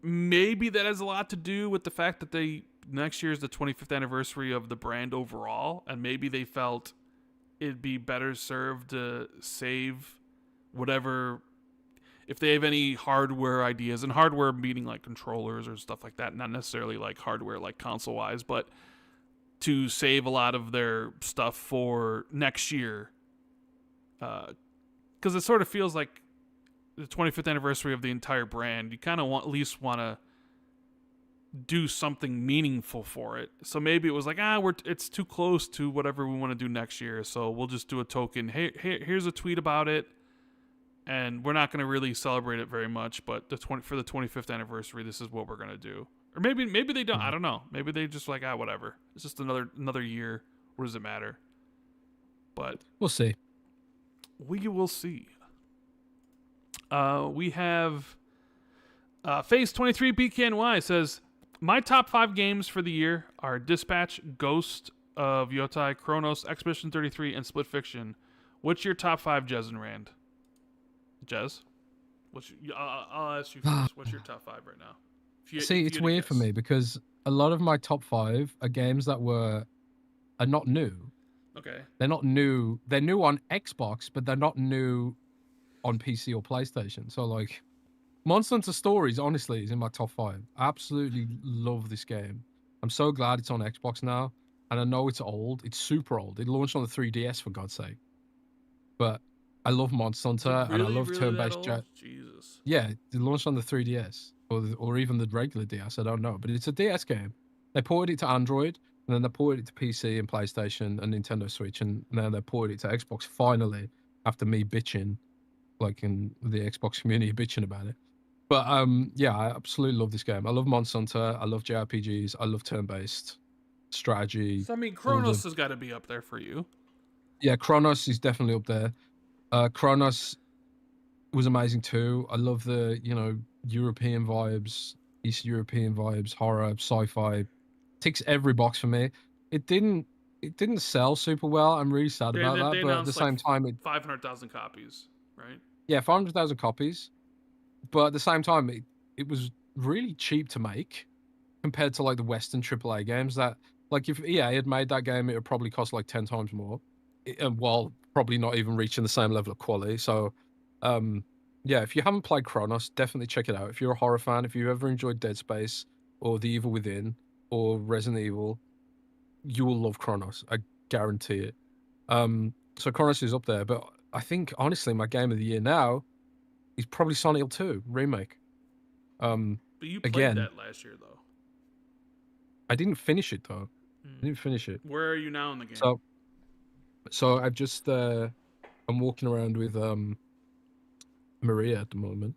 maybe that has a lot to do with the fact that next year is the 25th anniversary of the brand overall, and maybe they felt it'd be better served to save whatever, if they have any hardware ideas, and hardware meaning like controllers or stuff like that, not necessarily like hardware like console wise, but to save a lot of their stuff for next year, because it sort of feels like the 25th anniversary of the entire brand. You kind of at least want to do something meaningful for it. So maybe it was like, it's too close to whatever we want to do next year, so we'll just do a token. Hey, here's a tweet about it, and we're not going to really celebrate it very much, but for the 25th anniversary, this is what we're going to do. Or maybe they don't. I don't know. Maybe they just like, whatever. It's just another year. What does it matter? But we'll see. We will see. We have Phase 23 BKNY says, my top 5 games for the year are Dispatch, Ghost of Yotai, Chronos, Expedition 33, and Split Fiction. What's your top 5, Jez and Rand? Jez? I'll ask you first. What's your top 5 right now? See, it's weird for me because a lot of my top 5 are games that are not new. Okay. They're not new. They're new on Xbox, but they're not new on PC or PlayStation. So like Monster Hunter Stories, honestly, is in my top 5. I absolutely love this game. I'm so glad it's on Xbox now. And I know it's old. It's super old. It launched on the 3DS, for God's sake. But I love Monster Hunter, and I love turn-based... Jesus. Yeah, it launched on the 3DS. Or even the regular DS, I don't know. But it's a DS game. They ported it to Android, and then they ported it to PC and PlayStation and Nintendo Switch, and then they ported it to Xbox, finally, after me bitching, like in the Xbox community bitching about it. But yeah, I absolutely love this game. I love Monster Hunter. I love JRPGs. I love turn-based strategy. So I mean, Chronos has got to be up there for you. Yeah, Chronos is definitely up there. Chronos was amazing too. I love the European vibes, East European vibes, horror, sci-fi. Ticks every box for me. It didn't sell super well. I'm really sad about that. But at the same time, 500,000 copies, right? Yeah, 500,000 copies. But at the same time, it was really cheap to make compared to like the Western AAA games that, like, if EA had made that game, it would probably cost like 10 times more, while probably not even reaching the same level of quality. So, yeah, if you haven't played Chronos, definitely check it out. If you're a horror fan, if you've ever enjoyed Dead Space or The Evil Within or Resident Evil, you will love Chronos. I guarantee it. So Chronos is up there, but I think honestly, my game of the year now is probably Silent Hill 2 remake. But you played that last year, though. I didn't finish it though. I didn't finish it. Where are you now in the game? So I've just I'm walking around with Maria at the moment.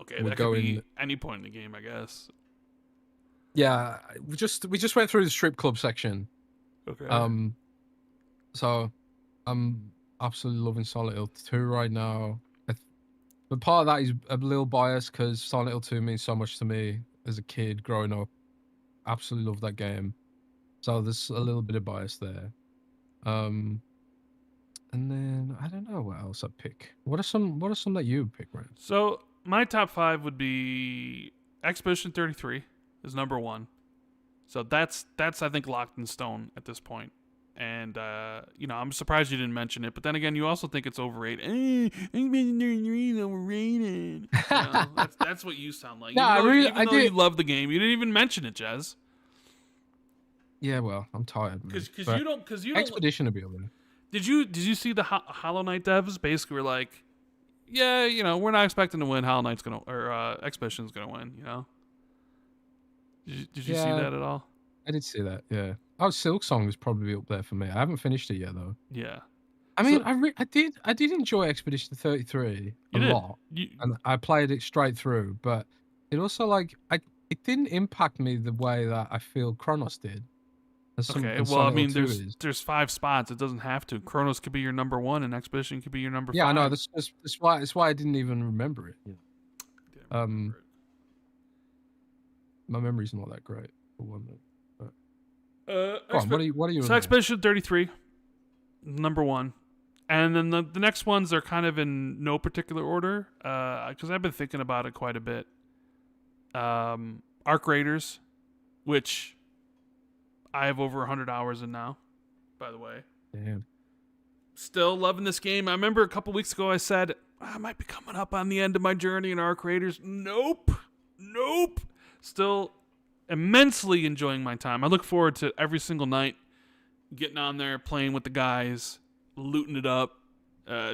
Okay, that could be any point in the game, I guess. Yeah, we just went through the strip club section. Okay. So I'm absolutely loving Silent Hill 2 right now. But part of that is a little biased because Silent Hill 2 means so much to me as a kid growing up. Absolutely love that game. So there's a little bit of bias there. And then I don't know what else I'd pick. What are some that you would pick, Rand? So my top 5 would be Expedition 33 is number 1. So that's I think locked in stone at this point. And I'm surprised you didn't mention it. But then again, you also think it's overrated. Overrated. That's what you sound like. No, Even though you love the game, you didn't even mention it, Jez. Yeah, well, I'm tired. Because you don't. Expedition would be over there. Did you see the Hollow Knight devs basically were like, yeah, we're not expecting to win. Hollow Knight's gonna or Expedition's gonna win. Did you see that at all? I did see that. Yeah. Oh, Silk Song is probably up there for me. I haven't finished it yet though. Yeah. I mean, I did enjoy Expedition 33 a lot, and I played it straight through. But it also it didn't impact me the way that I feel Chronos did. Okay, well, I mean, there's 5 spots. It doesn't have to. Chronos could be your number 1, and Expedition could be your number 5. Yeah, I know. That's why I didn't even remember it. Yeah. My memory's not that great for one. What are you? So Expedition 33, number 1, and then the next ones are kind of in no particular order. Because I've been thinking about it quite a bit. Arc Raiders, which I have over 100 hours in now, by the way. Damn. Still loving this game. I remember a couple weeks ago I said, I might be coming up on the end of my journey in Arc Raiders. Nope. Still immensely enjoying my time. I look forward to every single night getting on there, playing with the guys, looting it up,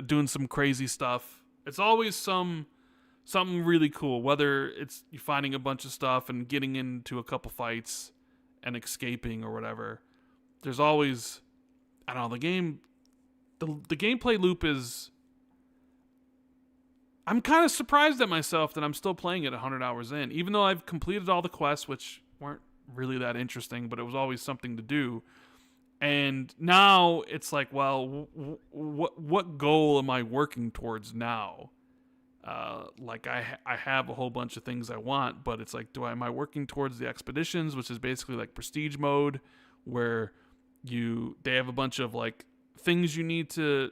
doing some crazy stuff. It's always something really cool, whether it's you finding a bunch of stuff and getting into a couple fights and escaping or whatever. There's always, I don't know, the gameplay loop is, I'm kind of surprised at myself that I'm still playing it 100 hours in, even though I've completed all the quests, which weren't really that interesting, but it was always something to do. And now it's like, well, what goal am I working towards now? I have a whole bunch of things I want, but it's like, am I working towards the expeditions, which is basically like prestige mode, where they have a bunch of like things you need to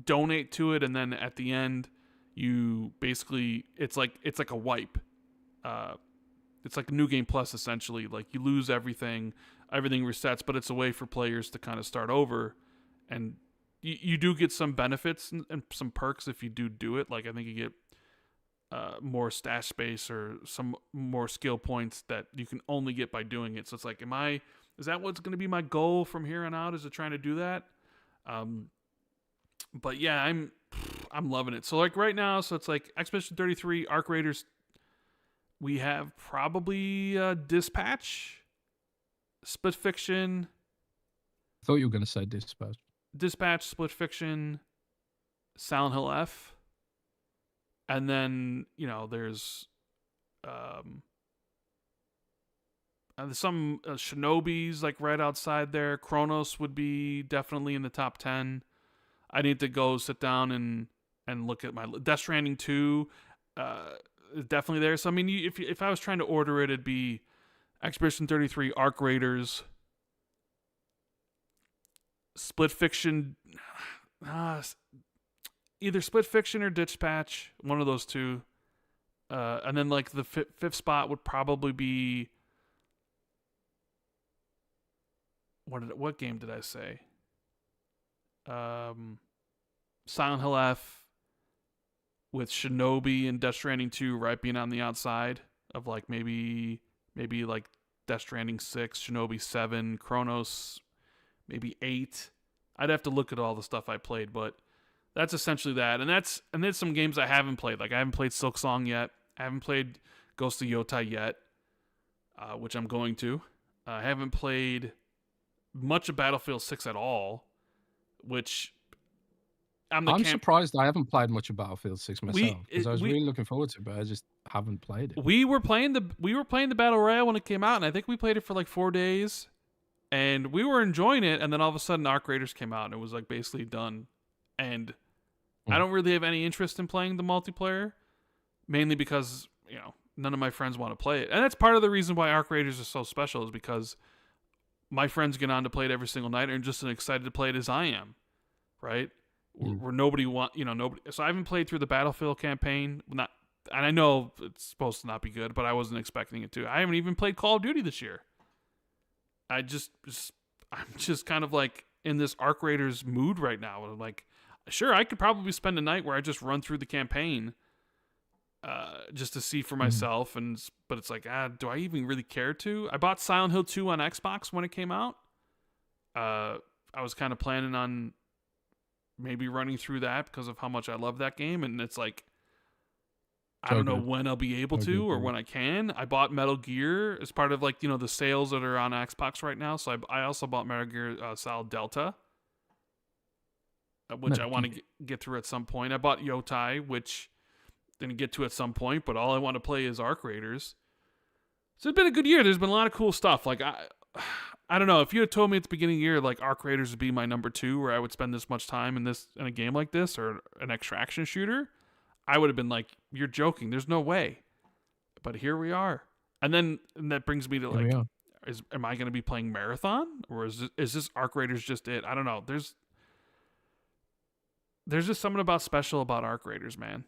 donate to it, and then at the end you basically it's like a wipe. It's like a new game plus essentially. Like you lose everything resets, but it's a way for players to kind of start over, and you do get some benefits and some perks if you do it. Like I think you get more stash space or some more skill points that you can only get by doing it. So it's like, is that what's going to be my goal from here on out? Is it trying to do that? But yeah, I'm loving it. So like right now, so it's like Expedition 33, Arc Raiders. We have probably Dispatch, Split Fiction. I thought you were going to say Dispatch, Split Fiction, Silent Hill F. And then, there's some Shinobis like right outside there. Chronos would be definitely in the top 10. I need to go sit down and look at my Death Stranding 2. Definitely there. So I mean, if I was trying to order it, it'd be Expedition 33, Arc Raiders, Split Fiction, either Split Fiction or Dispatch, one of those two. And then like the fifth spot would probably be, what game did I say? Silent Hill F, with Shinobi and Death Stranding 2 right being on the outside of like maybe like Death Stranding 6, Shinobi 7, Chronos maybe 8. I'd have to look at all the stuff I played, but that's essentially that. And there's some games I haven't played. Like I haven't played Silk Song yet. I haven't played Ghost of Yotai yet, which I'm going to. I haven't played much of Battlefield 6 at all, which I'm surprised I haven't played much of Battlefield 6 myself, because I was really looking forward to it, but I just haven't played it. We were playing the Battle Royale when it came out, and I think we played it for like 4 days, and we were enjoying it, and then all of a sudden Arc Raiders came out, and it was like basically done. And I don't really have any interest in playing the multiplayer, mainly because, none of my friends want to play it. And that's part of the reason why Arc Raiders is so special, is because my friends get on to play it every single night and are just as excited to play it as I am, right? Mm. Where nobody nobody. So I haven't played through the Battlefield campaign, not, and I know it's supposed to not be good, but I wasn't expecting it to. I haven't even played Call of Duty this year. I'm just kind of like in this Arc Raiders mood right now. I'm like, sure, I could probably spend a night where I just run through the campaign, just to see for myself. But it's like, do I even really care to? I bought Silent Hill 2 on Xbox when it came out. I was kind of planning on maybe running through that because of how much I love that game, and it's like, I don't know when I'll be able to or when I can. I bought Metal Gear as part of like, the sales that are on Xbox right now. So I also bought Metal Gear Solid Delta, which I want to get through at some point. I bought Yotai, which didn't get to at some point, but all I want to play is Arc Raiders. So it's been a good year. There's been a lot of cool stuff. Like I don't know, if you had told me at the beginning of the year like Arc Raiders would be my number 2, where I would spend this much time in a game like this or an extraction shooter, I would have been like, you're joking. There's no way. But here we are. And that brings me to like, am I going to be playing Marathon, or is this Arc Raiders just it? I don't know. There's just something special about Arc Raiders, man.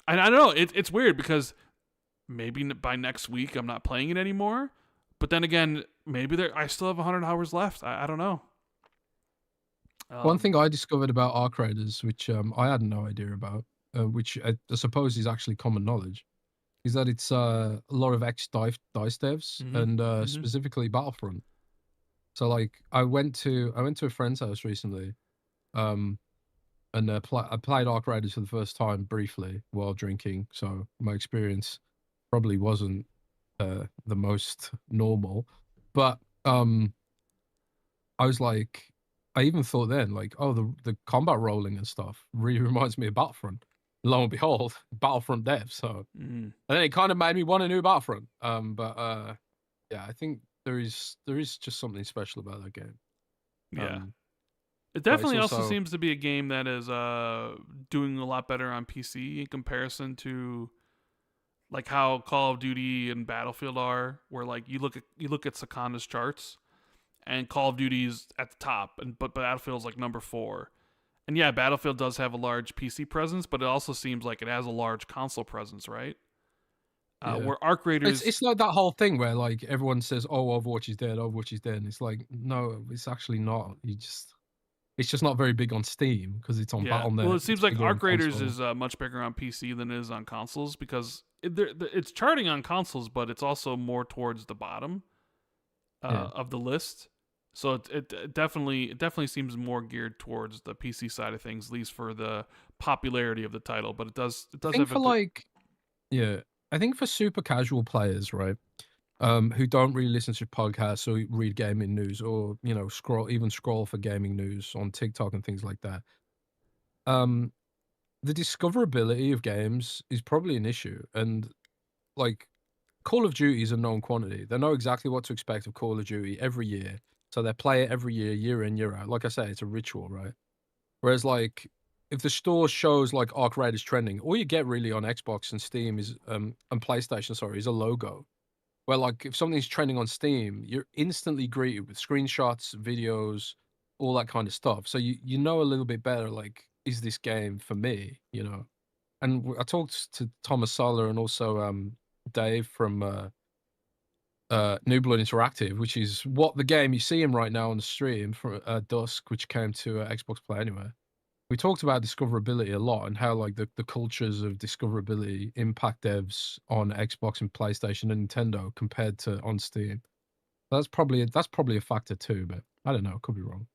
And I don't know. It's weird because maybe by next week I'm not playing it anymore. But then again, maybe I still have 100 hours left. I don't know. One thing I discovered about Arc Raiders, which I had no idea about, which I suppose is actually common knowledge, is that it's a lot of ex-DICE devs and specifically Battlefront. So like I went to a friend's house recently, and I played Arc Raiders for the first time briefly while drinking. So my experience probably wasn't the most normal, but I was like, I even thought then like, oh, the combat rolling and stuff really reminds me of Battlefront. Lo and behold, Battlefront dev. So and then it kind of made me want a new Battlefront. But yeah, I think there is just something special about that game. Yeah. It definitely also seems to be a game that is doing a lot better on PC in comparison to like how Call of Duty and Battlefield are, where like you look at Sakana's charts, and Call of Duty's at the top, but Battlefield's like number 4. And yeah, Battlefield does have a large PC presence, but it also seems like it has a large console presence, right? Where Arc Raiders, it's like that whole thing where like everyone says, "Oh, Overwatch is dead, Overwatch is dead," and it's like, no, it's actually not. It's just not very big on Steam because it's on Battle.net. Well, it seems like Arc Raiders is much bigger on PC than it is on consoles because it's charting on consoles, but it's also more towards the bottom of the list. So it definitely seems more geared towards the PC side of things, at least for the popularity of the title. But it does have I think for super casual players, right, who don't really listen to podcasts or read gaming news or scroll for gaming news on TikTok and things like that, the discoverability of games is probably an issue. And like Call of Duty is a known quantity. They know exactly what to expect of Call of Duty every year. So they play it every year, year in, year out. Like I say, it's a ritual, right? Whereas, like, if the store shows like Arc Raiders trending, all you get really on Xbox and Steam is and PlayStation, sorry, is a logo. Where like if something's trending on Steam, you're instantly greeted with screenshots, videos, all that kind of stuff. So you know a little bit better. Like, is this game for me? And I talked to Thomas Soller and also Dave from New Blood Interactive, which is what the game you see him right now on the stream from Dusk, which came to Xbox Play anyway. We talked about discoverability a lot and how like the cultures of discoverability impact devs on Xbox and PlayStation and Nintendo compared to on Steam. That's probably a factor too, but I don't know, could be wrong.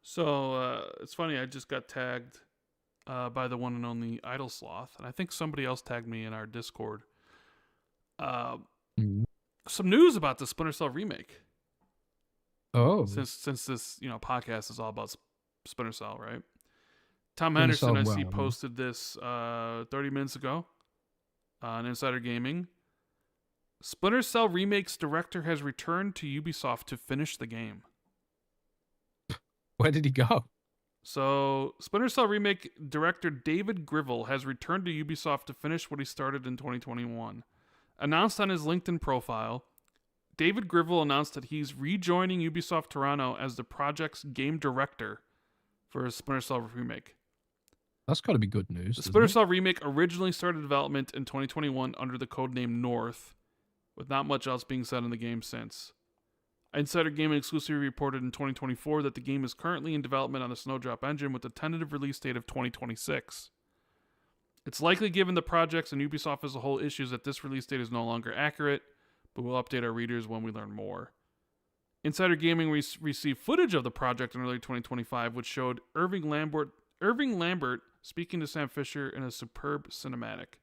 So it's funny, I just got tagged by the one and only Idle Sloth, and I think somebody else tagged me in our Discord. Some news about the Splinter Cell remake. Oh, since this podcast is all about Splinter Cell, right? Tom Henderson, I see, posted this 30 minutes ago on Insider Gaming. Splinter Cell remake's director has returned to Ubisoft to finish the game. Where did he go? So, Splinter Cell remake director David Grivell has returned to Ubisoft to finish what he started in 2021. Announced on his LinkedIn profile, David Grivell announced that he's rejoining Ubisoft Toronto as the project's game director for a Splinter Cell remake. That's got to be good news. The Splinter Cell remake originally started development in 2021 under the codename North, with not much else being said in the game since. Insider Gaming exclusively reported in 2024 that the game is currently in development on the Snowdrop engine with a tentative release date of 2026. It's likely, given the projects and Ubisoft as a whole issues, that this release date is no longer accurate, but we'll update our readers when we learn more. Insider Gaming received footage of the project in early 2025, which showed Irving Lambert speaking to Sam Fisher in a superb cinematic.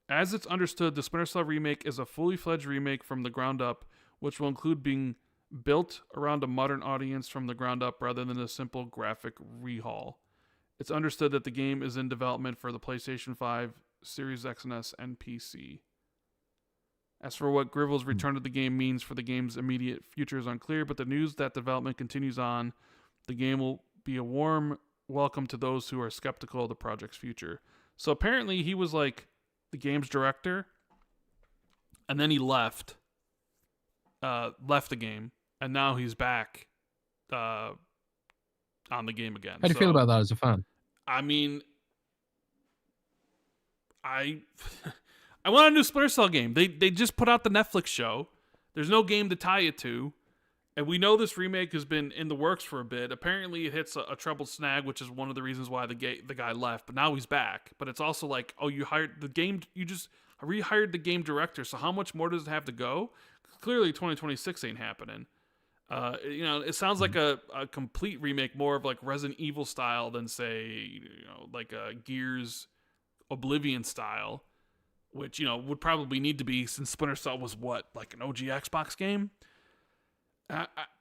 As it's understood, the Splinter Cell remake is a fully fledged remake from the ground up, which will include being built around a modern audience from the ground up rather than a simple graphic rehaul. It's understood that the game is in development for the PlayStation 5, Series X and S, and PC. As for what Grivell's return to the game means for the game's immediate future is unclear, but the news that development continues on, the game will be a warm welcome to those who are skeptical of the project's future. So apparently he was like the game's director, and then he left the game, and now he's back on the game again. How do you feel about that as a fan? I mean, I want a new Splinter Cell game. They just put out the Netflix show. There's no game to tie it to. And we know this remake has been in the works for a bit. Apparently it hits a troubled snag, which is one of the reasons why the guy left. But now he's back. But it's also like, oh, you just rehired the game director. So how much more does it have to go? Clearly 2026 ain't happening. It sounds like a complete remake, more of like Resident Evil style than, say, like a Gears Oblivion style, which, would probably need to be, since Splinter Cell was like an OG Xbox game.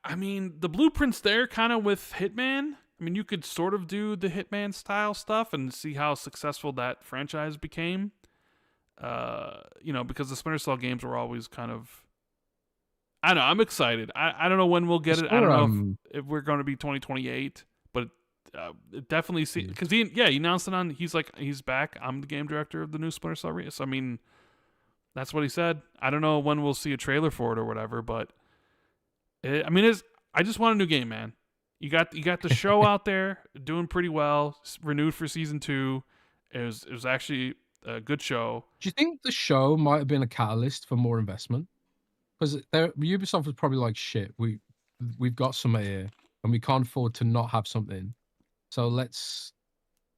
I mean, the blueprint's there kind of with Hitman. I mean, you could sort of do the Hitman style stuff and see how successful that franchise became. Because the Splinter Cell games were always kind of, I don't know, I'm excited. I don't know when we'll get it. I don't know if we're going to be 2028, but it definitely because he announced it on. He's back. I'm the game director of the new Splinter Cell. So I mean, that's what he said. I don't know when we'll see a trailer for it or whatever, but I just want a new game, man. You got the show out there doing pretty well, renewed for season 2. It was actually a good show. Do you think the show might have been a catalyst for more investment? Because Ubisoft was probably like, shit, we've got something here, and we can't afford to not have something. So let's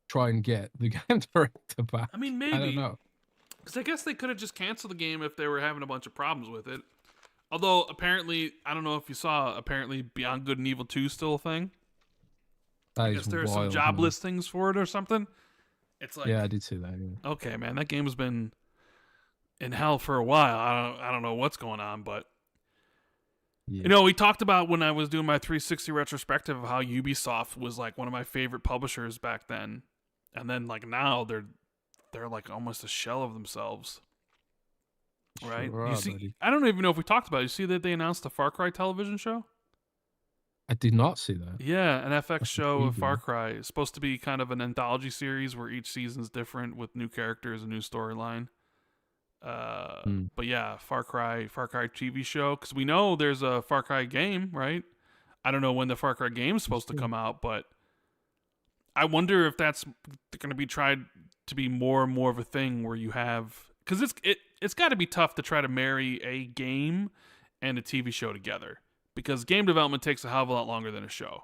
try and get the game director back. I mean, maybe. I don't know. Because I guess they could have just canceled the game if they were having a bunch of problems with it. Although, apparently, I don't know if you saw, apparently Beyond Good and Evil 2 is still a thing. I guess there are some job listings for it or something. It's like, yeah, I did see that. Yeah. Okay, man, that game has been in hell for a while. I don't know what's going on, but we talked about when I was doing my 360 retrospective of how Ubisoft was like one of my favorite publishers back then, and then like now they're like almost a shell of themselves. Right? Sure you see, I don't even know if we talked about it. You see that they announced the Far Cry television show? I did not see that. Yeah, an FX show of Far Cry. It's supposed to be kind of an anthology series where each season's different with new characters, a new storyline. But yeah, Far Cry TV show, because we know there's a Far Cry game, right? I don't know when the Far Cry game's supposed to come out, but I wonder if that's going to be tried to be more and more of a thing where you have, because it's got to be tough to try to marry a game and a TV show together, because game development takes a hell of a lot longer than a show.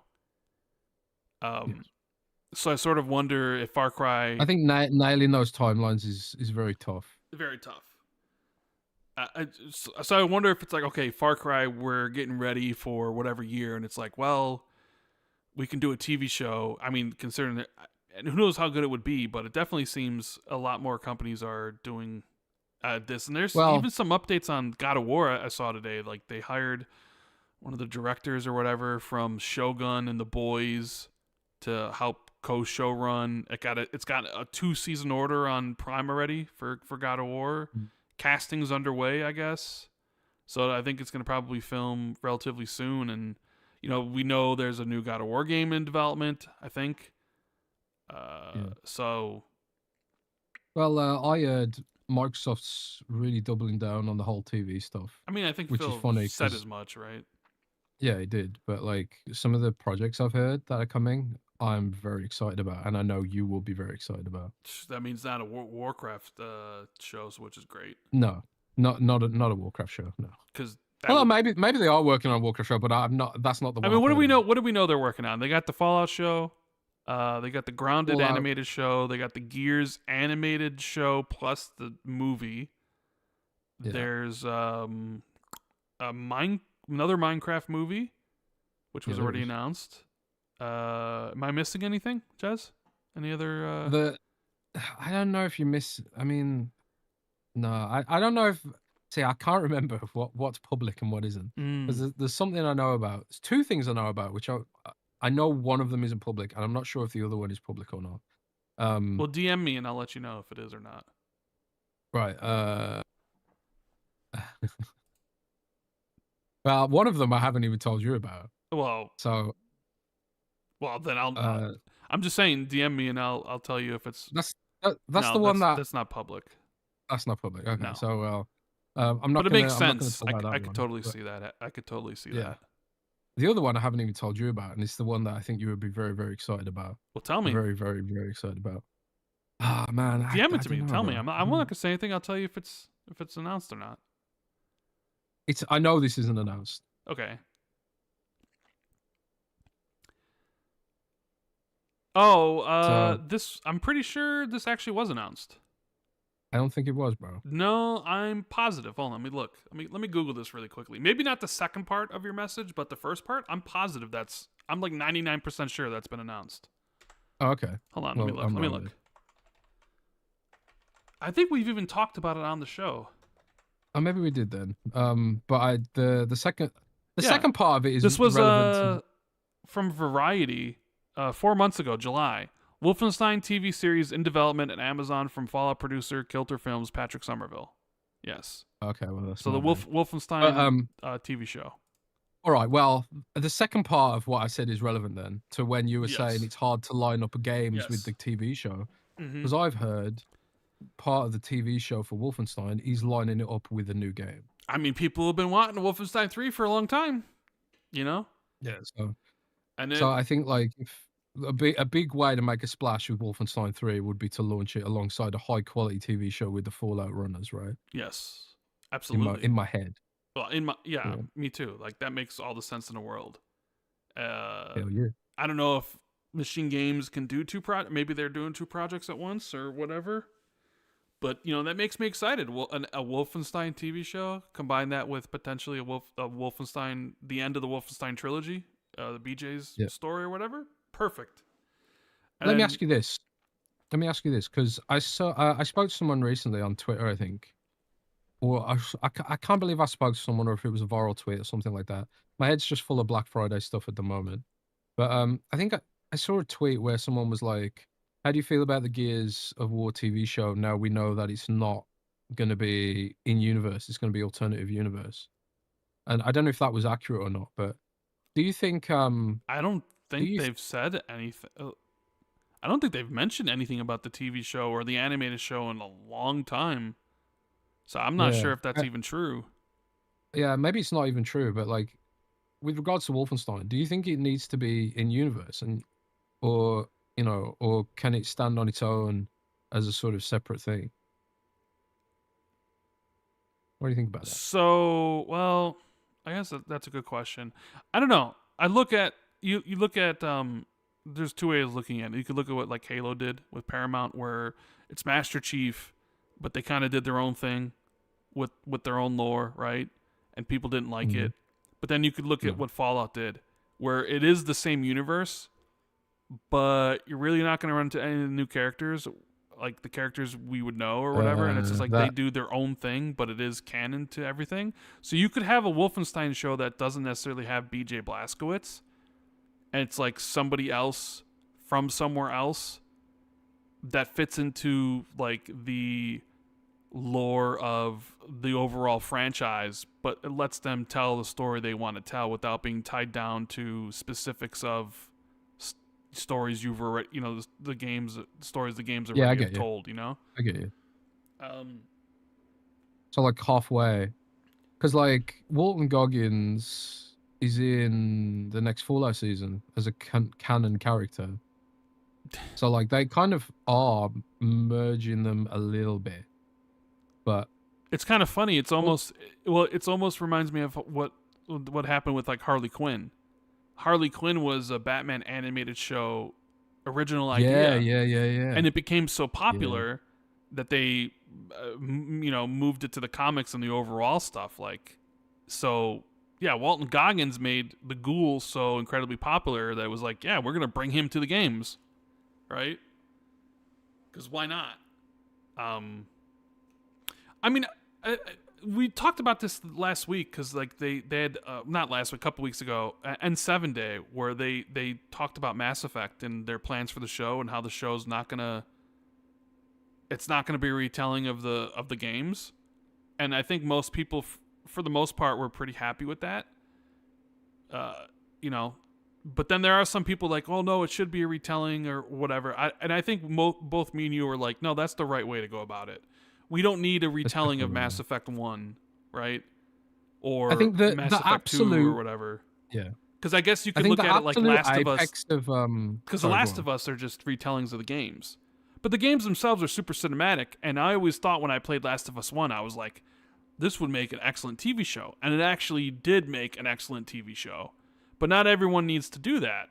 So I sort of wonder if Far Cry, I think nailing those timelines is very tough. Very tough. So I wonder if it's like, okay, Far Cry, we're getting ready for whatever year, and it's like, well, we can do a TV show. I mean, considering that, and who knows how good it would be, but it definitely seems a lot more companies are doing this. And there's even some updates on God of War I saw today. Like they hired one of the directors or whatever from Shogun and The Boys to help co-showrun. It's got a 2-season order on Prime already for God of War. Casting's underway, I guess. So I think it's going to probably film relatively soon. And, we know there's a new God of War game in development, I think. So. Well, I heard Microsoft's really doubling down on the whole TV stuff, I mean, I think which is Phil funny said because as much, right? yeah, he did. But like some of the projects I've heard that are coming, I'm very excited about, and I know you will be very excited about. That means not a Warcraft show, which is great No, not a Warcraft show. No. because that Well, would. maybe they are working on a Warcraft show, but I'm not. That's not the I one mean, I've what do heard we know? about. What do we know they're working on? They got the Fallout show. They got the Grounded Fallout. animated show. They got the Gears animated show plus the movie. Yeah. There's another Minecraft movie, which was already announced. Am I missing anything, Jez? Any other? I don't know if you miss. I mean, no, I don't know if. See, I can't remember what's public and what isn't. Because there's something I know about. There's two things I know about, which I know one of them isn't public, and I'm not sure if the other one is public or not. Well, DM me and I'll let you know if it is or not. Right. Well, one of them I haven't even told you about. Well, so. Well, then I'm just saying, DM me and I'll tell you if it's. That's the one that's not public. That's not public. Okay. No. So I'm not. But it makes sense. I could totally see that. I could totally see that. The other one I haven't even told you about, and it's the one that I think you would be very, very excited about. Well, tell me. Very, very, very excited about. Ah, man. DM it to me. Tell me. I'm not gonna say anything. I'll tell you if it's announced or not. I know this isn't announced. Okay. Oh, this. I'm pretty sure this actually was announced. I don't think it was, bro. No, I'm positive. Hold on, let me look. Let me Google this really quickly. Maybe not the second part of your message, but the first part. I'm positive I'm like 99% sure that's been announced. Oh, okay. Hold on, let me look. Let me look. I think we've even talked about it on the show. Oh, maybe we did then. But the second part of it is this was relevant from Variety 4 months ago, July. Wolfenstein TV series in development at Amazon from Fallout producer Kilter Films Patrick Somerville. Yes. Okay, well that's so the Wolfenstein TV show. All right. Well, the second part of what I said is relevant then to when you were saying it's hard to line up games with the TV show, because I've heard part of the TV show for Wolfenstein is lining it up with a new game. I mean, people have been wanting Wolfenstein 3 for a long time. You know. Yeah. So I think like if a big way to make a splash with Wolfenstein 3 would be to launch it alongside a high quality TV show with the Fallout runners, right? Yes, absolutely. In my head. Well, me too. Like that makes all the sense in the world. Hell yeah. I don't know if Machine Games can do maybe they're doing 2 projects at once or whatever. But that makes me excited. Well, a Wolfenstein TV show, combine that with potentially a Wolfenstein, the end of the Wolfenstein trilogy, the BJ's story or whatever. Perfect. Let me ask you this, because I spoke to someone recently on Twitter, I think, or I can't believe I spoke to someone, or if it was a viral tweet or something like that. My head's just full of Black Friday stuff at the moment. But I think I saw a tweet where someone was like, "How do you feel about the Gears of War TV show? Now we know that it's not going to be in universe; it's going to be alternative universe." And I don't know if that was accurate or not, but do you think? I don't think they've said anything. I don't think they've mentioned anything about the TV show or the animated show in a long time. So I'm not sure if that's even true. Yeah, maybe it's not even true, but like with regards to Wolfenstein, do you think it needs to be in universe or can it stand on its own as a sort of separate thing? What do you think about that? So, well, I guess that's a good question. I don't know. I look at you look at there's 2 ways of looking at it. You could look at what like Halo did with Paramount, where it's Master Chief, but they kind of did their own thing with their own lore, right? And people didn't like it. But then you could look at what Fallout did, where it is the same universe, but you're really not going to run into any of the new characters, like the characters we would know or whatever. And it's just like they do their own thing, but it is canon to everything. So you could have a Wolfenstein show that doesn't necessarily have BJ Blazkowicz, and it's like somebody else from somewhere else that fits into like the lore of the overall franchise, but it lets them tell the story they want to tell without being tied down to specifics of stories you've already, the games, stories the games already have told, I get you. So like halfway, because like Walton Goggins is in the next Fallout season as a canon character. So like they kind of are merging them a little bit, but It's kind of funny. It's almost it's almost reminds me of what happened with like Harley Quinn. Harley Quinn was a Batman animated show original yeah, idea, yeah. and it became so Yeah. popular that they moved it to the comics and the overall stuff. Like, so yeah, Walton Goggins made the Ghoul so incredibly popular that it was like, yeah, we're gonna bring him to the games, right? Because why not? Um, I mean, we talked about this last week because like they had not last week, a couple weeks ago, N7 Day, where they talked about Mass Effect and their plans for the show and how the show's not gonna it's not gonna be a retelling of the games, and I think most people, for the most part, were pretty happy with that. Uh, you know, but then there are some people like, oh no, it should be a retelling or whatever. I think both me and you were like, no, that's the right way to go about it. We don't need a That's retelling of definitely Mass Effect 1, right? I Or think Mass the Effect 2 or absolute whatever. yeah. Because I guess you I could think look the at it like absolute Last of Us, apex of because The sorry, go Last on. of Us are just retellings of the games. But the games themselves are super cinematic, and I always thought when I played Last of Us 1, I was like, this would make an excellent TV show. And it actually did make an excellent TV show. But not everyone needs to do that.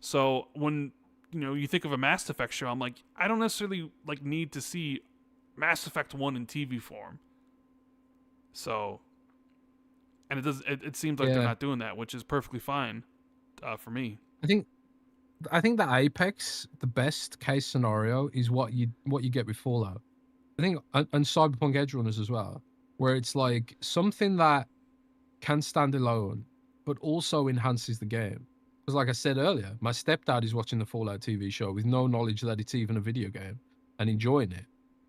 So when you think of a Mass Effect show, I'm like, I don't necessarily like need to see Mass Effect 1 in TV form. So, and it seems like they're Yeah. not doing that, which is perfectly fine for me. I think the apex, the best case scenario is what you get with Fallout. I think and Cyberpunk Edge Runners as well, where it's like something that can stand alone, but also enhances the game. Because like I said earlier, my stepdad is watching the Fallout TV show with no knowledge that it's even a video game and enjoying it.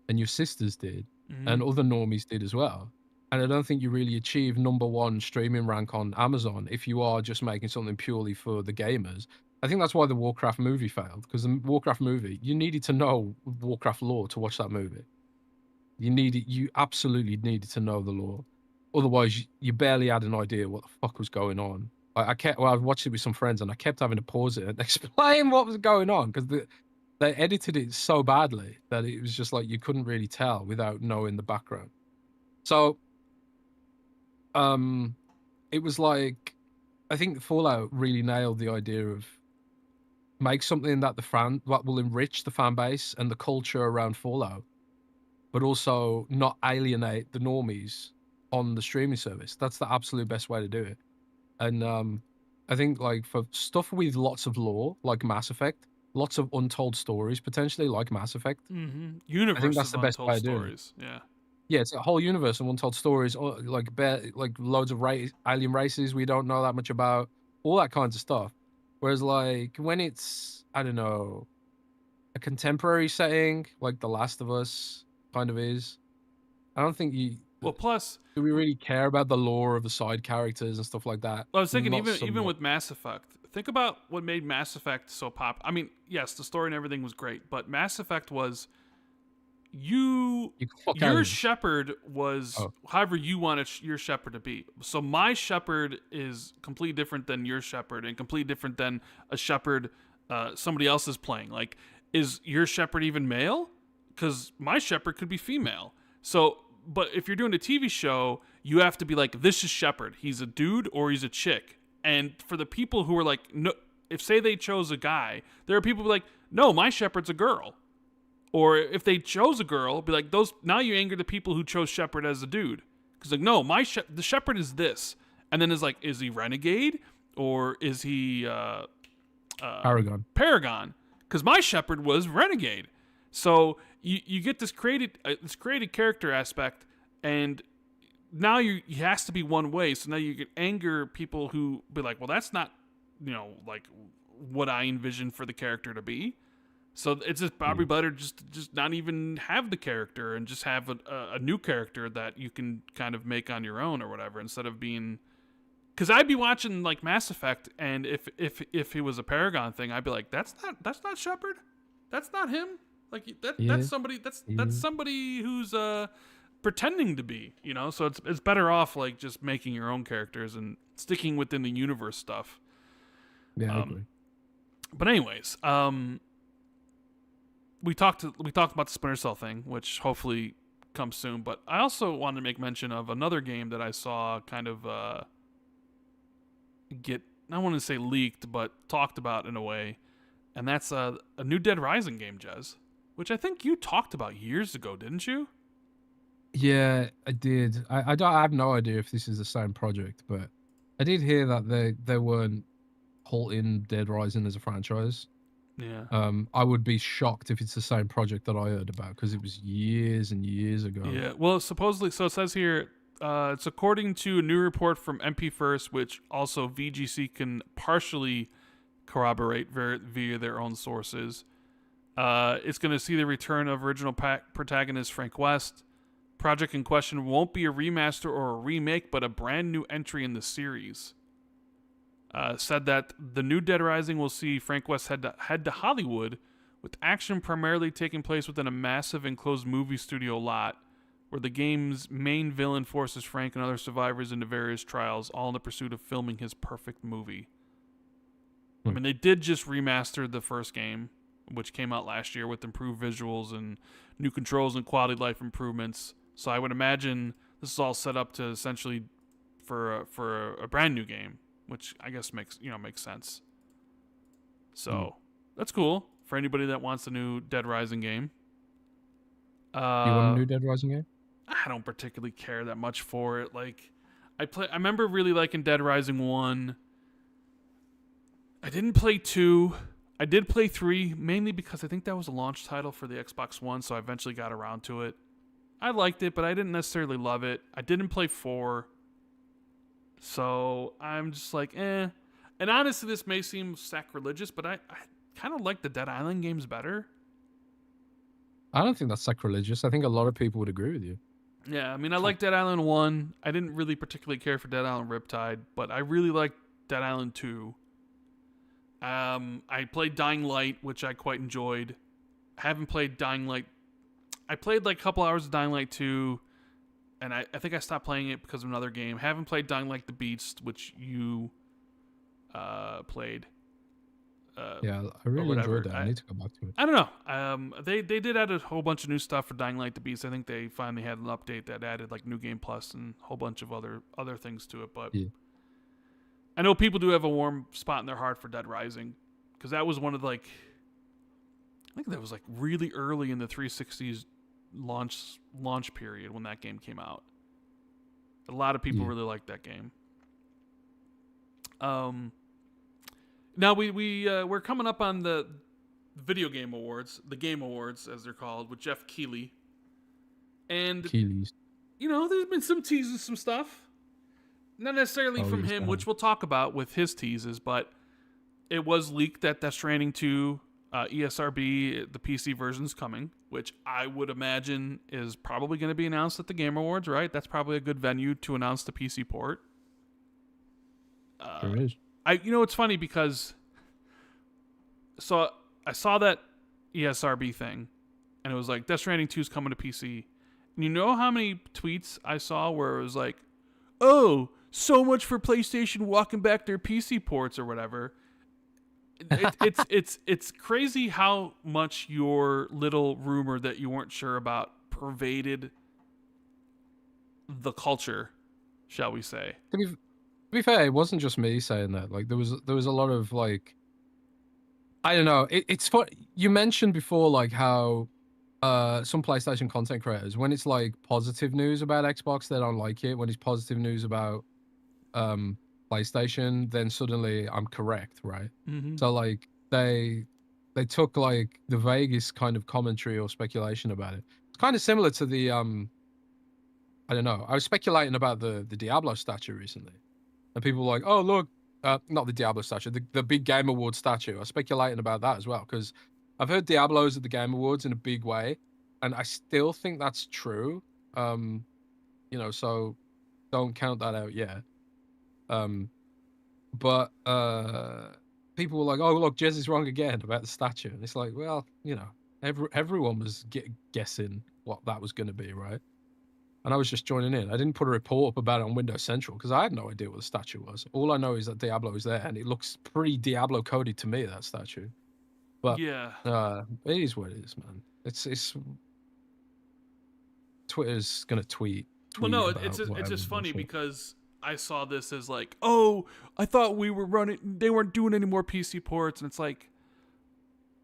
And your sisters did, Mm-hmm. and other normies did as well. And I don't think you really achieve number one streaming rank on Amazon if you are just making something purely for the gamers. I think that's why the Warcraft movie failed, because the Warcraft movie, you needed to know Warcraft lore to watch that movie. You absolutely needed to know the lore. Otherwise, you barely had an idea what the fuck was going on. I watched it with some friends and I kept having to pause it and explain what was going on because they edited it so badly that it was just like you couldn't really tell without knowing the background. So, it was like, I think Fallout really nailed the idea of make something that what will enrich the fan base and the culture around Fallout, but also not alienate the normies on the streaming service. That's the absolute best way to do it. And I think like for stuff with lots of lore, like Mass Effect, lots of untold stories potentially, like Mass Effect. Mm-hmm. I think Universe that's of the best untold way to do it. stories. Yeah. Yeah, it's a whole universe of untold stories, or like loads of alien races we don't know that much about, all that kinds of stuff. Whereas like when it's, I don't know, a contemporary setting like The Last of Us kind of is, I don't think Well, plus, do we really care about the lore of the side characters and stuff like that? I was thinking Not so even much. with Mass Effect, think about what made Mass Effect so pop. I mean, yes, the story and everything was great, but Mass Effect was You can fuck your aliens. shepherd was Oh, however you wanted your shepherd to be. So my shepherd is completely different than your shepherd, and completely different than a shepherd somebody else is playing. Like, is your shepherd even male? Because my shepherd could be female. So, but if you're doing a TV show, you have to be like, this is Shepherd. He's a dude or he's a chick. And for the people who are like, no, if say they chose a guy, there are people who are like, no, my shepherd's a girl. Or if they chose a girl, be like, those now you anger the people who chose Shepherd as a dude. Because like, no, the Shepherd is this. And then it's like, is he Renegade or is he Paragon? Because my Shepherd was Renegade. So you get this created character aspect, and now you has to be one way. So now you can anger people who be like, well, that's not like what I envisioned for the character to be. So it's just probably better just not even have the character and just have a new character that you can kind of make on your own or whatever, instead of being. Because I'd be watching like Mass Effect, and if he was a Paragon thing, I'd be like, that's not Shepard, that's not him. Like yeah, that's somebody who's pretending to be, you know. So it's better off like just making your own characters and sticking within the universe stuff. Yeah, I agree. But anyways, we talked about the Splinter Cell thing, which hopefully comes soon. But I also wanted to make mention of another game that I saw kind of get, I want to say leaked, but talked about in a way, and that's a new Dead Rising game, Jez, which I think you talked about years ago, didn't you? Yeah, I did. I have no idea if this is the same project, but I did hear that they weren't halting Dead Rising as a franchise. Yeah. I would be shocked if it's the same project that I heard about because it was years and years ago. Yeah. Well, supposedly, so it says here, it's according to a new report from MP First, which also VGC can partially corroborate via their own sources. It's going to see the return of original protagonist Frank West. Project in question won't be a remaster or a remake, but a brand new entry in the series. Said that the new Dead Rising will see Frank West head to Hollywood, with action primarily taking place within a massive enclosed movie studio lot, where the game's main villain forces Frank and other survivors into various trials, all in the pursuit of filming his perfect movie. I mean, they did just remaster the first game, which came out last year with improved visuals and new controls and quality of life improvements. So I would imagine this is all set up to essentially for a brand new game, which I guess makes sense. So that's cool for anybody that wants a new Dead Rising game. You want a new Dead Rising game? I don't particularly care that much for it. Like, I remember really liking Dead Rising 1. I didn't play 2. I did play 3, mainly because I think that was a launch title for the Xbox One, so I eventually got around to it. I liked it, but I didn't necessarily love it. I didn't play 4. So I'm just like, eh. And honestly, this may seem sacrilegious, but I kind of like the Dead Island games better. I don't think that's sacrilegious. I think a lot of people would agree with you. Yeah, I mean, I like Dead Island 1. I didn't really particularly care for Dead Island Riptide, but I really liked Dead Island 2. I played Dying Light, which I quite enjoyed. I haven't played Dying Light. I played like a couple hours of Dying Light 2, and I think I stopped playing it because of another game. Haven't played Dying Light the Beast, which you played. Yeah, I really enjoyed that. I need to go back to it. I don't know. They did add a whole bunch of new stuff for Dying Light the Beast. I think they finally had an update that added like New Game Plus and a whole bunch of other things to it. But yeah. I know people do have a warm spot in their heart for Dead Rising, because that was one of I think that was like really early in the 360's launch period when that game came out. A lot of people really liked that game. Now we're coming up on the video game awards, the Game Awards as they're called, with Jeff Keighley. And Keighley's. There's been some teases, some stuff. Not necessarily from him, which we'll talk about with his teases, but it was leaked that Death Stranding 2 ESRB, the PC version's coming, which I would imagine is probably going to be announced at the Game Awards, right? That's probably a good venue to announce the PC port. Sure is. It's funny because I saw that ESRB thing, and it was like Death Stranding 2 is coming to PC. And you know how many tweets I saw where it was like, "Oh, so much for PlayStation walking back their PC ports or whatever." It's crazy how much your little rumor that you weren't sure about pervaded the culture, shall we say? To be fair, it wasn't just me saying that. Like there was a lot of like, I don't know. It's what you mentioned before, like how some PlayStation content creators, when it's like positive news about Xbox, they don't like it. When it's positive news about PlayStation, then suddenly I'm correct, right? Mm-hmm. So like they took like the vaguest kind of commentary or speculation about it. It's kind of similar to the I don't know. I was speculating about the Diablo statue recently, and people were like, "Oh look, not the Diablo statue, the big Game Awards statue." I was speculating about that as well because I've heard Diablo's at the Game Awards in a big way, and I still think that's true. So don't count that out yet. But people were like, "Oh look, Jez is wrong again about the statue," and it's like, well, everyone was guessing what that was going to be, right? and I was just joining in. I didn't put a report up about it on Windows Central because I had no idea what the statue was. All I know is that Diablo is there, and it looks pretty Diablo coded to me, that statue. But yeah, it is what it is, man. It's Twitter's gonna tweet well, no, about it's whatever just funny bullshit. because I saw this as like, oh, I thought we were running, they weren't doing any more PC ports, and it's like,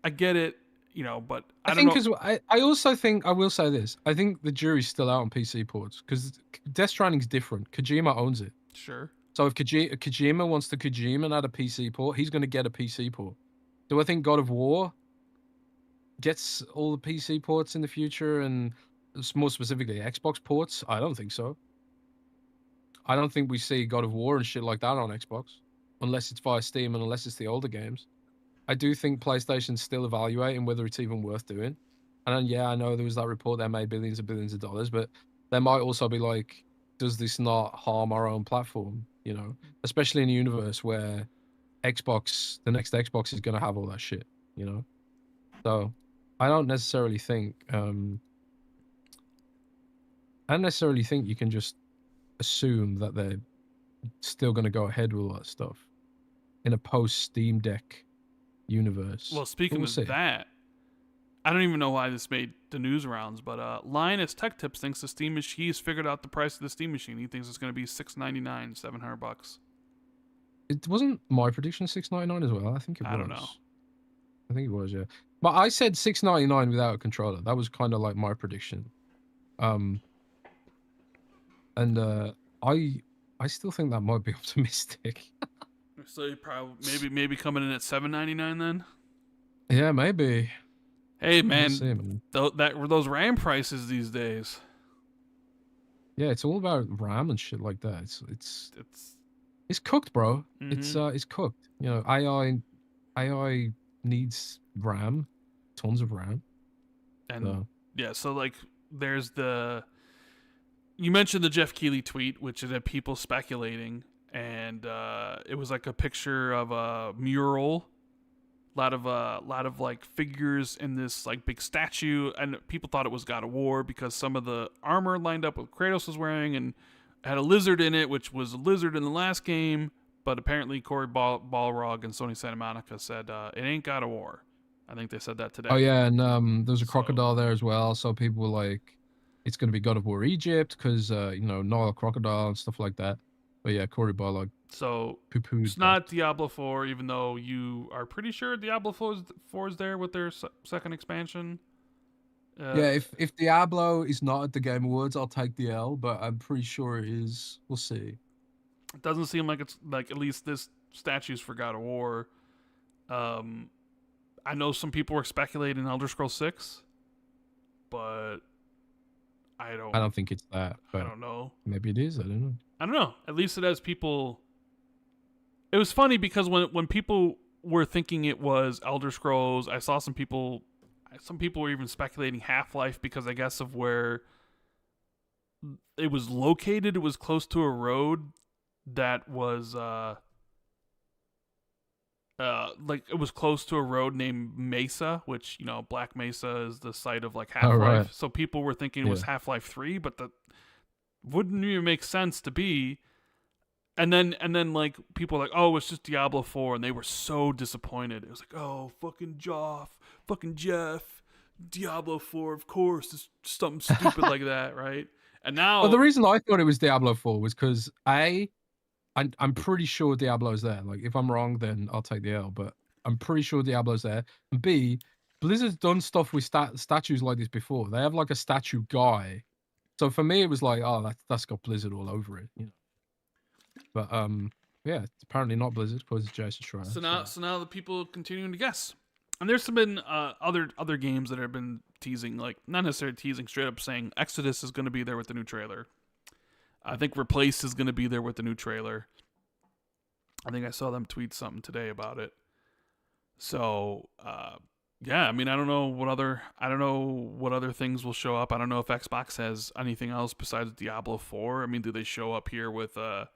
I get it, you know, but I don't know. I also think, I will say this, I think the jury's still out on PC ports because Death Stranding's different. Kojima owns it. Sure. So if Kojima wants to Kojima and add a PC port, he's going to get a PC port. Do I think God of War gets all the PC ports in the future and more specifically Xbox ports? I don't think so. I don't think we see God of War and shit like that on Xbox unless it's via Steam and unless it's the older games. I do think PlayStation's still evaluating whether it's even worth doing. And then, yeah, I know there was that report they made billions and billions of dollars, but they might also be like, does this not harm our own platform? You know, especially in a universe where Xbox, the next Xbox is going to have all that shit, you know? So I don't necessarily think, you can just assume that they're still going to go ahead with all that stuff in a post Steam Deck universe. Well, speaking of that, I don't even know why this made the news rounds, but Linus Tech Tips thinks the Steam machine, he's figured out the price of the Steam machine. He thinks it's going to be $699, $700. It wasn't my prediction $699 as well. I think it was. I don't know. I think it was, yeah. But I said $699 without a controller. That was kind of like my prediction. And I still think that might be optimistic. So you probably maybe coming in at $799 then. Yeah, maybe. Hey man, see, man. Those RAM prices these days. Yeah, it's all about RAM and shit like that. It's cooked, bro. Mm-hmm. It's cooked. You know, AI needs RAM, tons of RAM. And yeah, so like there's you mentioned the Jeff Keighley tweet, which had people speculating, and it was like a picture of a mural, lot of like figures in this like big statue, and people thought it was God of War because some of the armor lined up with Kratos was wearing and had a lizard in it, which was a lizard in the last game. But apparently Corey Balrog and Sony Santa Monica said it ain't God of War. I think they said that today. Oh yeah, and there's a crocodile there as well. So people were like, it's going to be God of War Egypt because you know, Nile crocodile and stuff like that. But yeah, Corey Balrog. So it's not Diablo 4, even though you are pretty sure Diablo 4 is there with their second expansion. Yeah, if Diablo is not at the Game Awards, I'll take the L, but I'm pretty sure it is. We'll see. It doesn't seem like it's like at least this statue's for God of War. I know some people were speculating Elder Scrolls 6, but I don't think it's that. But I don't know. Maybe it is. I don't know. At least it has people. It was funny because when people were thinking it was Elder Scrolls, I saw some people were even speculating Half-Life because I guess of where it was located. It was close to a road that was like it was close to a road named Mesa, which, you know, Black Mesa is the site of like Half-Life. Right. So people were thinking it was Half-Life 3, but that wouldn't even make sense to be. And then like people were like, oh, it's just Diablo 4, and they were so disappointed. It was like, oh, fucking Jeff, Diablo 4, of course, it's something stupid like that, right? And now, well, the reason I thought it was Diablo 4 was because I'm pretty sure Diablo's there. Like, if I'm wrong, then I'll take the L. But I'm pretty sure Diablo's there. And B, Blizzard's done stuff with statues like this before. They have like a statue guy. So for me, it was like, oh, that's got Blizzard all over it, you know. But yeah, it's apparently not Blizzard because it's Jason Schreier. So now the people continuing to guess. And there's been other games that have been teasing, like not necessarily teasing, straight up saying Exodus is going to be there with the new trailer. I think Replace is going to be there with the new trailer. I think I saw them tweet something today about it. So yeah, I mean, I don't know what other things will show up. I don't know if Xbox has anything else besides Diablo 4. I mean, do they show up here with a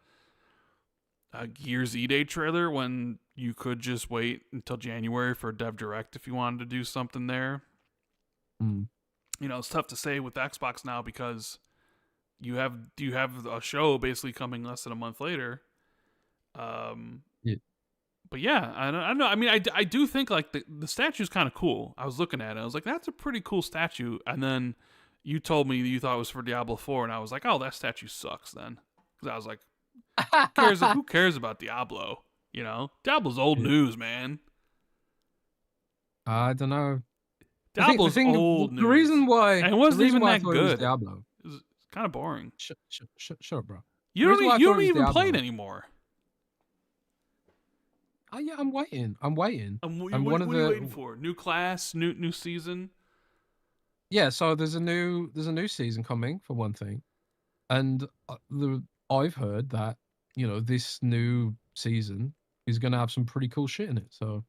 Gears E-Day trailer when you could just wait until January for a Dev Direct if you wanted to do something there? Mm. You know, it's tough to say with Xbox now because you have a show basically coming less than a month later. Yeah. But yeah, I don't know. I mean, I do think like the statue's kind of cool. I was looking at it, I was like, that's a pretty cool statue. And then you told me you thought it was for Diablo 4, and I was like, oh, that statue sucks then, because I was like, who cares about Diablo? You know, Diablo's old Yeah. news, man. I don't know. Diablo's old The news, reason why, and it wasn't even I that thought it was good. Diablo. It was kind of boring. Shut up, bro. You The reason why I you thought don't it was even play it Diablo. anymore. Oh yeah, I'm waiting. I'm waiting. What I'm one of are you the waiting for? New class, new season. yeah. So there's a new season coming for one thing, and I've heard that this new season is gonna have some pretty cool shit in it. So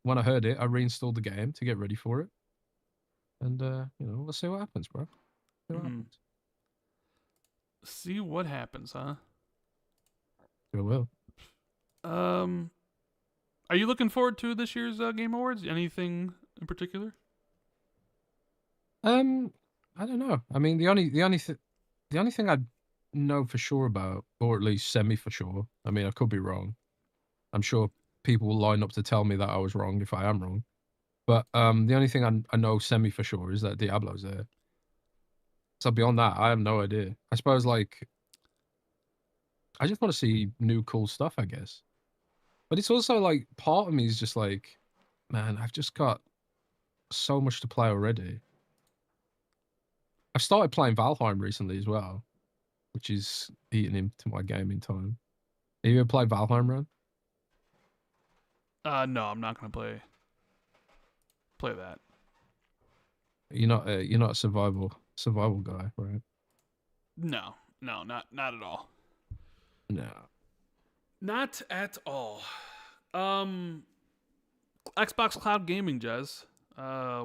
when I heard it, I reinstalled the game to get ready for it, and let's see what happens, bro. See what happens. See what happens, huh? Sure will. Are you looking forward to this year's Game Awards? Anything in particular? I don't know. I mean, the only thing I know for sure about, or at least semi for sure. I mean, I could be wrong. I'm sure people will line up to tell me that I was wrong if I am wrong. But the only thing I know semi for sure is that Diablo's there. So beyond that, I have no idea. I suppose like I just want to see new cool stuff, I guess. But it's also like part of me is just like, man, I've just got so much to play already. I've started playing Valheim recently as well, which is eating into my gaming time. Have you ever played Valheim, Rand? No, I'm not gonna play that. You're not a survival guy, right? No, not at all. No. Not at all. Xbox Cloud Gaming, Jez.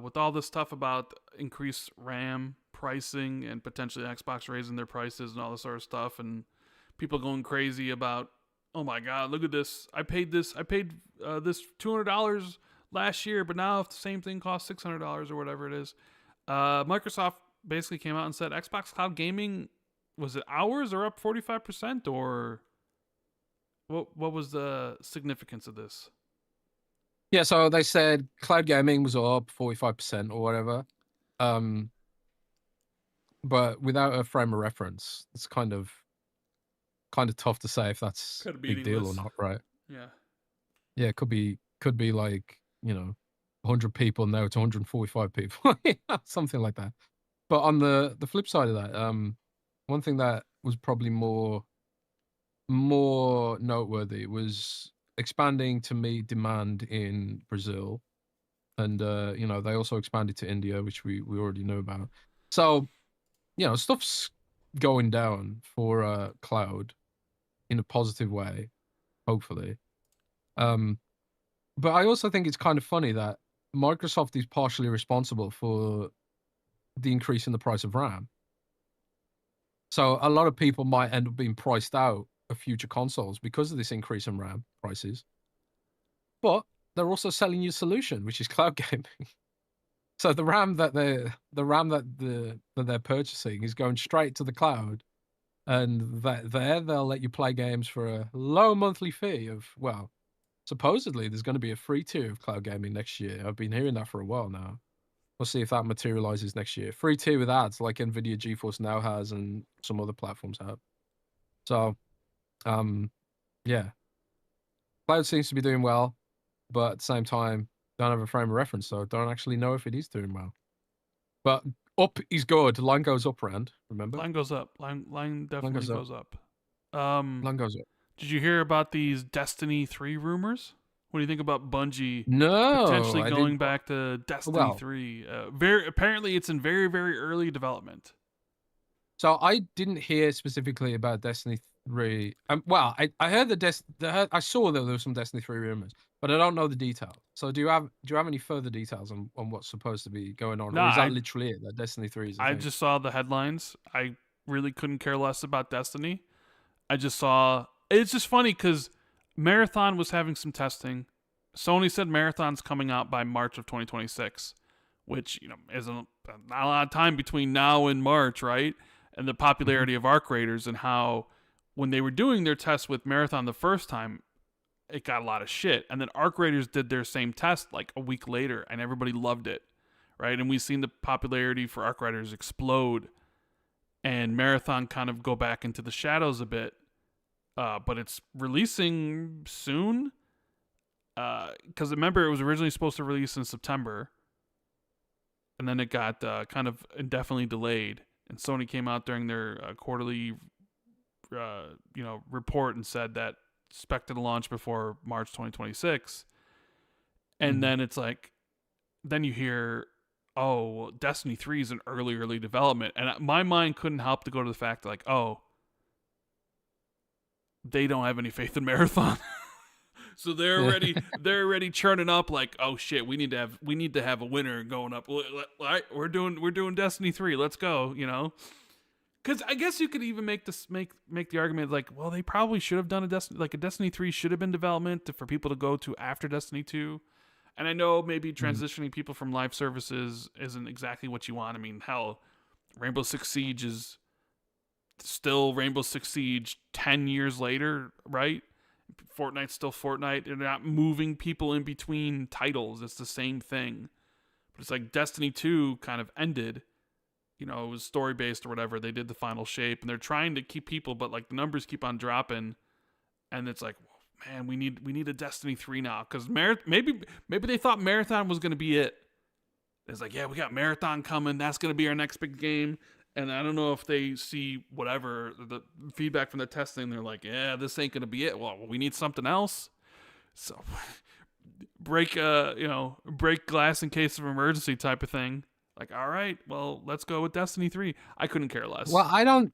With all this stuff about increased RAM pricing and potentially Xbox raising their prices and all this sort of stuff, and people going crazy about, oh my god, look at this! I paid this $200 last year, but now if the same thing costs $600 or whatever it is, Microsoft basically came out and said Xbox Cloud Gaming, was it hours are up 45%, or what was the significance of this? Yeah, so they said cloud gaming was up 45% or whatever. But without a frame of reference, it's kind of tough to say if that's a big deal or not, right? Yeah. Yeah, it could be like, 100 people now to 145 people. Something like that. But on the flip side of that, one thing that was probably more noteworthy was expanding to meet demand in Brazil, and they also expanded to India, which we already know about. So stuff's going down for cloud in a positive way, hopefully. But I also think it's kind of funny that Microsoft is partially responsible for the increase in the price of RAM. So a lot of people might end up being priced out of future consoles because of this increase in RAM prices. But they're also selling you a solution, which is cloud gaming. So the RAM that they're purchasing is going straight to the cloud, and they'll let you play games for a low monthly fee of, well, supposedly there's going to be a free tier of cloud gaming next year. I've been hearing that for a while now. We'll see if that materializes next year. Free tier with ads like Nvidia GeForce Now has and some other platforms have. So, yeah, cloud seems to be doing well, but at the same time, don't have a frame of reference, so don't actually know if it is doing well. But up is good. Line goes up, Rand. Remember? Line goes up. Line definitely goes up. Line goes up. Did you hear about these Destiny 3 rumors? What do you think about Bungie potentially going back to Destiny 3? Apparently it's in very, very early development. So I didn't hear specifically about Destiny 3. Well, I heard I saw that there was some Destiny 3 rumors, but I don't know the detail. So do you have any further details on what's supposed to be going on? No, or is that literally it, that Destiny 3 is I just saw the headlines. I really couldn't care less about Destiny. I just saw... It's just funny because Marathon was having some testing. Sony said Marathon's coming out by March of 2026, which, isn't not a lot of time between now and March, right? and the Mm-hmm. popularity of arc raiders, and how when they were doing their tests with Marathon the first time, it got a lot of shit. And then arc raiders did their same test like a week later, and everybody loved it, right? And we've seen the popularity for arc raiders explode, and Marathon kind of go back into the shadows a bit. But it's releasing soon. Because remember, it was originally supposed to release in September, and then it got kind of indefinitely delayed. And Sony came out during their quarterly, report and said that expected to launch before March 2026. And then it's like, then you hear, oh, Destiny 3 is in early development, and my mind couldn't help to go to the fact that, like, oh, they don't have any faith in Marathon. So they're already churning up like, oh shit, we need to have a winner going up. We're doing Destiny 3. Let's go, Because I guess you could even make the argument like, well, they probably should have done a Destiny 3 should have been development for people to go to after Destiny 2. And I know maybe transitioning people from live services isn't exactly what you want. I mean, hell, Rainbow Six Siege is still Rainbow Six Siege 10 years later, right? Fortnite's still Fortnite. They're not moving people in between titles. It's the same thing. But it's like Destiny 2 kind of ended. It was story based or whatever. They did the final shape, and they're trying to keep people, but like the numbers keep on dropping, and it's like, man, we need a Destiny 3 now, because maybe they thought Marathon was going to be it. It's like, yeah, we got Marathon coming. That's going to be our next big game. And I don't know if they see whatever the feedback from the testing. They're like, yeah, this ain't going to be it. Well, we need something else. So break glass in case of emergency type of thing. Like, all right, well, let's go with Destiny 3. I couldn't care less. Well, I don't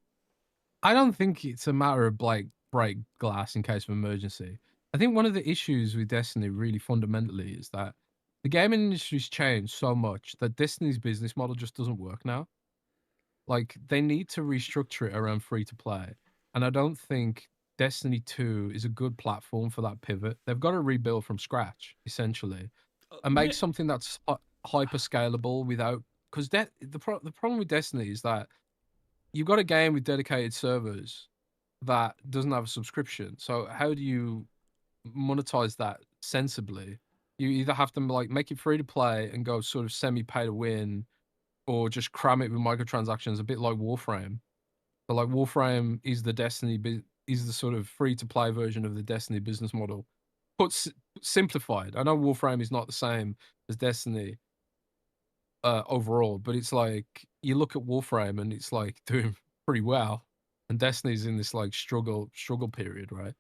think it's a matter of like break glass in case of emergency. I think one of the issues with Destiny really fundamentally is that the gaming industry's changed so much that Destiny's business model just doesn't work now. Like, they need to restructure it around free to play. And I don't think Destiny 2 is a good platform for that pivot. They've got to rebuild from scratch, essentially, and make something that's hyper scalable without. Because the problem with Destiny is that you've got a game with dedicated servers that doesn't have a subscription. So how do you monetize that sensibly? You either have to like make it free to play and go sort of semi pay to win, or just cram it with microtransactions, a bit like Warframe. But like Warframe is the sort of free to play version of the Destiny business model, but simplified. I know Warframe is not the same as Destiny overall, but it's like you look at Warframe and it's like doing pretty well, and Destiny's in this like struggle period, right?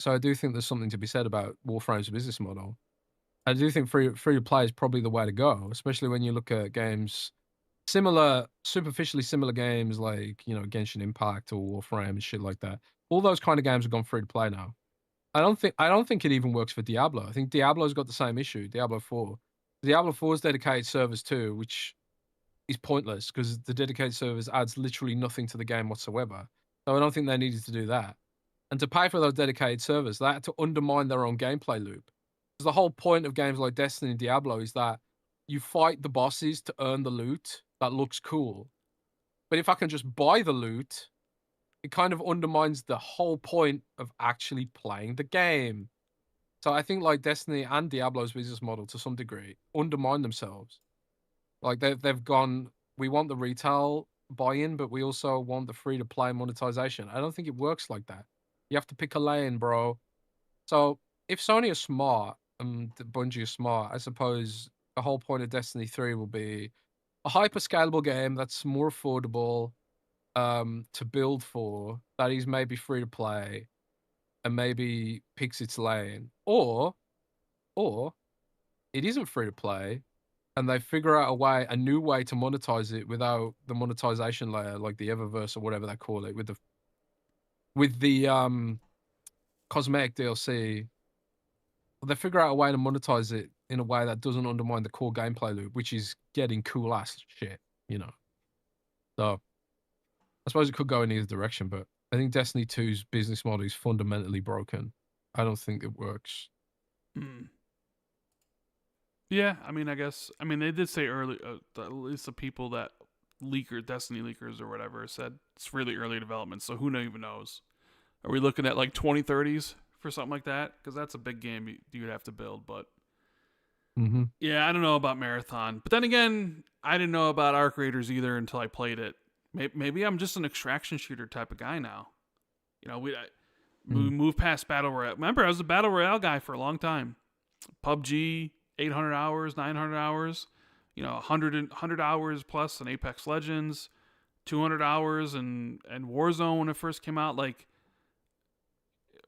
So I do think there's something to be said about Warframe's business model. I do think free to play is probably the way to go, especially when you look at games superficially similar games like Genshin Impact or Warframe and shit like that. All those kind of games have gone free to play now. I don't think it even works for Diablo. I think Diablo's got the same issue. Diablo 4. Diablo 4's dedicated servers too, which is pointless because the dedicated servers adds literally nothing to the game whatsoever. So I don't think they needed to do that. And to pay for those dedicated servers, they had to undermine their own gameplay loop. Because the whole point of games like Destiny and Diablo is that you fight the bosses to earn the loot that looks cool. But if I can just buy the loot, it kind of undermines the whole point of actually playing the game. So I think like Destiny and Diablo's business model to some degree undermine themselves. Like they've gone, we want the retail buy-in, but we also want the free-to-play monetization. I don't think it works like that. You have to pick a lane, bro. So if Sony are smart and Bungie are smart, I suppose the whole point of Destiny 3 will be a hyper-scalable game that's more affordable to build for, that is maybe free-to-play, and maybe picks its lane. Or it isn't free-to-play, and they figure out a new way to monetize it without the monetization layer, like the Eververse or whatever they call it, with the cosmetic DLC. They figure out a way to monetize it in a way that doesn't undermine the core gameplay loop, which is getting cool ass shit, So I suppose it could go in either direction, but I think Destiny 2's business model is fundamentally broken. I don't think it works. Yeah, I mean, I guess. I mean, they did say early, at least the people that Destiny leakers or whatever, said it's really early development. So who even knows? Are we looking at like 2030s for something like that? Because that's a big game you'd have to build. But yeah, I don't know about Marathon. But then again, I didn't know about Arc Raiders either until I played it. Maybe I'm just an extraction shooter type of guy now. You know, we moved past Battle Royale. Remember, I was a Battle Royale guy for a long time. PUBG, 800 hours, 900 hours, 100 hours plus in Apex Legends, 200 hours and Warzone when it first came out. Like,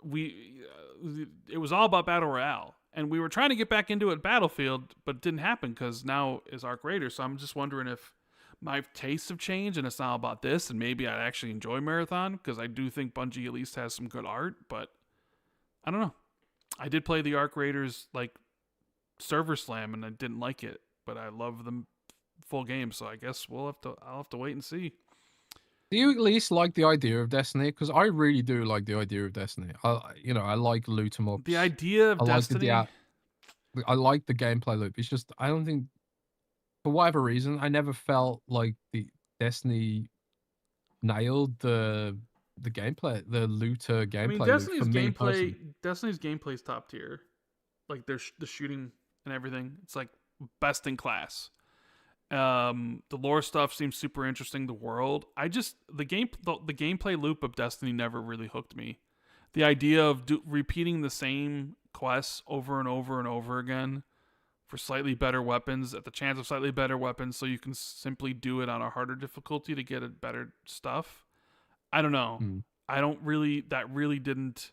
it was all about Battle Royale. And we were trying to get back into it Battlefield, but it didn't happen because now is Arc Raiders. So I'm just wondering if my tastes have changed and it's not about this, and maybe I'd actually enjoy Marathon because I do think Bungie at least has some good art, but I don't know. I did play the Arc Raiders like server slam and I didn't like it, but I love the full game, so I guess I'll have to wait and see. Do you at least like the idea of Destiny? Because I really do like the idea of Destiny. I like loot 'em ups. The idea of Destiny. I like the gameplay loop. It's just I don't think, for whatever reason, I never felt like the Destiny nailed the gameplay, the looter gameplay. I mean, Destiny's gameplay is top tier. Like the shooting and everything, it's like best in class. The lore stuff seems super interesting. The world, the gameplay loop of Destiny never really hooked me. The idea of repeating the same quests over and over and over again for slightly better weapons, at the chance of slightly better weapons, so you can simply do it on a harder difficulty to get it better stuff. I don't know. That really didn't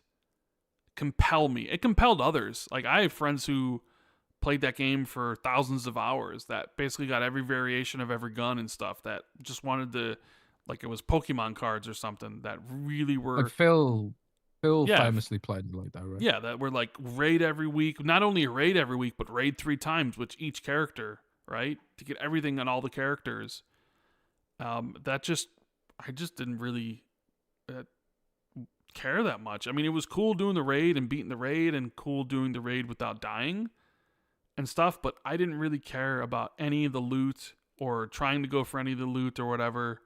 compel me. It compelled others. Like, I have friends who played that game for thousands of hours that basically got every variation of every gun and stuff, that just wanted to, like, it was Pokemon cards or something, that really were like Phil famously played it like that, right? Yeah, that were like raid every week. Not only a raid every week, but raid 3 times with each character, right? To get everything on all the characters. I just didn't really care that much. I mean, it was cool doing the raid and beating the raid, and cool doing the raid without dying and stuff, but I didn't really care about any of the loot or trying to go for any of the loot or whatever.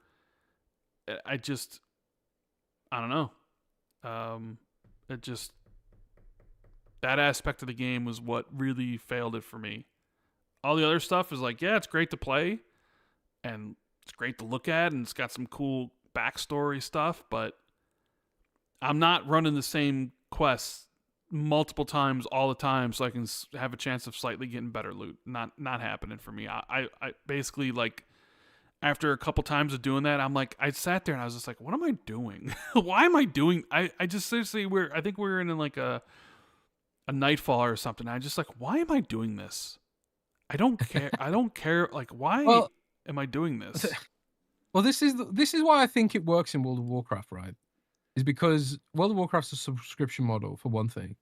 I don't know. That aspect of the game was what really failed it for me. All the other stuff is like, yeah, it's great to play and it's great to look at and it's got some cool backstory stuff, but I'm not running the same quests multiple times all the time so I can have a chance of slightly getting better loot. Not happening for me. I basically, like, after a couple times of doing that, I'm like, I sat there and I was just like, what am I doing? Why am I doing? I just seriously, I think we're in like a nightfall or something. I just like, why am I doing this? I don't care. I don't care. Like, why am I doing this? Well, this is why I think it works in World of Warcraft, right? Is because World of Warcraft's a subscription model, for one thing.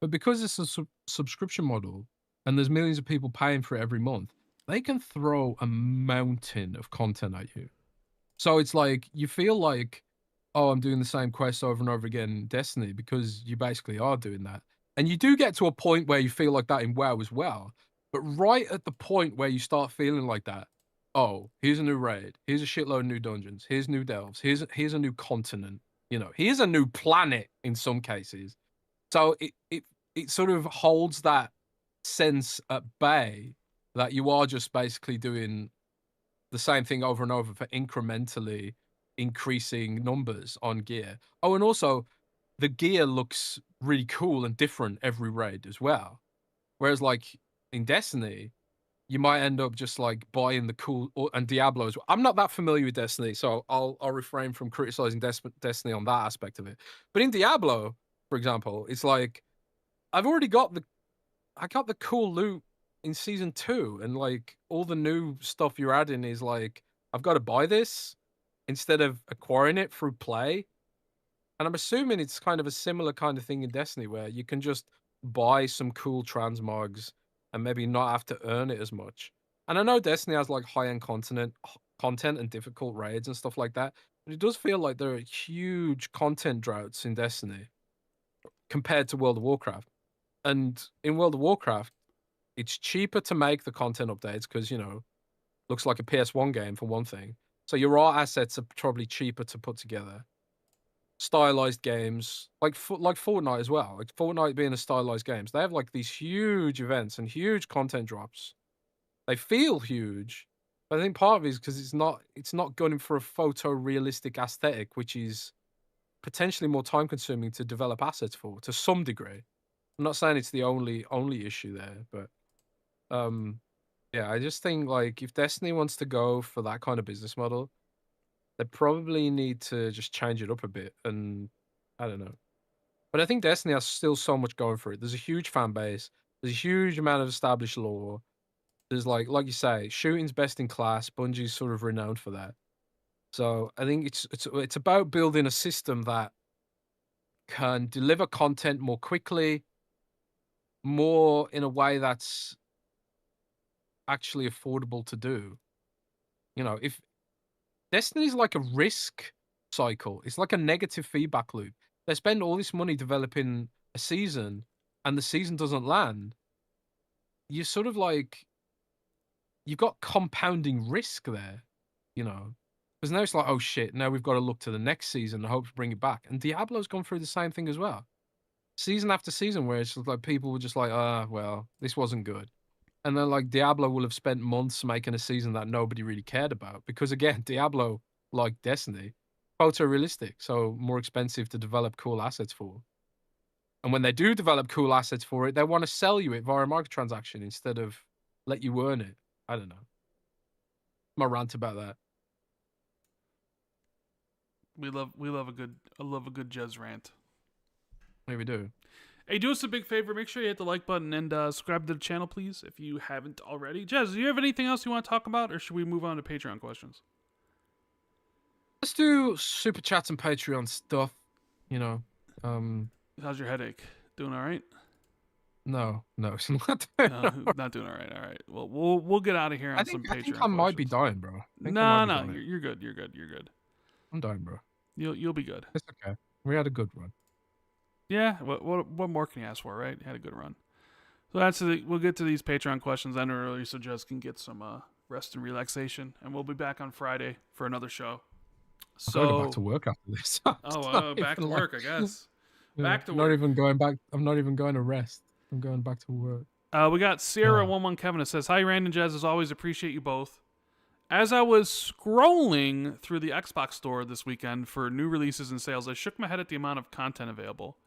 But because it's a subscription model and there's millions of people paying for it every month, they can throw a mountain of content at you. So it's like, you feel like, oh, I'm doing the same quest over and over again in Destiny, because you basically are doing that. And you do get to a point where you feel like that in WoW as well. But right at the point where you start feeling like that, oh, here's a new raid, here's a shitload of new dungeons, here's new delves, here's a new continent, here's a new planet in some cases. So it sort of holds that sense at bay that you are just basically doing the same thing over and over for incrementally increasing numbers on gear. Oh, and also the gear looks really cool and different every raid as well. Whereas, like, in Destiny, you might end up just like buying the cool, and Diablo as well. I'm not that familiar with Destiny, so I'll refrain from criticizing Destiny on that aspect of it. But in Diablo, for example, it's like, I got the cool loot in season 2, and like all the new stuff you're adding is like, I've got to buy this instead of acquiring it through play. And I'm assuming it's kind of a similar kind of thing in Destiny, where you can just buy some cool transmogs and maybe not have to earn it as much. And I know Destiny has like high-end content and difficult raids and stuff like that, but it does feel like there are huge content droughts in Destiny compared to World of Warcraft. And in World of Warcraft, it's cheaper to make the content updates because, looks like a PS1 game for one thing. So your raw assets are probably cheaper to put together. Stylized games like Fortnite as well. Like Fortnite being a stylized games, they have like these huge events and huge content drops. They feel huge, but I think part of it is because it's not going for a photorealistic aesthetic, which is potentially more time consuming to develop assets for to some degree. I'm not saying it's the only issue there, but yeah, I just think like if Destiny wants to go for that kind of business model, they probably need to just change it up a bit. And I don't know. But I think Destiny has still so much going for it. There's a huge fan base. There's a huge amount of established lore. There's like you say, shooting's best in class. Bungie's sort of renowned for that. So I think it's about building a system that can deliver content more quickly, more in a way that's actually affordable to do. You know, if Destiny's like a risk cycle, it's like a negative feedback loop. They spend all this money developing a season and the season doesn't land. You sort of like you've got compounding risk there, you know. Because now it's like, oh shit, now we've got to look to the next season and hope to bring it back. And Diablo's gone through the same thing as well. Season after season, where it's just like people were just like, well, this wasn't good. And then like Diablo will have spent months making a season that nobody really cared about. Because again, Diablo, like Destiny, photorealistic, so more expensive to develop cool assets for. And when they do develop cool assets for it, they want to sell you it via a microtransaction instead of let you earn it. I don't know. My rant about that. We love I love a good Jez rant. Maybe we do. Hey, do us a big favor. Make sure you hit the like button and subscribe to the channel, please, if you haven't already. Jez, do you have anything else you want to talk about, or should we move on to Patreon questions? Let's do super chats and Patreon stuff. You know. How's your headache? Doing all right? No, it's not. Not doing all right. All right. Well, we'll get out of here on some Patreon questions. I think I might be dying, bro. No, you're good. You're good. You're good. I'm dying, bro. You'll be good. It's okay. We had a good run. Yeah. What more can you ask for, right? You had a good run. So we'll get to these Patreon questions then early, so Jez can get some rest and relaxation, and we'll be back on Friday for another show. So I'm going back to work after this. Back to work, I guess. Back to work. Not even going back. I'm not even going to rest. I'm going back to work. We got Sierra11 Kevin that says, "Hi, Rand and Jez. As always, appreciate you both. As I was scrolling through the Xbox store this weekend for new releases and sales, I shook my head at the amount of content available.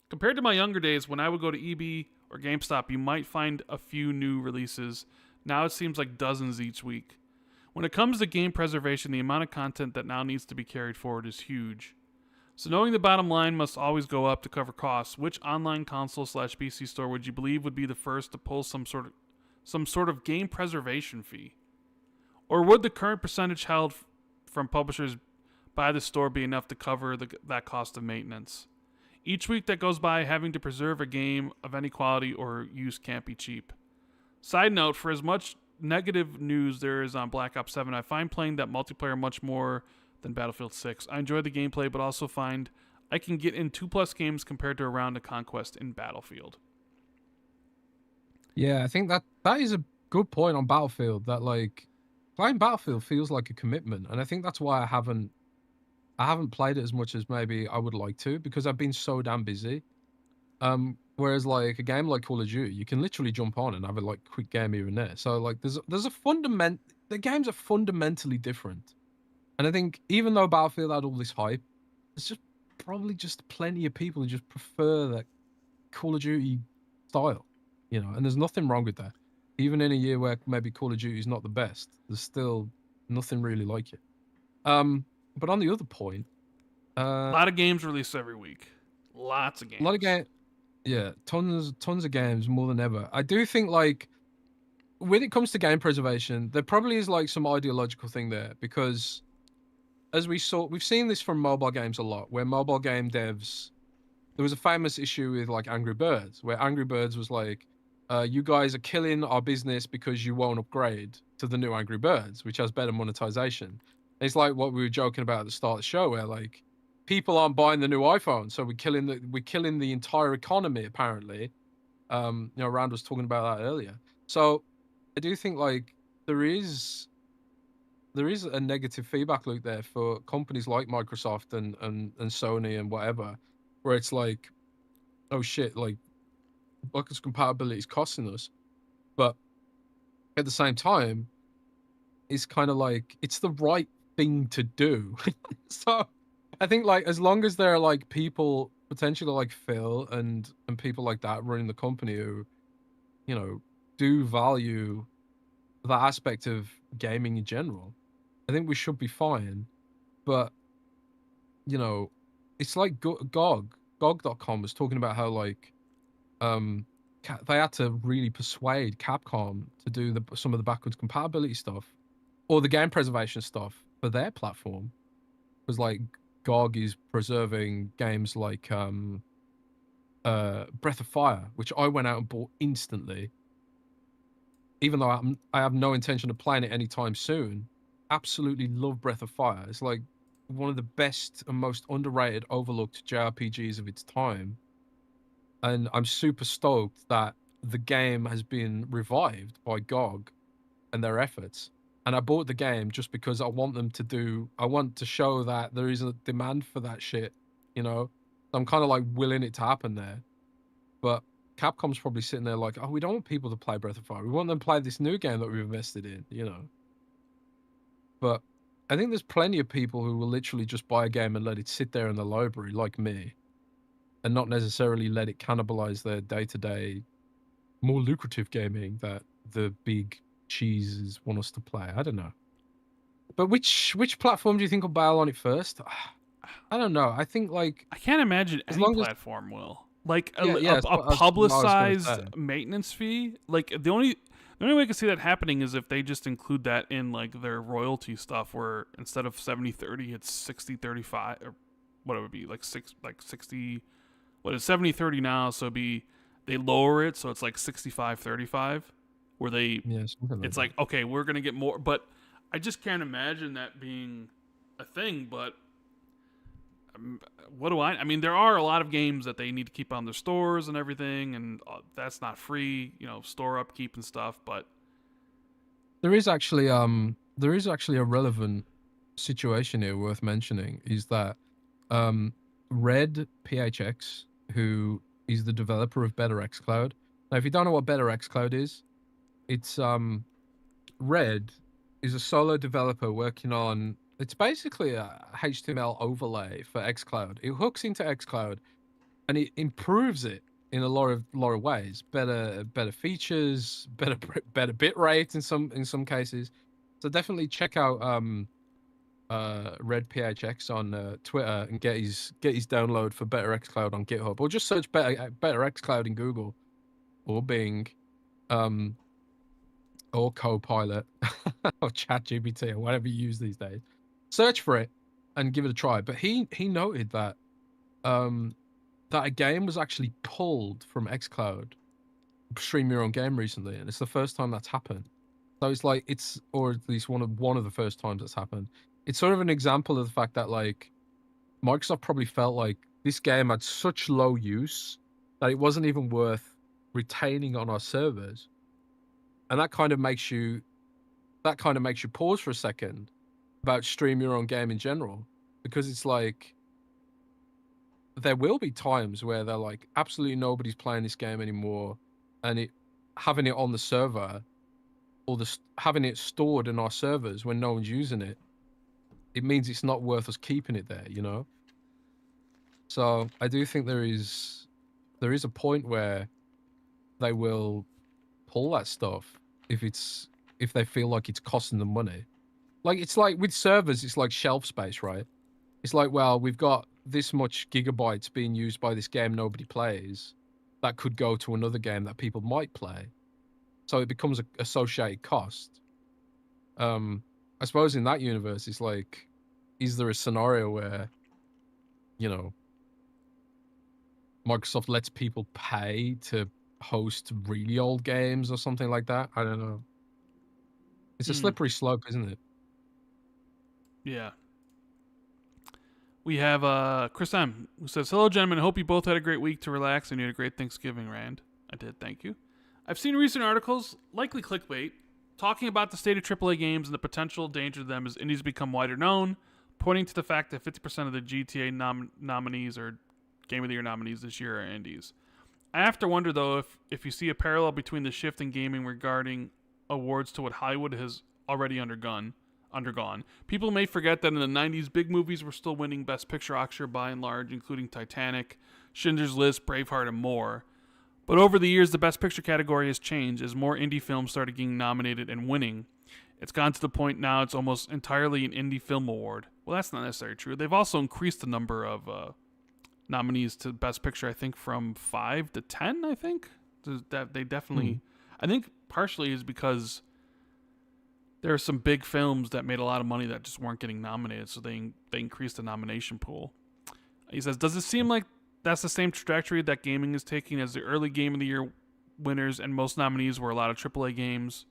Compared to my younger days, when I would go to EB or GameStop, you might find a few new releases. Now it seems like dozens each week. When it comes to game preservation, the amount of content that now needs to be carried forward is huge. So knowing the bottom line must always go up to cover costs, which online console/PC store would you believe would be the first to pull some sort of game preservation fee? Or would the current percentage held from publishers by the store be enough to cover that cost of maintenance? Each week that goes by, having to preserve a game of any quality or use can't be cheap. Side note, for as much negative news there is on Black Ops 7, I find playing that multiplayer much more than Battlefield 6. I enjoy the gameplay, but also find I can get in 2+ games compared to a round of Conquest in Battlefield." Yeah, I think that is a good point on Battlefield, that like playing Battlefield feels like a commitment, and I think that's why I haven't played it as much as maybe I would like to, because I've been so damn busy. Whereas like a game like Call of Duty, you can literally jump on and have a like quick game even there. So like there's a the games are fundamentally different. And I think even though Battlefield had all this hype, there's just probably just plenty of people who just prefer that Call of Duty style, you know, and there's nothing wrong with that. Even in a year where maybe Call of Duty is not the best, there's still nothing really like it. But on the other point, a lot of games released every week. Lots of games. A lot of games. Yeah, tons of games, more than ever. I do think like when it comes to game preservation, there probably is like some ideological thing there, because as we've seen this from mobile games a lot, where mobile game devs, there was a famous issue with like Angry Birds, where Angry Birds was like, you guys are killing our business because you won't upgrade to the new Angry Birds, which has better monetization. And it's like what we were joking about at the start of the show, where like people aren't buying the new iPhone, so we're killing the entire economy apparently. You know, Rand was talking about that earlier. So I do think like there is there is a negative feedback loop there for companies like Microsoft and Sony and whatever, where it's like, oh shit, like backwards compatibility is costing us, but at the same time, it's kind of like it's the right thing to do. So I think like as long as there are like people potentially like Phil and people like that running the company who, you know, do value that aspect of gaming in general, I think we should be fine. But you know, it's like GOG.com was talking about how like um they had to really persuade Capcom to do some of the backwards compatibility stuff or the game preservation stuff for their platform. Because like GOG is preserving games like Breath of Fire, which I went out and bought instantly, even though I have no intention of playing it anytime soon. Absolutely love Breath of Fire. It's like one of the best and most underrated, overlooked JRPGs of its time. And I'm super stoked that the game has been revived by GOG and their efforts. And I bought the game just because I want to show that there is a demand for that shit, you know? I'm kind of like willing it to happen there. But Capcom's probably sitting there like, oh, we don't want people to play Breath of Fire. We want them to play this new game that we've invested in, you know? But I think there's plenty of people who will literally just buy a game and let it sit there in the library, like me, and not necessarily let it cannibalize their day-to-day, more lucrative gaming that the big cheeses want us to play. I don't know. But which platform do you think will bail on it first? I don't know. I think like I can't imagine as any long as platform will. Like yeah, a that's what I was gonna publicized say. maintenance fee. Like the only way I can see that happening is if they just include that in like their royalty stuff, where instead of 70/30, it's 60/35, or what it would be like 60. What is 70/30 now? So it'd be they lower it so it's like 65/35, where Yeah, something like it's that. like okay, we're gonna get more, but I just can't imagine that being a thing. But what do I mean, there are a lot of games that they need to keep on their stores and everything, and that's not free, store upkeep and stuff. But There is actually a relevant situation here worth mentioning is that um Red PHX, who is the developer of Better xCloud. Now if you don't know what Better xCloud is, it's Red is a solo developer working on it's basically a HTML overlay for xCloud. It hooks into xCloud and it improves it in a lot of ways. Better features, better bit rate in some cases. So definitely check out Red PHX on Twitter and get his download for Better xCloud on GitHub, or just search Better xCloud in Google or Bing, um, or Copilot or ChatGPT or whatever you use these days. Search for it and give it a try. But he noted that um that a game was actually pulled from xCloud, stream your own game recently, and it's the first time that's happened. So it's like or at least one of the first times that's happened. It's sort of an example of the fact that like Microsoft probably felt like this game had such low use that it wasn't even worth retaining on our servers, and that kind of makes you pause for a second about stream your own game in general, because it's like there will be times where they're like absolutely nobody's playing this game anymore, and having it on the server or having it stored in our servers when no one's using it, it means it's not worth us keeping it there, you know. So I do think there is a point where they will pull that stuff if they feel like it's costing them money. Like it's like with servers, it's like shelf space, right? It's like, well, we've got this much gigabytes being used by this game nobody plays that could go to another game that people might play. So it becomes an associated cost. I suppose in that universe, it's like, is there a scenario where, you know, Microsoft lets people pay to host really old games or something like that? I don't know. It's a slippery slope, isn't it? yeah. We have Chris M, who says, "Hello, gentlemen. I hope you both had a great week to relax and you had a great Thanksgiving, Rand." I did, thank you. I've seen recent articles, likely clickbait, talking about the state of AAA games and the potential danger to them as indies become wider known, pointing to the fact that 50% of the GTA nominees or Game of the Year nominees this year are indies. I have to wonder, though, if you see a parallel between the shift in gaming regarding awards to what Hollywood has already undergone. People may forget that in the 90s, big movies were still winning Best Picture Oscar by and large, including Titanic, Schindler's List, Braveheart, and more. But over the years, the Best Picture category has changed as more indie films started getting nominated and winning. It's gotten to the point now it's almost entirely an indie film award. Well, that's not necessarily true. They've also increased the number of nominees to Best Picture, I think, from 5 to 10, I think. That they definitely... I think partially is because there are some big films that made a lot of money that just weren't getting nominated, so they increased the nomination pool. He says, does it seem like that's the same trajectory that gaming is taking, as the early Game of the Year winners and most nominees were a lot of AAA games?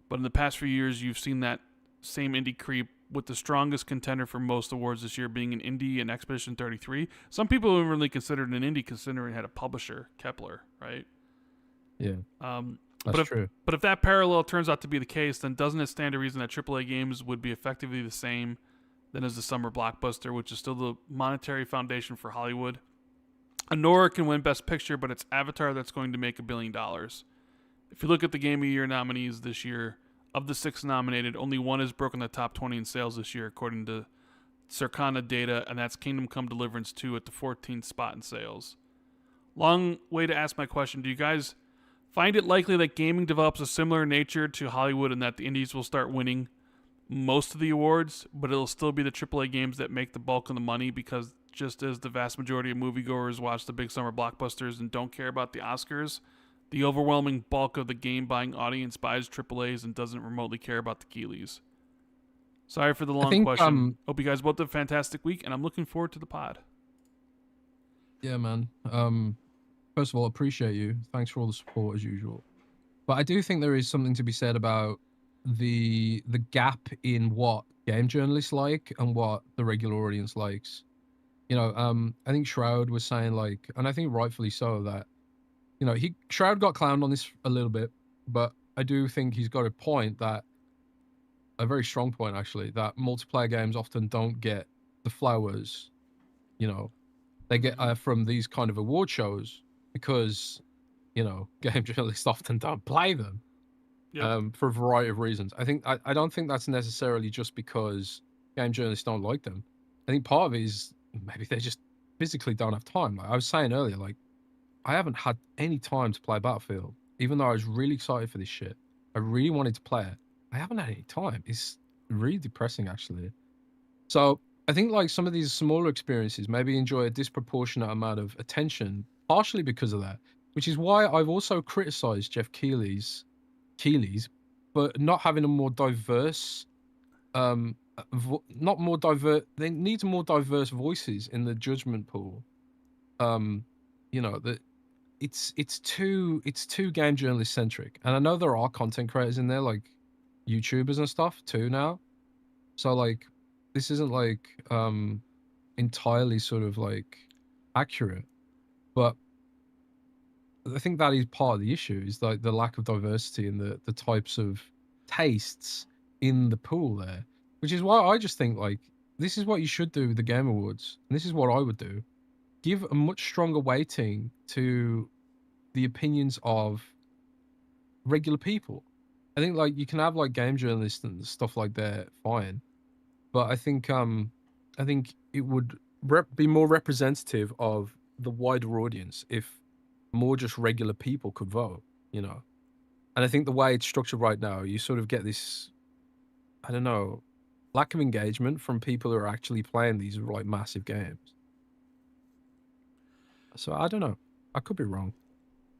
But in the past few years, you've seen that same indie creep, with the strongest contender for most awards this year being an indie and Expedition 33. Some people don't really consider it an indie, considering it had a publisher, Kepler, right? Yeah. That's true. But if that parallel turns out to be the case, then doesn't it stand to reason that AAA games would be effectively the same then as the summer blockbuster, which is still the monetary foundation for Hollywood? Nora can win Best Picture, but it's Avatar that's going to make $1 billion. If you look at the Game of the Year nominees this year, of the 6 nominated, only one has broken the top 20 in sales this year, according to Circana data, and that's Kingdom Come Deliverance 2 at the 14th spot in sales. Long way to ask my question. Do you guys find it likely that gaming develops a similar nature to Hollywood and that the indies will start winning most of the awards, but it'll still be the AAA games that make the bulk of the money, because just as the vast majority of moviegoers watch the big summer blockbusters and don't care about the Oscars, the overwhelming bulk of the game-buying audience buys AAAs and doesn't remotely care about the Keeleys. Sorry for the long question. Hope you guys both have a fantastic week, and I'm looking forward to the pod. Yeah, man. First of all, appreciate you. Thanks for all the support as usual. But I do think there is something to be said about the gap in what game journalists like and what the regular audience likes. You know, I think Shroud was saying, like, and I think rightfully so, that, you know, Shroud got clowned on this a little bit, but I do think he's got a very strong point, actually, that multiplayer games often don't get the flowers, you know, they get from these kind of award shows, because, you know, game journalists often don't play them. Yep. For a variety of reasons. I don't think that's necessarily just because game journalists don't like them. I think part of it is maybe they just physically don't have time. Like I was saying earlier, like, I haven't had any time to play Battlefield, even though I was really excited for this shit. I really wanted to play it. I haven't had any time. It's really depressing, actually. So I think, like, some of these smaller experiences maybe enjoy a disproportionate amount of attention, partially because of that, which is why I've also criticized Jeff Keighley's, but not having a more diverse, not more diverse. They need more diverse voices in the judgment pool. You know, that it's too game journalist centric, and I know there are content creators in there, like YouTubers and stuff too now. So like, this isn't like entirely sort of like accurate, but I think that is part of the issue, is like the lack of diversity in the types of tastes in the pool there, which is why I just think, like, this is what you should do with the Game Awards, and this is what I would do. Give a much stronger weighting to the opinions of regular people. I think, like, you can have like game journalists and stuff like that, fine, but I think it would be more representative of the wider audience if more just regular people could vote, you know. And I think the way it's structured right now, you sort of get this, I don't know, lack of engagement from people who are actually playing these like massive games. So I don't know. I could be wrong.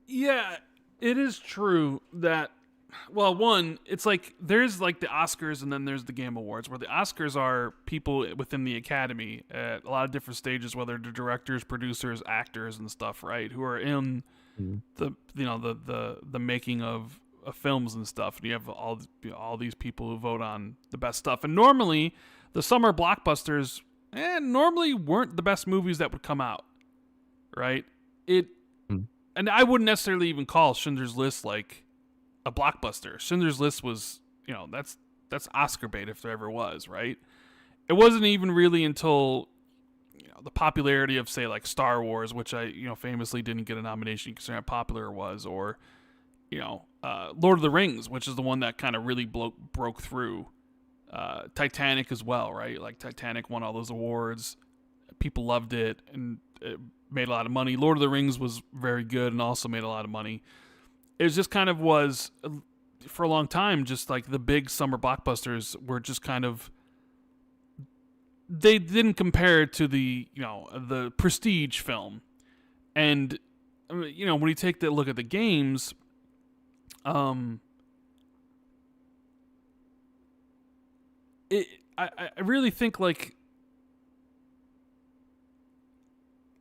Yeah, it is true that, well, one, it's like there's like the Oscars and then there's the Game Awards, where the Oscars are people within the Academy at a lot of different stages, whether they're directors, producers, actors, and stuff, right? Who are in the, you know, the making of films and stuff. And you have all these people who vote on the best stuff. And normally, the summer blockbusters normally weren't the best movies that would come out, right? And I wouldn't necessarily even call Schindler's List like a blockbuster. Schindler's List was that's Oscar bait if there ever was, right? It wasn't even really until the popularity of, say, like Star Wars, which I famously didn't get a nomination considering how popular it was, or Lord of the Rings, which is the one that kind of really broke through. Titanic as well, right? Like Titanic won all those awards. People loved it and it made a lot of money. Lord of the Rings was very good and also made a lot of money. It was just kind of was, for a long time, just like the big summer blockbusters were just kind of, they didn't compare to the the prestige film. And when you take that look at the games, I really think, like,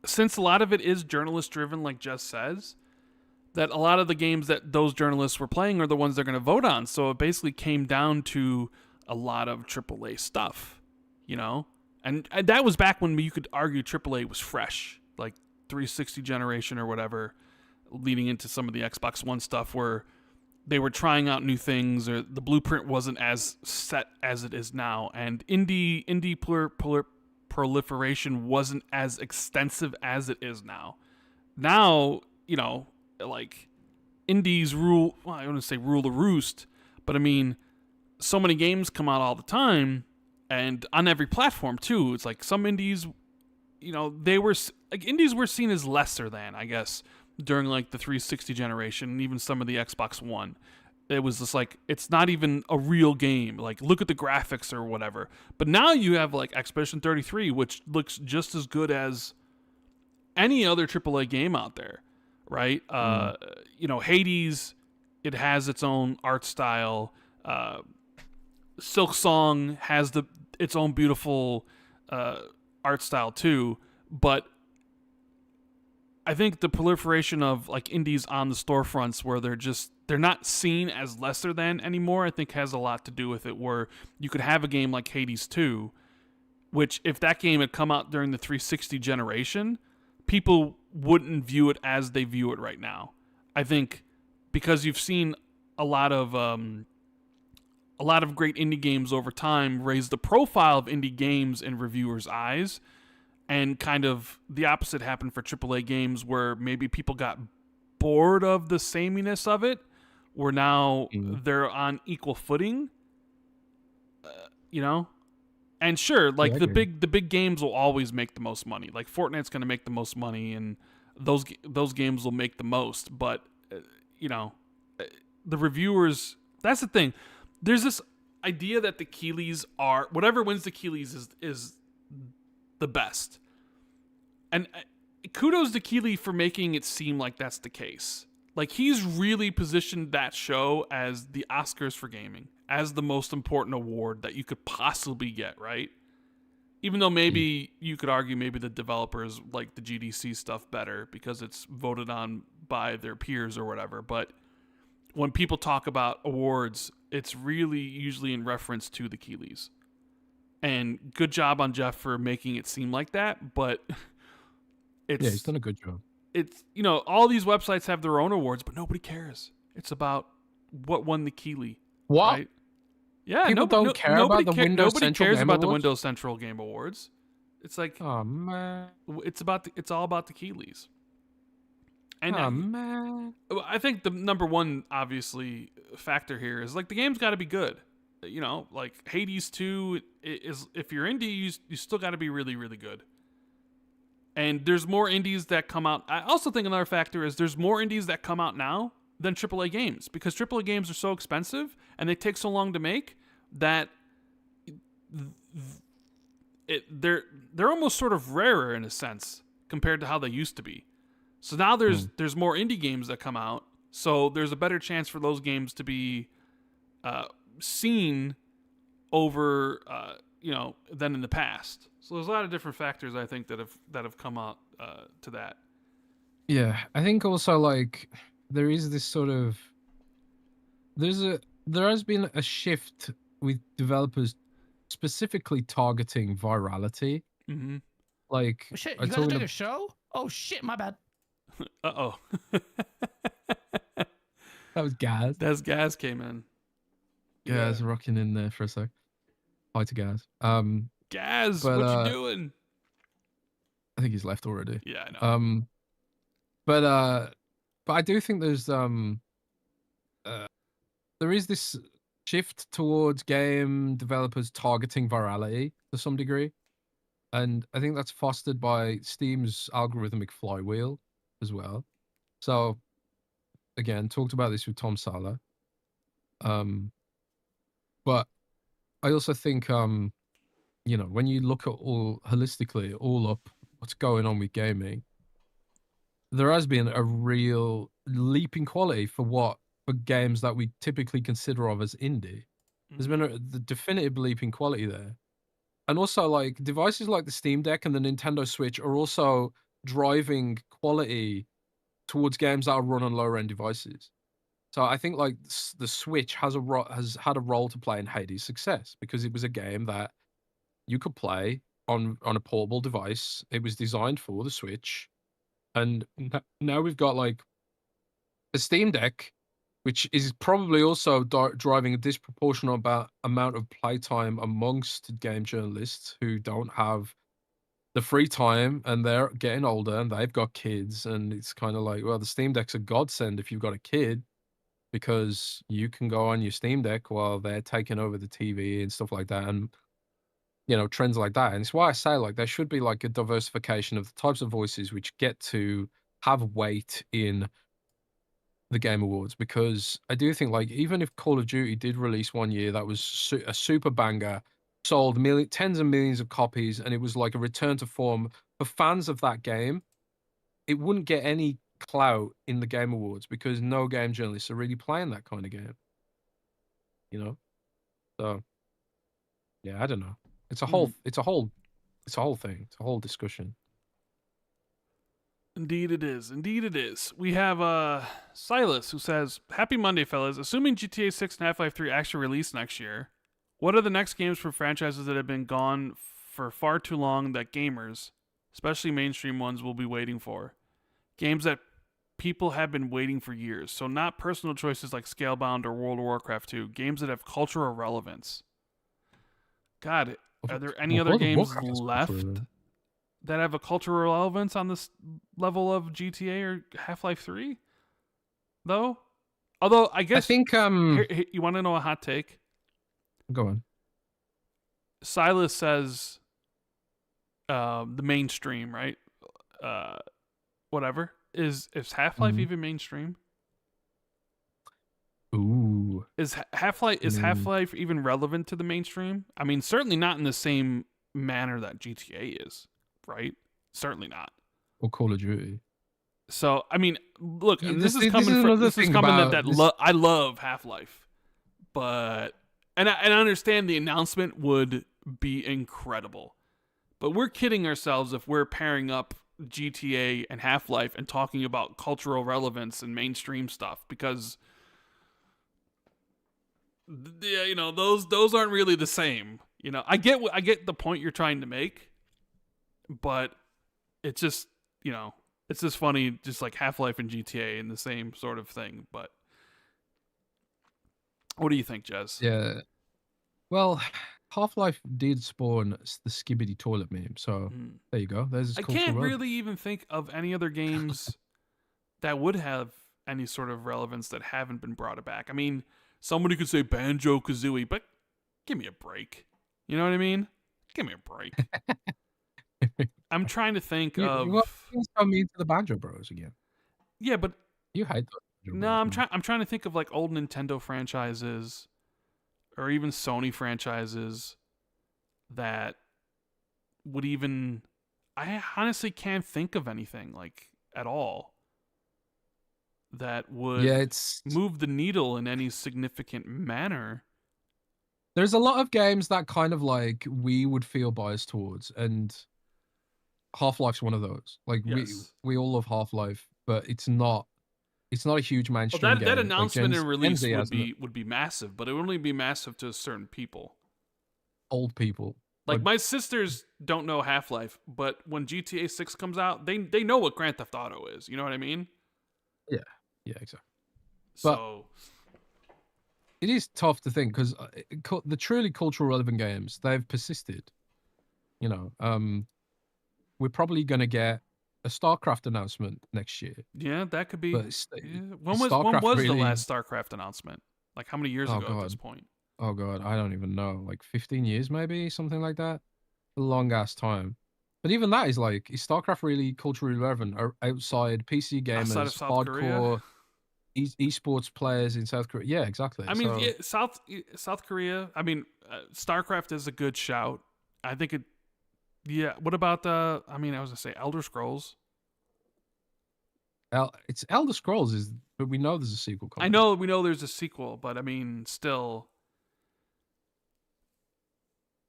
since a lot of it is journalist driven, like Jess says, that a lot of the games that those journalists were playing are the ones they're going to vote on. So it basically came down to a lot of AAA stuff, And that was back when you could argue AAA was fresh, like 360 generation or whatever, leading into some of the Xbox One stuff where they were trying out new things, or the blueprint wasn't as set as it is now, and indie proliferation wasn't as extensive as it is now. Now, like, indies rule. Well, I wouldn't say rule the roost, but I mean, so many games come out all the time, and on every platform too. It's like some indies, they were like, indies were seen as lesser than, I guess, during like the 360 generation and even some of the Xbox One. It was just like, it's not even a real game. Like, look at the graphics or whatever. But now you have like Expedition 33, which looks just as good as any other AAA game out there, right? Hades, it has its own art style. Silk Song has its own beautiful art style too, but I think the proliferation of like indies on the storefronts where they're not seen as lesser than anymore, I think has a lot to do with it, where you could have a game like Hades 2, which if that game had come out during the 360 generation, people wouldn't view it as they view it right now. I think because you've seen a lot of great indie games over time raise the profile of indie games in reviewers' eyes, and kind of the opposite happened for AAA games where maybe people got bored of the sameness of it, where now they're on equal footing, And sure, like the big games will always make the most money. Like Fortnite's going to make the most money, and those games will make the most. But the reviewers. That's the thing. There's this idea that the Keeleys are, whatever wins the Keeleys is the best, and kudos to Keeley for making it seem like that's the case. Like, he's really positioned that show as the Oscars for gaming, as the most important award that you could possibly get, right? Even though maybe you could argue maybe the developers like the GDC stuff better because it's voted on by their peers or whatever. But when people talk about awards, it's really usually in reference to the Keeleys. And good job on Jeff for making it seem like that, but he's done a good job. It's, all these websites have their own awards, but nobody cares. It's about what won the Keeley. What? Right? Yeah, people don't care about the Windows Central Game Awards? Nobody cares about the Windows Central Game Awards. It's like, oh man, it's all about the Keeleys. And oh man, I think the number one obviously factor here is like the game's got to be good. Like Hades 2 is, if you're indie, you still got to be really, really good. And there's more indies that come out. I also think another factor is there's more indies that come out now than AAA games, because AAA games are so expensive and they take so long to make that they're almost sort of rarer in a sense compared to how they used to be. So now there's more indie games that come out, so there's a better chance for those games to be seen over than in the past. So there's a lot of different factors I think that have come out to that. Yeah, I think also like there is this sort of there has been a shift with developers specifically targeting virality. Mm-hmm. Like, oh, shit, you guys are doing a show? Oh shit, my bad. Uh-oh. That was Gaz. That's Gaz came in. Gaz rocking in there for a sec. Hi to Gaz. Gaz, but, what you doing? I think he's left already. Yeah, I know. But I do think there is this shift towards game developers targeting virality to some degree. And I think that's fostered by Steam's algorithmic flywheel as well. So, again, talked about this with Tom Sala. But I also think, when you look at all holistically, all up what's going on with gaming, there has been a real leap in quality for games that we typically consider of as indie. There's been the definitive leap in quality there. And also, like, devices like the Steam Deck and the Nintendo Switch are also driving quality towards games that are run on lower-end devices. So I think, like, the Switch has had a role to play in Hades' success because it was a game that you could play on a portable device. It was designed for the Switch. And now we've got, like, the Steam Deck, which is probably also driving a disproportionate amount of playtime amongst game journalists who don't have the free time and they're getting older and they've got kids. And it's kind of like, well, the Steam Deck's a godsend if you've got a kid because you can go on your Steam Deck while they're taking over the TV and stuff like that. And, trends like that. And it's why I say, like, there should be, like, a diversification of the types of voices which get to have weight in the Game Awards, because I do think, like, even if Call of Duty did release one year that was a super banger, sold tens of millions of copies, and it was like a return to form for fans of that game, it wouldn't get any clout in the Game Awards because no game journalists are really playing that kind of game. So yeah, I don't know. It's a whole thing. It's a whole discussion. Indeed it is. Indeed it is. We have Silas who says, Happy Monday, fellas. Assuming GTA 6 and Half-Life 3 actually release next year, what are the next games from franchises that have been gone for far too long that gamers, especially mainstream ones, will be waiting for? Games that people have been waiting for years. So not personal choices like Scalebound or World of Warcraft 2. Games that have cultural relevance. God, are there any other games left that have a cultural relevance on this level of GTA or Half-Life 3? Though? Although, I guess... I think... you want to know a hot take? Go on. Silas says the mainstream, right? Whatever. Is Half-Life even mainstream? Ooh. Is Half-Life even relevant to the mainstream? I mean, certainly not in the same manner that GTA is. Right? Certainly not. Or Call of Duty. So, I mean, look, and this is coming I love Half-Life. But and I understand the announcement would be incredible. But we're kidding ourselves if we're pairing up GTA and Half-Life and talking about cultural relevance and mainstream stuff, because those aren't really the same. I get the point you're trying to make. But it's just, it's just funny, just like Half-Life and GTA in the same sort of thing. But what do you think, Jez? Yeah. Well, Half-Life did spawn the Skibbity toilet meme. So there you go. There's I can't really even think of any other games that would have any sort of relevance that haven't been brought back. I mean, somebody could say Banjo-Kazooie, but give me a break. You know what I mean? Give me a break. I'm trying to think of. You so mean to the Banjo Bros again? Yeah, but you hate those. No, I'm trying to think of like old Nintendo franchises, or even Sony franchises that would even. I honestly can't think of anything like at all that would move the needle in any significant manner. There's a lot of games that kind of like we would feel biased towards, and Half-Life's one of those. Like we all love Half-Life, but it's not a huge mainstream game. That announcement and release would be massive, but it would only be massive to certain people. Old people. Like my sisters don't know Half-Life, but when GTA 6 comes out, they know what Grand Theft Auto is. You know what I mean? Yeah, exactly. So it is tough to think because the truly cultural relevant games, they've persisted. You know, we're probably going to get a StarCraft announcement next year. Yeah, that could be. But When was the last StarCraft announcement? Like how many years ago at this point? Oh god, I don't even know. Like 15 years maybe, something like that. A long ass time. But even that is like, is StarCraft really culturally relevant outside PC gamers, outside of South hardcore esports players in South Korea? Yeah, exactly. I mean, South Korea. I mean, StarCraft is a good shout. I think it. Yeah. What about the? I mean, I was gonna say Elder Scrolls. It's Elder Scrolls, but we know there's a sequel coming. I know we know there's a sequel, but I mean, still.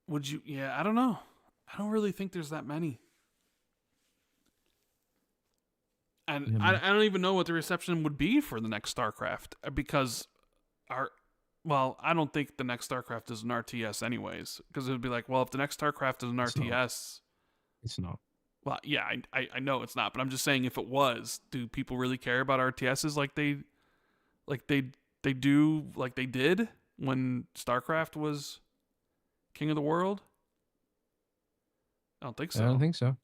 Would you? Yeah, I don't know. I don't really think there's that many. And I don't even know what the reception would be for the next StarCraft because I don't think the next StarCraft is an RTS anyways, because it would be like, well, if the next StarCraft is an RTS, it's not. Well, yeah, I know it's not, but I'm just saying if it was, do people really care about RTSs like they did when StarCraft was King of the World? I don't think so. I don't think so.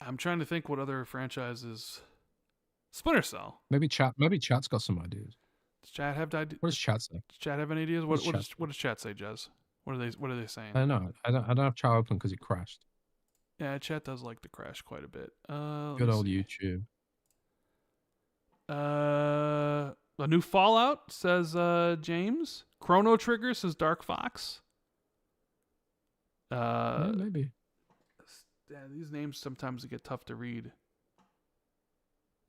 I'm trying to think what other franchises. Splinter Cell. Maybe chat's got some ideas. Does chat have ideas? What does chat say? Does chat have any ideas? What does chat say, Jez? What are they saying? I don't know. I don't have chat open because it crashed. Yeah, chat does like to crash quite a bit. Good old YouTube. A new Fallout, says James. Chrono Trigger, says Dark Fox. Yeah, maybe. Yeah, these names sometimes get tough to read.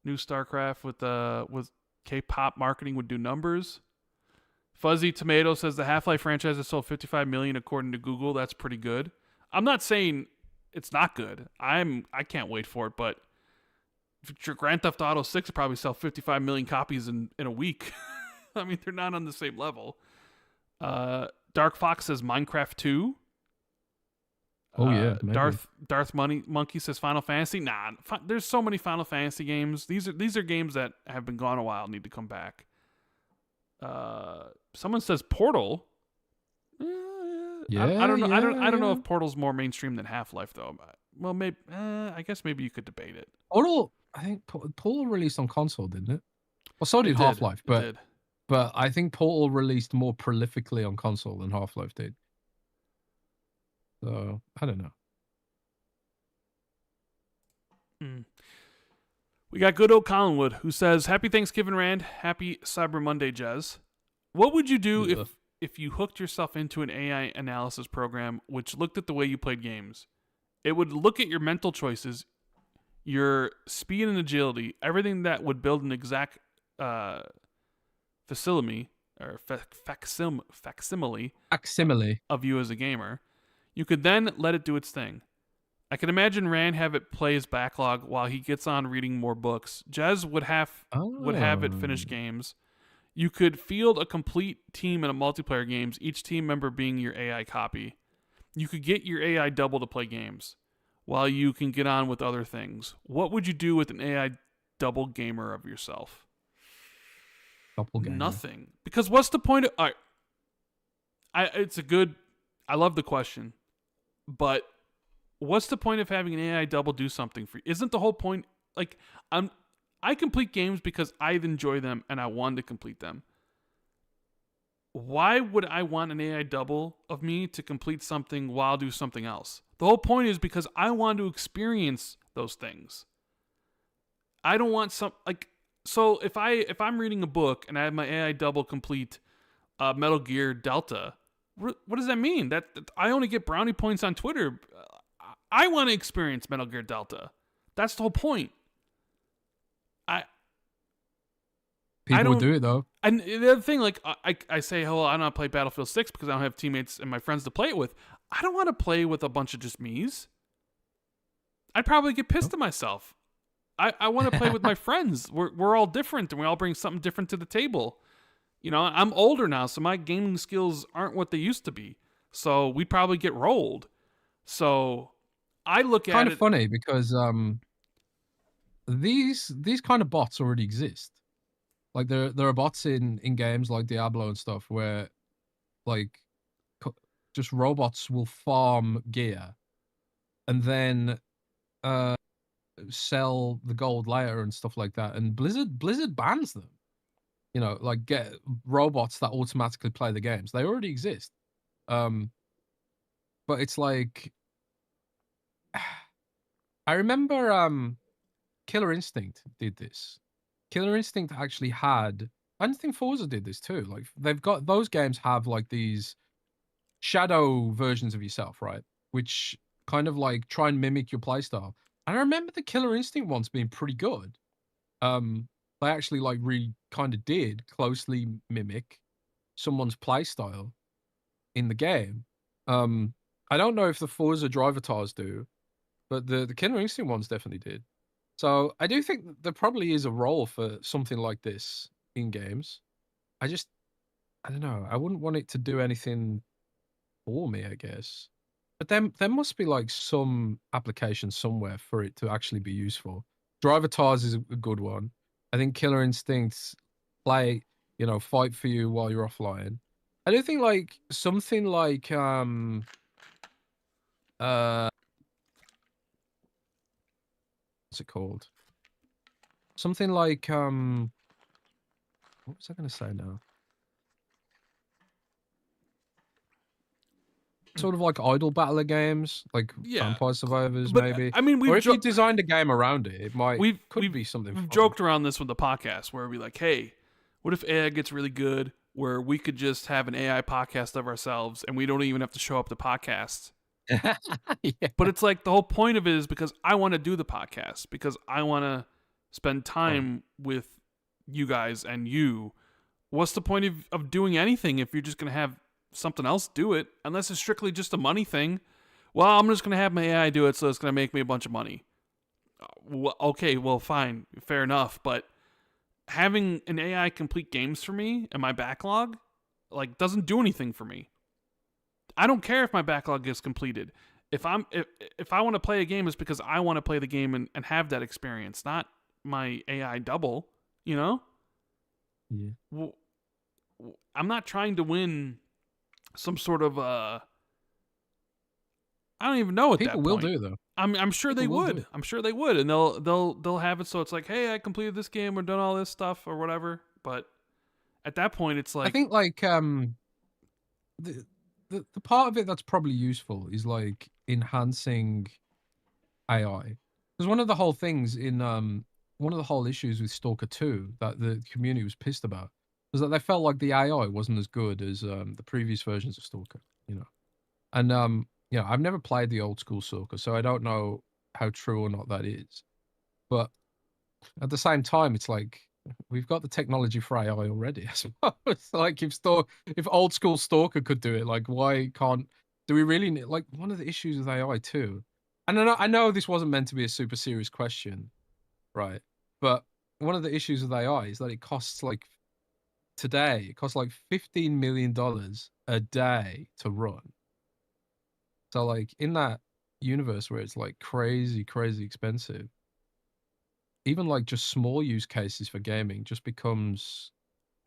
New StarCraft with K-pop marketing would do numbers. Fuzzy Tomato says the Half-Life franchise has sold 55 million according to Google. That's pretty good. I'm not saying it's not good. I can't wait for it, but Grand Theft Auto 6 will probably sell 55 million copies in a week. I mean, they're not on the same level. Dark Fox says Minecraft 2. Oh yeah, maybe. Darth Monkey says Final Fantasy. Nah, there's so many Final Fantasy games. These are games that have been gone a while, need to come back. Someone says Portal. Yeah, I don't know. I don't know if Portal's more mainstream than Half-Life though. Well, maybe. I guess maybe you could debate it. Portal. I think Portal released on console, didn't it? Well, so did Half-Life, but I think Portal released more prolifically on console than Half-Life did. So I don't know. We got good old Collinwood who says, "Happy Thanksgiving, Rand. Happy Cyber Monday, Jez. What would you do if you hooked yourself into an AI analysis program which looked at the way you played games? It would look at your mental choices, your speed and agility, everything that would build an exact facsimile of you as a gamer. You could then let it do its thing. I can imagine Rand have it play his backlog while he gets on reading more books. Jez would have it finish games. You could field a complete team in a multiplayer games, each team member being your AI copy. You could get your AI double to play games, while you can get on with other things. What would you do with an AI double gamer of yourself?" Doppelganger. Nothing. Because what's the point of... I love the question. But what's the point of having an AI double do something for you? Isn't the whole point... Like, I complete games because I enjoy them and I want to complete them. Why would I want an AI double of me to complete something while I do something else? The whole point is because I want to experience those things. I don't want so if I'm reading a book and I have my AI double complete Metal Gear Delta, what does that mean? That I only get brownie points on Twitter. I want to experience Metal Gear Delta. That's the whole point. People would do it though. And the other thing, like I say, oh, I don't want to play Battlefield 6 because I don't have teammates and my friends to play it with. I don't want to play with a bunch of just me's. I'd probably get pissed at myself. I want to play with my friends. We're all different and we all bring something different to the table. You know, I'm older now, so my gaming skills aren't what they used to be. So we'd probably get rolled. So I look at it... Kind of funny because these kind of bots already exist. Like there are bots in games like Diablo and stuff where like just robots will farm gear and then sell the gold later and stuff like that. And Blizzard bans them. You know, like get robots that automatically play the games. They already exist. But it's like I remember Killer Instinct did this. Killer Instinct actually had, I think Forza did this too. Like they've got, those games have like these shadow versions of yourself, right? Which kind of like try and mimic your playstyle. And I remember the Killer Instinct ones being pretty good. They actually like really kind of did closely mimic someone's playstyle in the game. I don't know if the Forza driver tars do, but the Killer Instinct ones definitely did. So I do think there probably is a role for something like this in games. I don't know. I wouldn't want it to do anything for me, I guess. But then there must be like some application somewhere for it to actually be useful. Driver tars is a good one. I think Killer Instincts play, you know, fight for you while you're offline. I do think like something like what's it called? Something like what was I gonna say now? Sort of like idle battler games, like Vampire Survivors, but, maybe. I mean, or if you designed a game around it, it might could be something. We've joked around this with the podcast where we're like, hey, what if AI gets really good where we could just have an AI podcast of ourselves and we don't even have to show up to podcast? Yeah. But it's like the whole point of it is because I want to do the podcast, because I want to spend time with you guys and you. What's the point of doing anything if you're just going to have something else do it, unless it's strictly just a money thing? Well, I'm just going to have my AI do it, so it's going to make me a bunch of money. Well, okay, well, fine, fair enough, but having an AI complete games for me and my backlog, like, doesn't do anything for me. I don't care if my backlog gets completed. If I want to play a game, it's because I want to play the game and have that experience, not my AI double, you know? Yeah. Well, I'm not trying to win some sort of I don't even know at People that point. will do though. I'm sure they would. I'm sure they would, and they'll have it so it's like, hey, I completed this game or done all this stuff or whatever. But at that point, it's like, I think like the part of it that's probably useful is like enhancing AI, because one of the whole things in one of the whole issues with Stalker 2 that the community was pissed about was that they felt like the AI wasn't as good as the previous versions of Stalker, you know. And you know, I've never played the old school Stalker, so I don't know how true or not that is. But at the same time, it's like we've got the technology for AI already. I suppose. Like if old school Stalker could do it, like why can't? Do we really need? Like one of the issues with AI too. And I know this wasn't meant to be a super serious question, right? But one of the issues with AI is that it costs like today, it costs like $15 million a day to run. So like in that universe where it's like crazy expensive, even like just small use cases for gaming just becomes,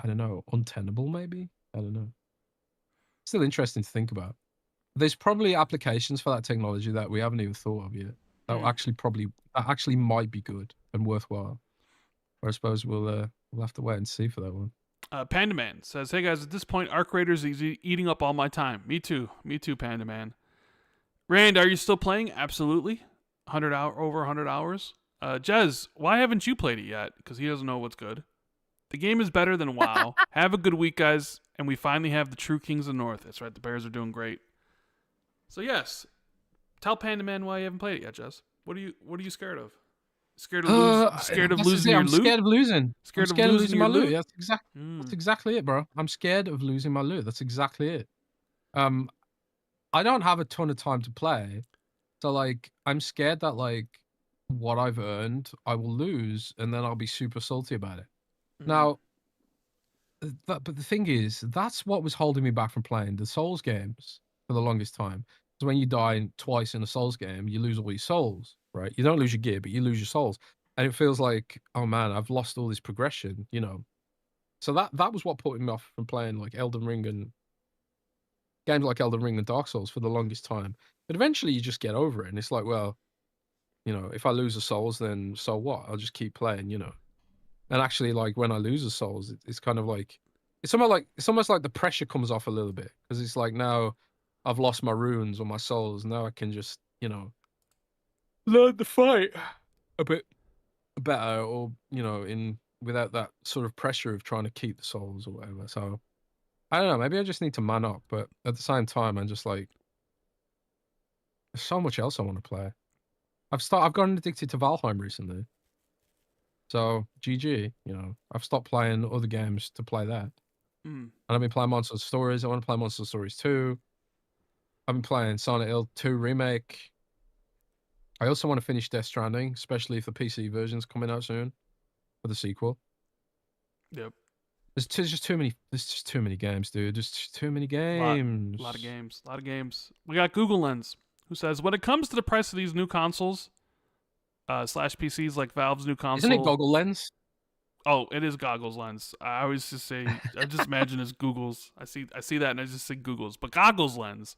I don't know, untenable maybe? I don't know. Still interesting to think about. There's probably applications for that technology that we haven't even thought of yet. That actually might be good and worthwhile. Or I suppose we'll have to wait and see for that one. Panda Man says, hey guys, at this point, Arc Raiders is eating up all my time. Me too, Panda Man. Rand, are you still playing? Absolutely. Over 100 hours. Jez, why haven't you played it yet? Because he doesn't know what's good. The game is better than WoW. Have a good week, guys. And we finally have the true Kings of the North. That's right, the Bears are doing great. So yes, tell Panda Man why you haven't played it yet, Jez. What are you scared of? Scared of losing your loot? I'm scared of losing. Scared of losing my loot? Yeah, that's exactly it, bro. I'm scared of losing my loot. That's exactly it. I don't have a ton of time to play, so like I'm scared that like what I've earned I will lose, and then I'll be super salty about it. Now, but the thing is, that's what was holding me back from playing the Souls games for the longest time. So when you die twice in a Souls game, you lose all your souls, right? You don't lose your gear, but you lose your souls, and it feels like, oh man, I've lost all this progression, you know. So that was what put me off from playing like Elden Ring and games like Elden Ring and Dark Souls for the longest time. But eventually you just get over it, and it's like, well, if I lose the souls, then so what? I'll just keep playing, And actually, like when I lose the souls, it's kind of like it's almost like the pressure comes off a little bit, because it's like now I've lost my runes or my souls. Now I can just learn to fight a bit better, or in without that sort of pressure of trying to keep the souls or whatever. So I don't know. Maybe I just need to man up, but at the same time, I'm just like, there's so much else I want to play. I've gotten addicted to Valheim recently. So GG, I've stopped playing other games to play that. And I've been playing Monster Stories. I want to play Monster Stories 2. I've been playing Silent Hill 2 Remake. I also want to finish Death Stranding, especially if the PC version's coming out soon for the sequel. Yep. There's just too many games, dude. There's just too many games. A lot of games. We got Google Lens, who says, when it comes to the price of these new consoles, / PCs like Valve's new console. Isn't it Goggle Lens? Oh, it is Goggles Lens. I always just say, I just imagine it's Google's. I see that and I just say Google's. But Goggles Lens.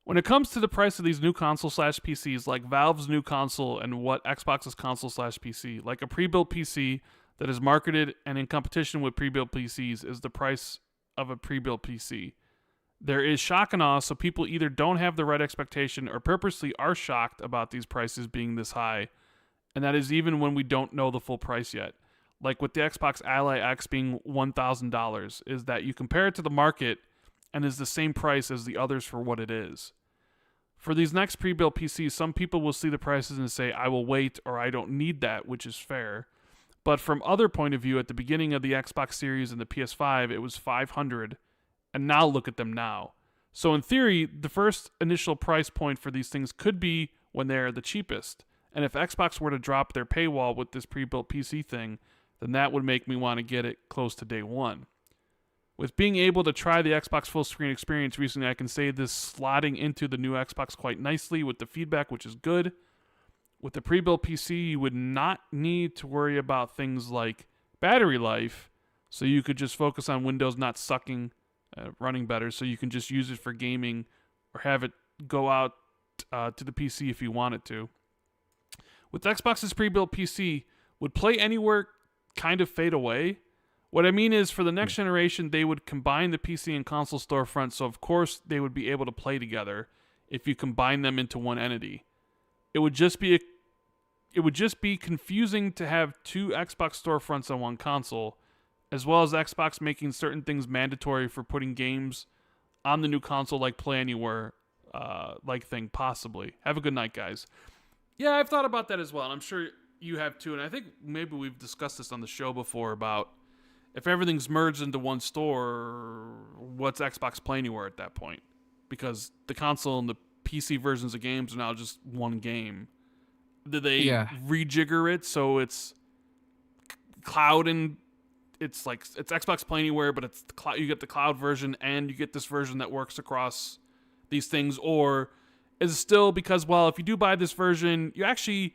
When it comes to the price of these new console / PCs like Valve's new console and what Xbox's console / PC, like a pre-built PC that is marketed and in competition with pre-built PCs is the price of a pre-built PC. There is shock and awe, so people either don't have the right expectation or purposely are shocked about these prices being this high, and that is even when we don't know the full price yet. Like with the Xbox Ally X being $1,000, is that you compare it to the market and is the same price as the others for what it is. For these next pre-built PCs, some people will see the prices and say, I will wait, or I don't need that, which is fair. But from other point of view, at the beginning of the Xbox Series and the PS5, it was $500, and now look at them now. So in theory, the first initial price point for these things could be when they're the cheapest. And if Xbox were to drop their paywall with this pre-built PC thing, then that would make me want to get it close to day one. With being able to try the Xbox full screen experience recently, I can say this slotting into the new Xbox quite nicely with the feedback, which is good. With the pre-built PC, you would not need to worry about things like battery life, so you could just focus on Windows not sucking, running better, so you can just use it for gaming or have it go out to the PC if you want it to. With Xbox's pre-built PC, would Play Anywhere kind of fade away? What I mean is, for the next generation, they would combine the PC and console storefront, so of course they would be able to play together if you combine them into one entity. It would just be confusing to have two Xbox storefronts on one console, as well as Xbox making certain things mandatory for putting games on the new console like Play Anywhere like thing, possibly. Have a good night, guys. Yeah, I've thought about that as well, and I'm sure you have too, and I think maybe we've discussed this on the show before about if everything's merged into one store, what's Xbox Play Anywhere at that point? Because the console and the PC versions of games are now just one game. Do they rejigger it so it's cloud and it's Xbox Play Anywhere, but it's you get the cloud version and you get this version that works across these things? Or is it still because, well, if you do buy this version, you actually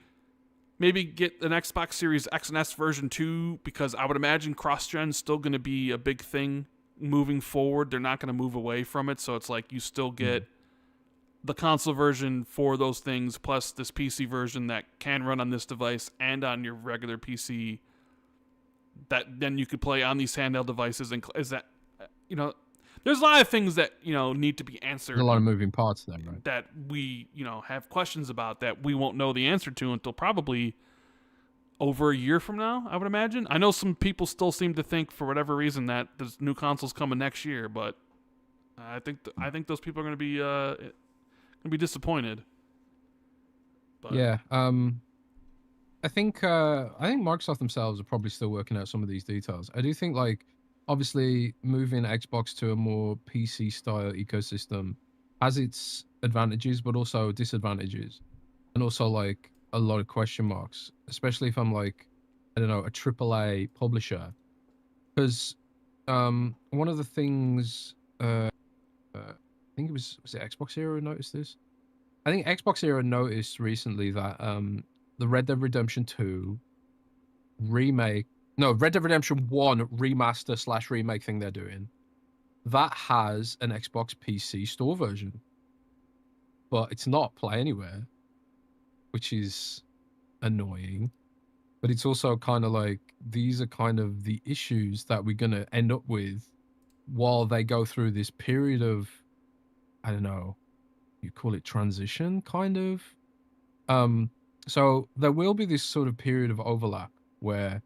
maybe get an Xbox Series X and S version too, because I would imagine cross-gen's still going to be a big thing moving forward. They're not going to move away from it, so it's like you still get the console version for those things, plus this PC version that can run on this device and on your regular PC that then you could play on these handheld devices. And is that, there's a lot of things that, need to be answered. There's a lot of moving parts there, right? That we, have questions about that we won't know the answer to until probably over a year from now, I would imagine. I know some people still seem to think, for whatever reason, that there's new consoles coming next year, but I think those people are going to be disappointed. But. Yeah, I think Microsoft themselves are probably still working out some of these details. I do think, obviously, moving Xbox to a more PC style ecosystem has its advantages, but also disadvantages, and also a lot of question marks, especially if I'm a AAA publisher, because one of the things I think it was it Xbox Era noticed this. I think Xbox Era noticed recently that the Red Dead Redemption 2 remake No, Red Dead Redemption 1 remaster / remake thing they're doing, that has an Xbox PC store version, but it's not Play Anywhere, which is annoying. But it's also kind of like, these are kind of the issues that we're going to end up with while they go through this period of, I don't know, you call it transition, kind of. So there will be this sort of period of overlap where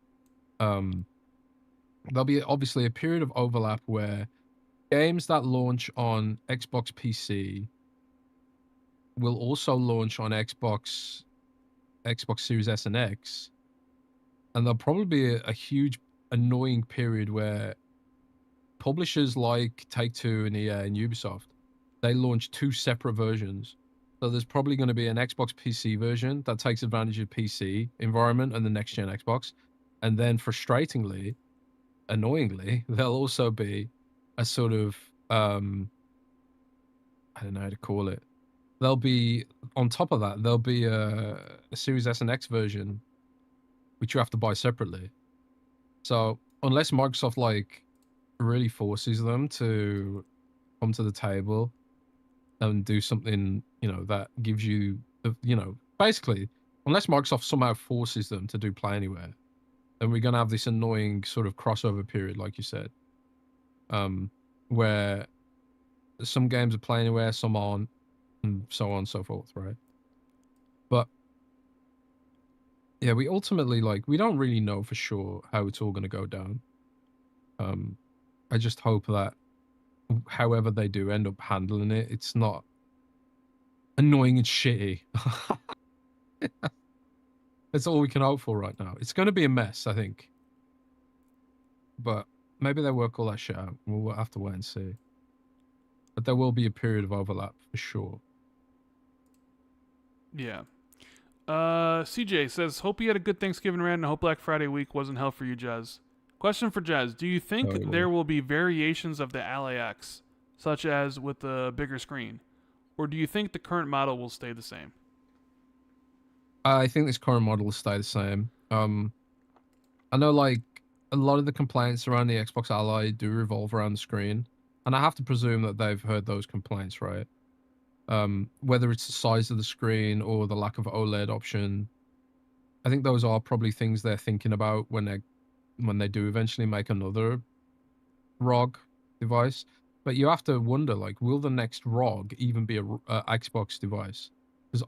there'll be obviously a period of overlap where games that launch on Xbox PC will also launch on Xbox Series S and X, and there'll probably be a huge annoying period where publishers like Take-Two and EA and Ubisoft, they launch 2 separate versions. So there's probably going to be an Xbox PC version that takes advantage of PC environment and the next-gen Xbox. And then frustratingly, annoyingly, there'll also be a sort of, I don't know how to call it. There'll be, on top of that, there'll be a Series S and X version, which you have to buy separately. So unless Microsoft, like, really forces them to come to the table and do something, you know, that gives you, you know, basically, unless Microsoft somehow forces them to do Play Anywhere, then we're going to have this annoying sort of crossover period, like you said, where some games are Play Anywhere, some aren't, and so on and so forth, right? But yeah, we ultimately, like, we don't really know for sure how it's all going to go down. I just hope that however they do end up handling it, it's not annoying and shitty. That's all we can hope for right now. It's going to be a mess, I think. But maybe they work all that shit out. We'll have to wait and see. But there will be a period of overlap for sure. Yeah. CJ says, hope you had a good Thanksgiving, Rand, and hope Black Friday week wasn't hell for you, Jez. Question for Jez. Do you think there will be variations of the LAX, such as with the bigger screen? Or do you think the current model will stay the same? I think this current model will stay the same. I know, like, a lot of the complaints around the Xbox Ally do revolve around the screen. And I have to presume that they've heard those complaints, right? Whether it's the size of the screen or the lack of OLED option, I think those are probably things they're thinking about when they do eventually make another ROG device. But you have to wonder, like, will the next ROG even be a Xbox device? Because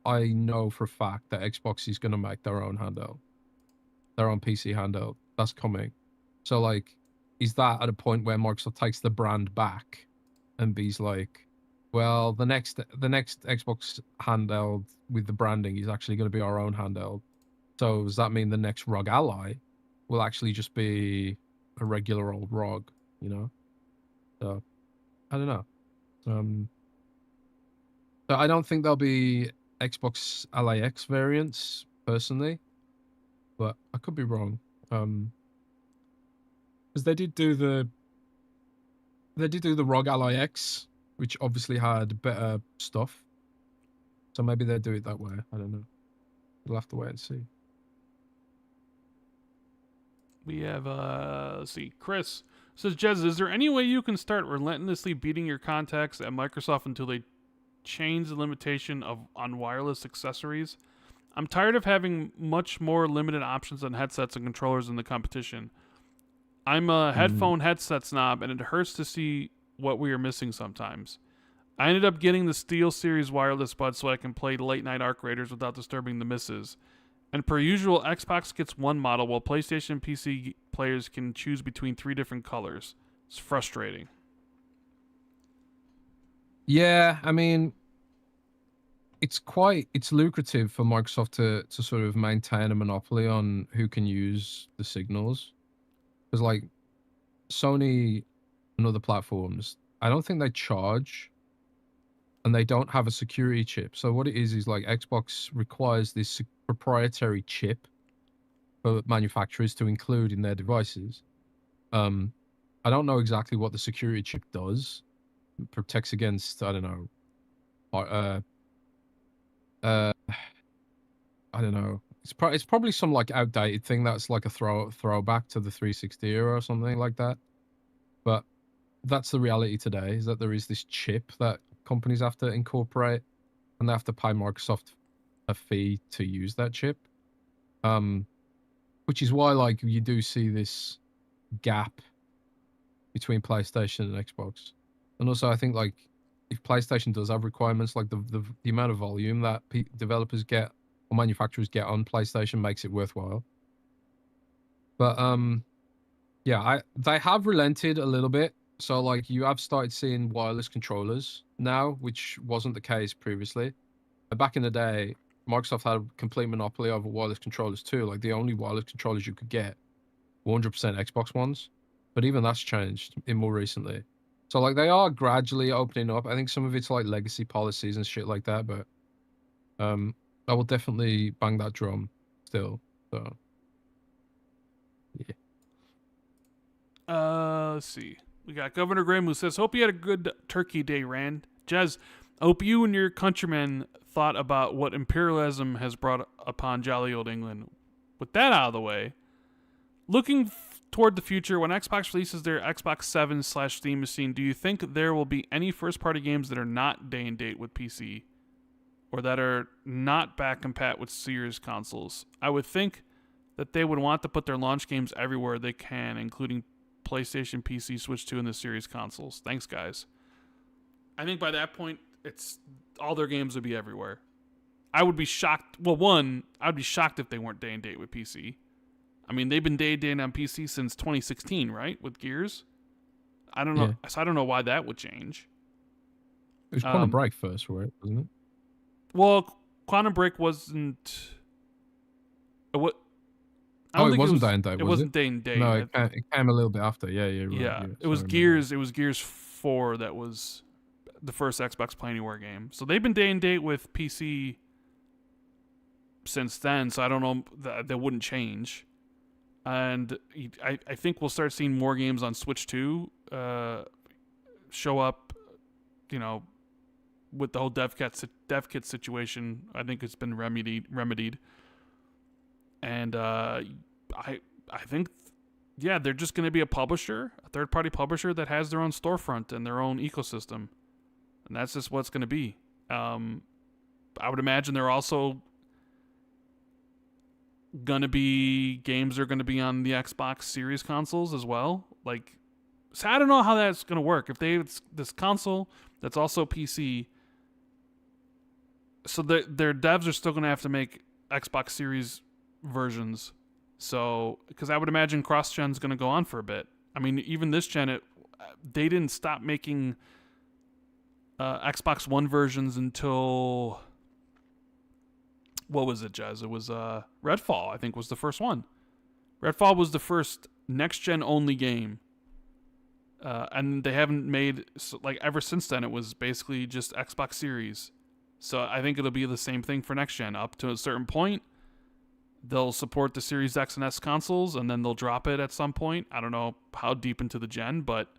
I know for a fact that Xbox is going to make their own handheld, their own PC handheld. That's coming. So, like, is that at a point where Microsoft takes the brand back and be's like, well, the next Xbox handheld with the branding is actually going to be our own handheld. So does that mean the next ROG Ally will actually just be a regular old ROG, you know? So I don't know. So I don't think there'll be Xbox Ally X variants personally, but I could be wrong. Because they did do the ROG Ally X, which obviously had better stuff. So maybe they'll do it that way. I don't know. We'll have to wait and see. We have, let's see, Chris says, Jez, is there any way you can start relentlessly beating your contacts at Microsoft until they change the limitation on wireless accessories? I'm tired of having much more limited options on headsets and controllers in the competition. I'm a headphone headset snob, and it hurts to see what we are missing sometimes. I ended up getting the SteelSeries wireless buds so I can play late night Arc Raiders without disturbing the misses. And per usual, Xbox gets one model while PlayStation PC players can choose between 3 different colors. It's frustrating. Yeah, I mean, it's lucrative for Microsoft to sort of maintain a monopoly on who can use the signals. Because, like, Sony and other platforms, I don't think they charge, and they don't have a security chip. So what it is like Xbox requires this proprietary chip for manufacturers to include in their devices. I don't know exactly what the security chip does. It protects against, I don't know, I don't know. It's probably some like outdated thing that's like a throwback to the 360 era or something like that. But that's the reality today, is that there is this chip that companies have to incorporate, and they have to pay Microsoft a fee to use that chip. Which is why like you do see this gap between PlayStation and Xbox. And also I think like if PlayStation does have requirements, like the amount of volume that developers get or manufacturers get on PlayStation makes it worthwhile. But yeah, they have relented a little bit. So like you have started seeing wireless controllers now, which wasn't the case previously. Back in the day, Microsoft had a complete monopoly over wireless controllers too. Like the only wireless controllers you could get were 100% Xbox ones. But even that's changed in more recently. So like they are gradually opening up. I think some of it's like legacy policies and shit like that, but I will definitely bang that drum still. So yeah. Let's see. We got Governor Graham who says, "Hope you had a good Turkey Day, Rand. Jez, I hope you and your countrymen thought about what imperialism has brought upon jolly old England. With that out of the way, looking toward the future, when Xbox releases their Xbox 7/Steam machine, do you think there will be any first-party games that are not day and date with PC, or that are not back compat with Series consoles? I would think that they would want to put their launch games everywhere they can, including PlayStation, PC, Switch 2, and the Series consoles. Thanks, guys." I think by that point, it's all their games would be everywhere. I would be shocked. Well, one, I'd be shocked if they weren't day and date with PC. I mean, they've been day and date on PC since 2016, right? With Gears. I don't know. Yeah. So I don't know why that would change. It was Quantum Break first, right? Wasn't it? Well, Quantum Break wasn't. What? It wasn't day and date. It wasn't day and date. No, it came a little bit after. Yeah, right, yeah. It was Gears. It was Gears 4 that was the first Xbox Play Anywhere game. So they've been day and date with PC since then. So I don't know that wouldn't change. And I think we'll start seeing more games on Switch 2 show up, with the whole dev kit situation. I think it's been remedied. And I think, they're just going to be a third-party publisher that has their own storefront and their own ecosystem. And that's just what it's going to be. I would imagine they're also gonna be games are gonna be on the Xbox Series consoles as well. Like, so I don't know how that's gonna work. If it's this console that's also PC, so their devs are still gonna have to make Xbox Series versions. So, because I would imagine cross-gen's gonna go on for a bit. I mean, even this gen, they didn't stop making Xbox One versions until. What was it, Jez? It was Redfall, I think, was the first one. Redfall was the first next-gen only game. And they haven't made, ever since then, it was basically just Xbox Series. So I think it'll be the same thing for next-gen. Up to a certain point, they'll support the Series X and S consoles, and then they'll drop it at some point. I don't know how deep into the gen, but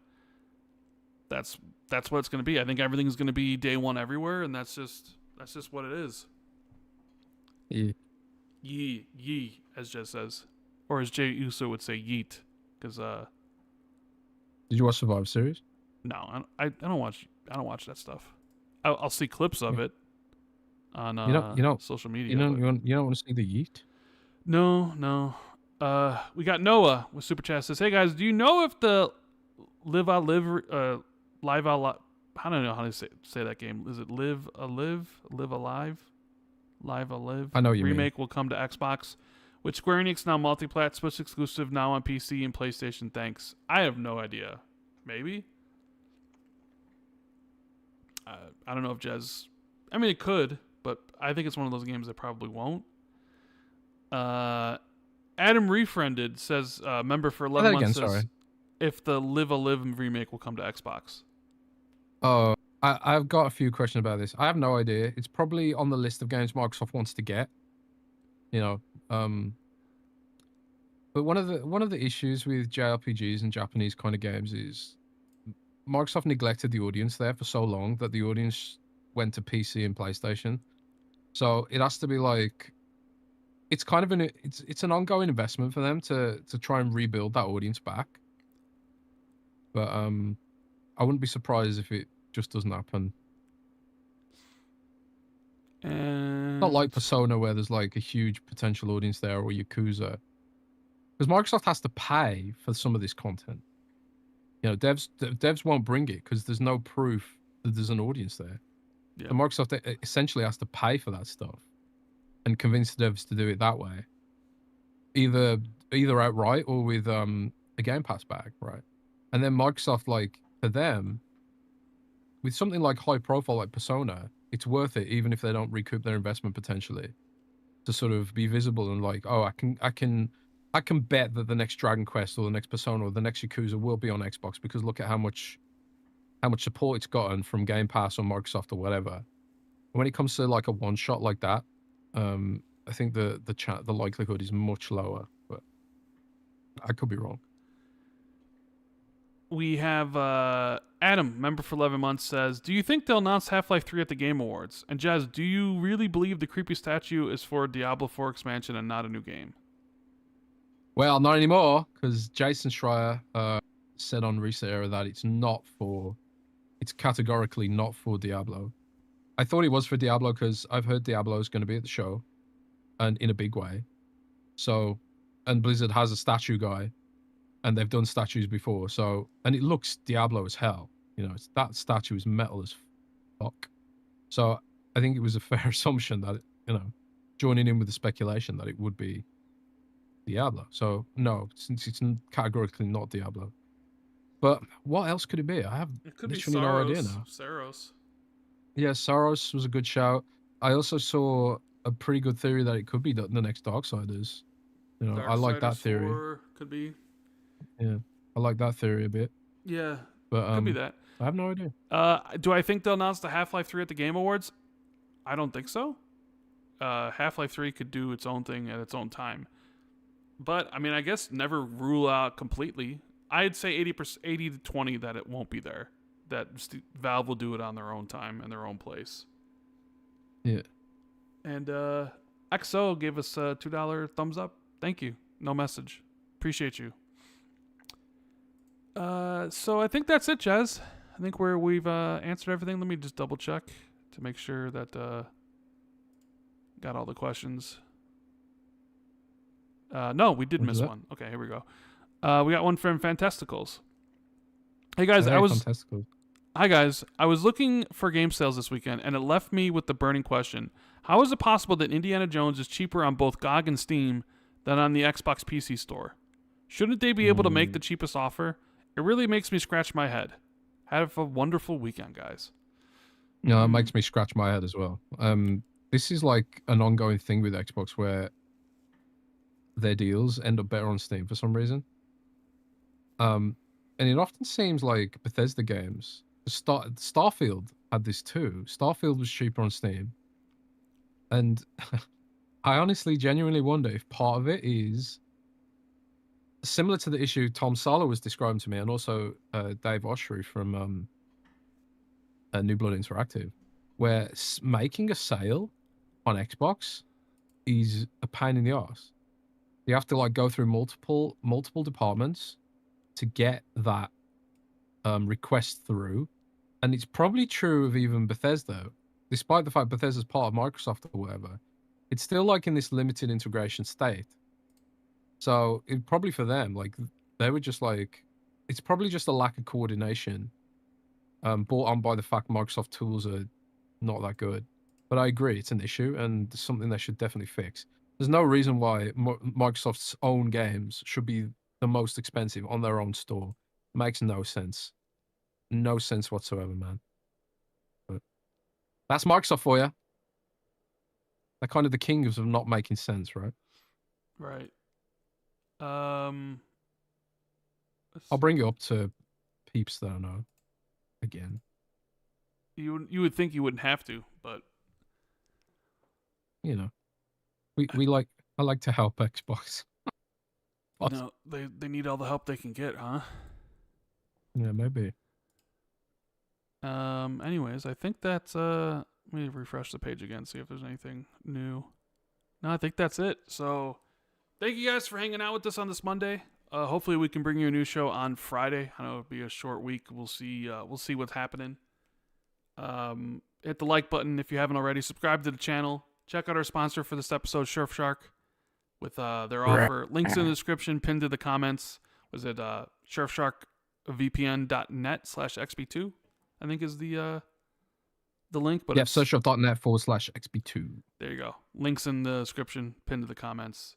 that's what it's going to be. I think everything's going to be day one everywhere, and that's just what it is. Yee, as Jez says, or as Jay Uso would say, yeet. Because did you watch Survivor Series? No, I don't watch that stuff. I'll see clips of it on social media. You don't want to see the yeet? No. We got Noah with Super Chat says, "Hey guys, do you know if the Live Out Live Live Out? I don't know how to say that game. Is it Live Alive? Live Alive. I know what you remake will come to Xbox, with Square Enix now multi-plat, Switch exclusive now on PC and PlayStation. Thanks. I have no idea. Maybe. I don't know if Jez. I mean, it could, but I think it's one of those games that probably won't. Adam Refriended says, member for 11 months says, if the Live Alive remake will come to Xbox. Oh. I've got a few questions about this. I have no idea. It's probably on the list of games Microsoft wants to get. But one of the issues with JRPGs and Japanese kind of games is Microsoft neglected the audience there for so long that the audience went to PC and PlayStation. So it has to be like it's kind of it's an ongoing investment for them to try and rebuild that audience back. But I wouldn't be surprised if it just doesn't happen. And Not like Persona where there's like a huge potential audience there, or Yakuza, because Microsoft has to pay for some of this content. You know, devs won't bring it because there's no proof that there's an audience there. Yeah. So Microsoft essentially has to pay for that stuff and convince the devs to do it that way, either outright or with a Game Pass bag, right? And then Microsoft, like, for them, with something like high profile like Persona, it's worth it even if they don't recoup their investment potentially, to sort of be visible and like, oh, I can bet that the next Dragon Quest or the next Persona or the next Yakuza will be on Xbox because look at how much support it's gotten from Game Pass or Microsoft or whatever. When it comes to like a one shot like that, I think the likelihood is much lower, but I could be wrong. We have Adam, member for 11 months, says, do you think they'll announce Half-Life 3 at the Game Awards? And Jez, do you really believe the creepy statue is for Diablo 4 expansion and not a new game? Well, not anymore, because Jason Schreier said on Reset Era that it's categorically not for Diablo. I thought it was for Diablo because I've heard Diablo is going to be at the show, and in a big way. So, and Blizzard has a statue guy, and they've done statues before. So, and it looks Diablo as hell. You know, that statue is metal as fuck. So, I think it was a fair assumption that, joining in with the speculation that it would be Diablo. So, no, since it's categorically not Diablo. But what else could it be? I have literally no idea now. Saros. Yeah, Saros was a good shout. I also saw a pretty good theory that it could be the next Darksiders. You know, I like that theory. 4 could be. Yeah, I like that theory a bit. Yeah, but could be that. I have no idea. Do I think they'll announce the Half-Life 3 at the Game Awards? I don't think so. Half-Life 3 could do its own thing at its own time. But, I mean, I guess never rule out completely. I'd say 80 to 20 that it won't be there. That Valve will do it on their own time and their own place. Yeah. And XO gave us a $2 thumbs up. Thank you. No message. Appreciate you. So I think that's it, Jez. I think we've answered everything. Let me just double check to make sure that got all the questions. No, we did miss one. Okay, here we go. We got one from Fantasticals. Hey guys, Hi guys, I was looking for game sales this weekend, and it left me with the burning question: how is it possible that Indiana Jones is cheaper on both GOG and Steam than on the Xbox PC store? Shouldn't they be able to make the cheapest offer? It really makes me scratch my head. Have a wonderful weekend, guys. No, it makes me scratch my head as well. This is like an ongoing thing with Xbox where their deals end up better on Steam for some reason. And it often seems like Bethesda games. Starfield had this too. Starfield was cheaper on Steam. And I honestly, genuinely wonder if part of it is similar to the issue Tom Sala was describing to me, and also Dave Oshry from New Blood Interactive, where making a sale on Xbox is a pain in the ass. You have to like go through multiple departments to get that request through. And it's probably true of even Bethesda, despite the fact Bethesda's part of Microsoft or whatever. It's still like in this limited integration state. So it probably for them, like they were just like, it's probably just a lack of coordination brought on by the fact Microsoft tools are not that good. But I agree, it's an issue and it's something they should definitely fix. There's no reason why Microsoft's own games should be the most expensive on their own store. It makes no sense. No sense whatsoever, man. But that's Microsoft for you. They're kind of the kings of not making sense, right? Right. I'll bring you up to peeps that I know. Again. You would think you wouldn't have to, but you know, I like to help Xbox. No, they need all the help they can get, huh? Yeah, maybe. Anyways, I think that's let me refresh the page again, see if there's anything new. No, I think that's it. So thank you guys for hanging out with us on this Monday. Hopefully we can bring you a new show on Friday. I know it'll be a short week. We'll see what's happening. Hit the like button if you haven't already. Subscribe to the channel. Check out our sponsor for this episode, Surfshark, with their offer. Links in the description, pinned to the comments. Was it surfsharkvpn.net/XB2? I think is the link. But surfshark.net/XB2. There you go. Links in the description, pinned to the comments.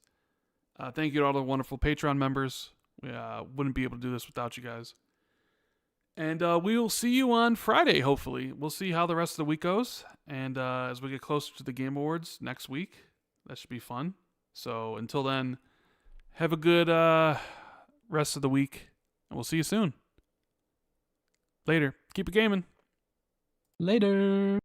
Thank you to all the wonderful Patreon members. We wouldn't be able to do this without you guys. And we will see you on Friday, hopefully. We'll see how the rest of the week goes. And as we get closer to the Game Awards next week, that should be fun. So until then, have a good rest of the week. And we'll see you soon. Later. Keep it gaming. Later.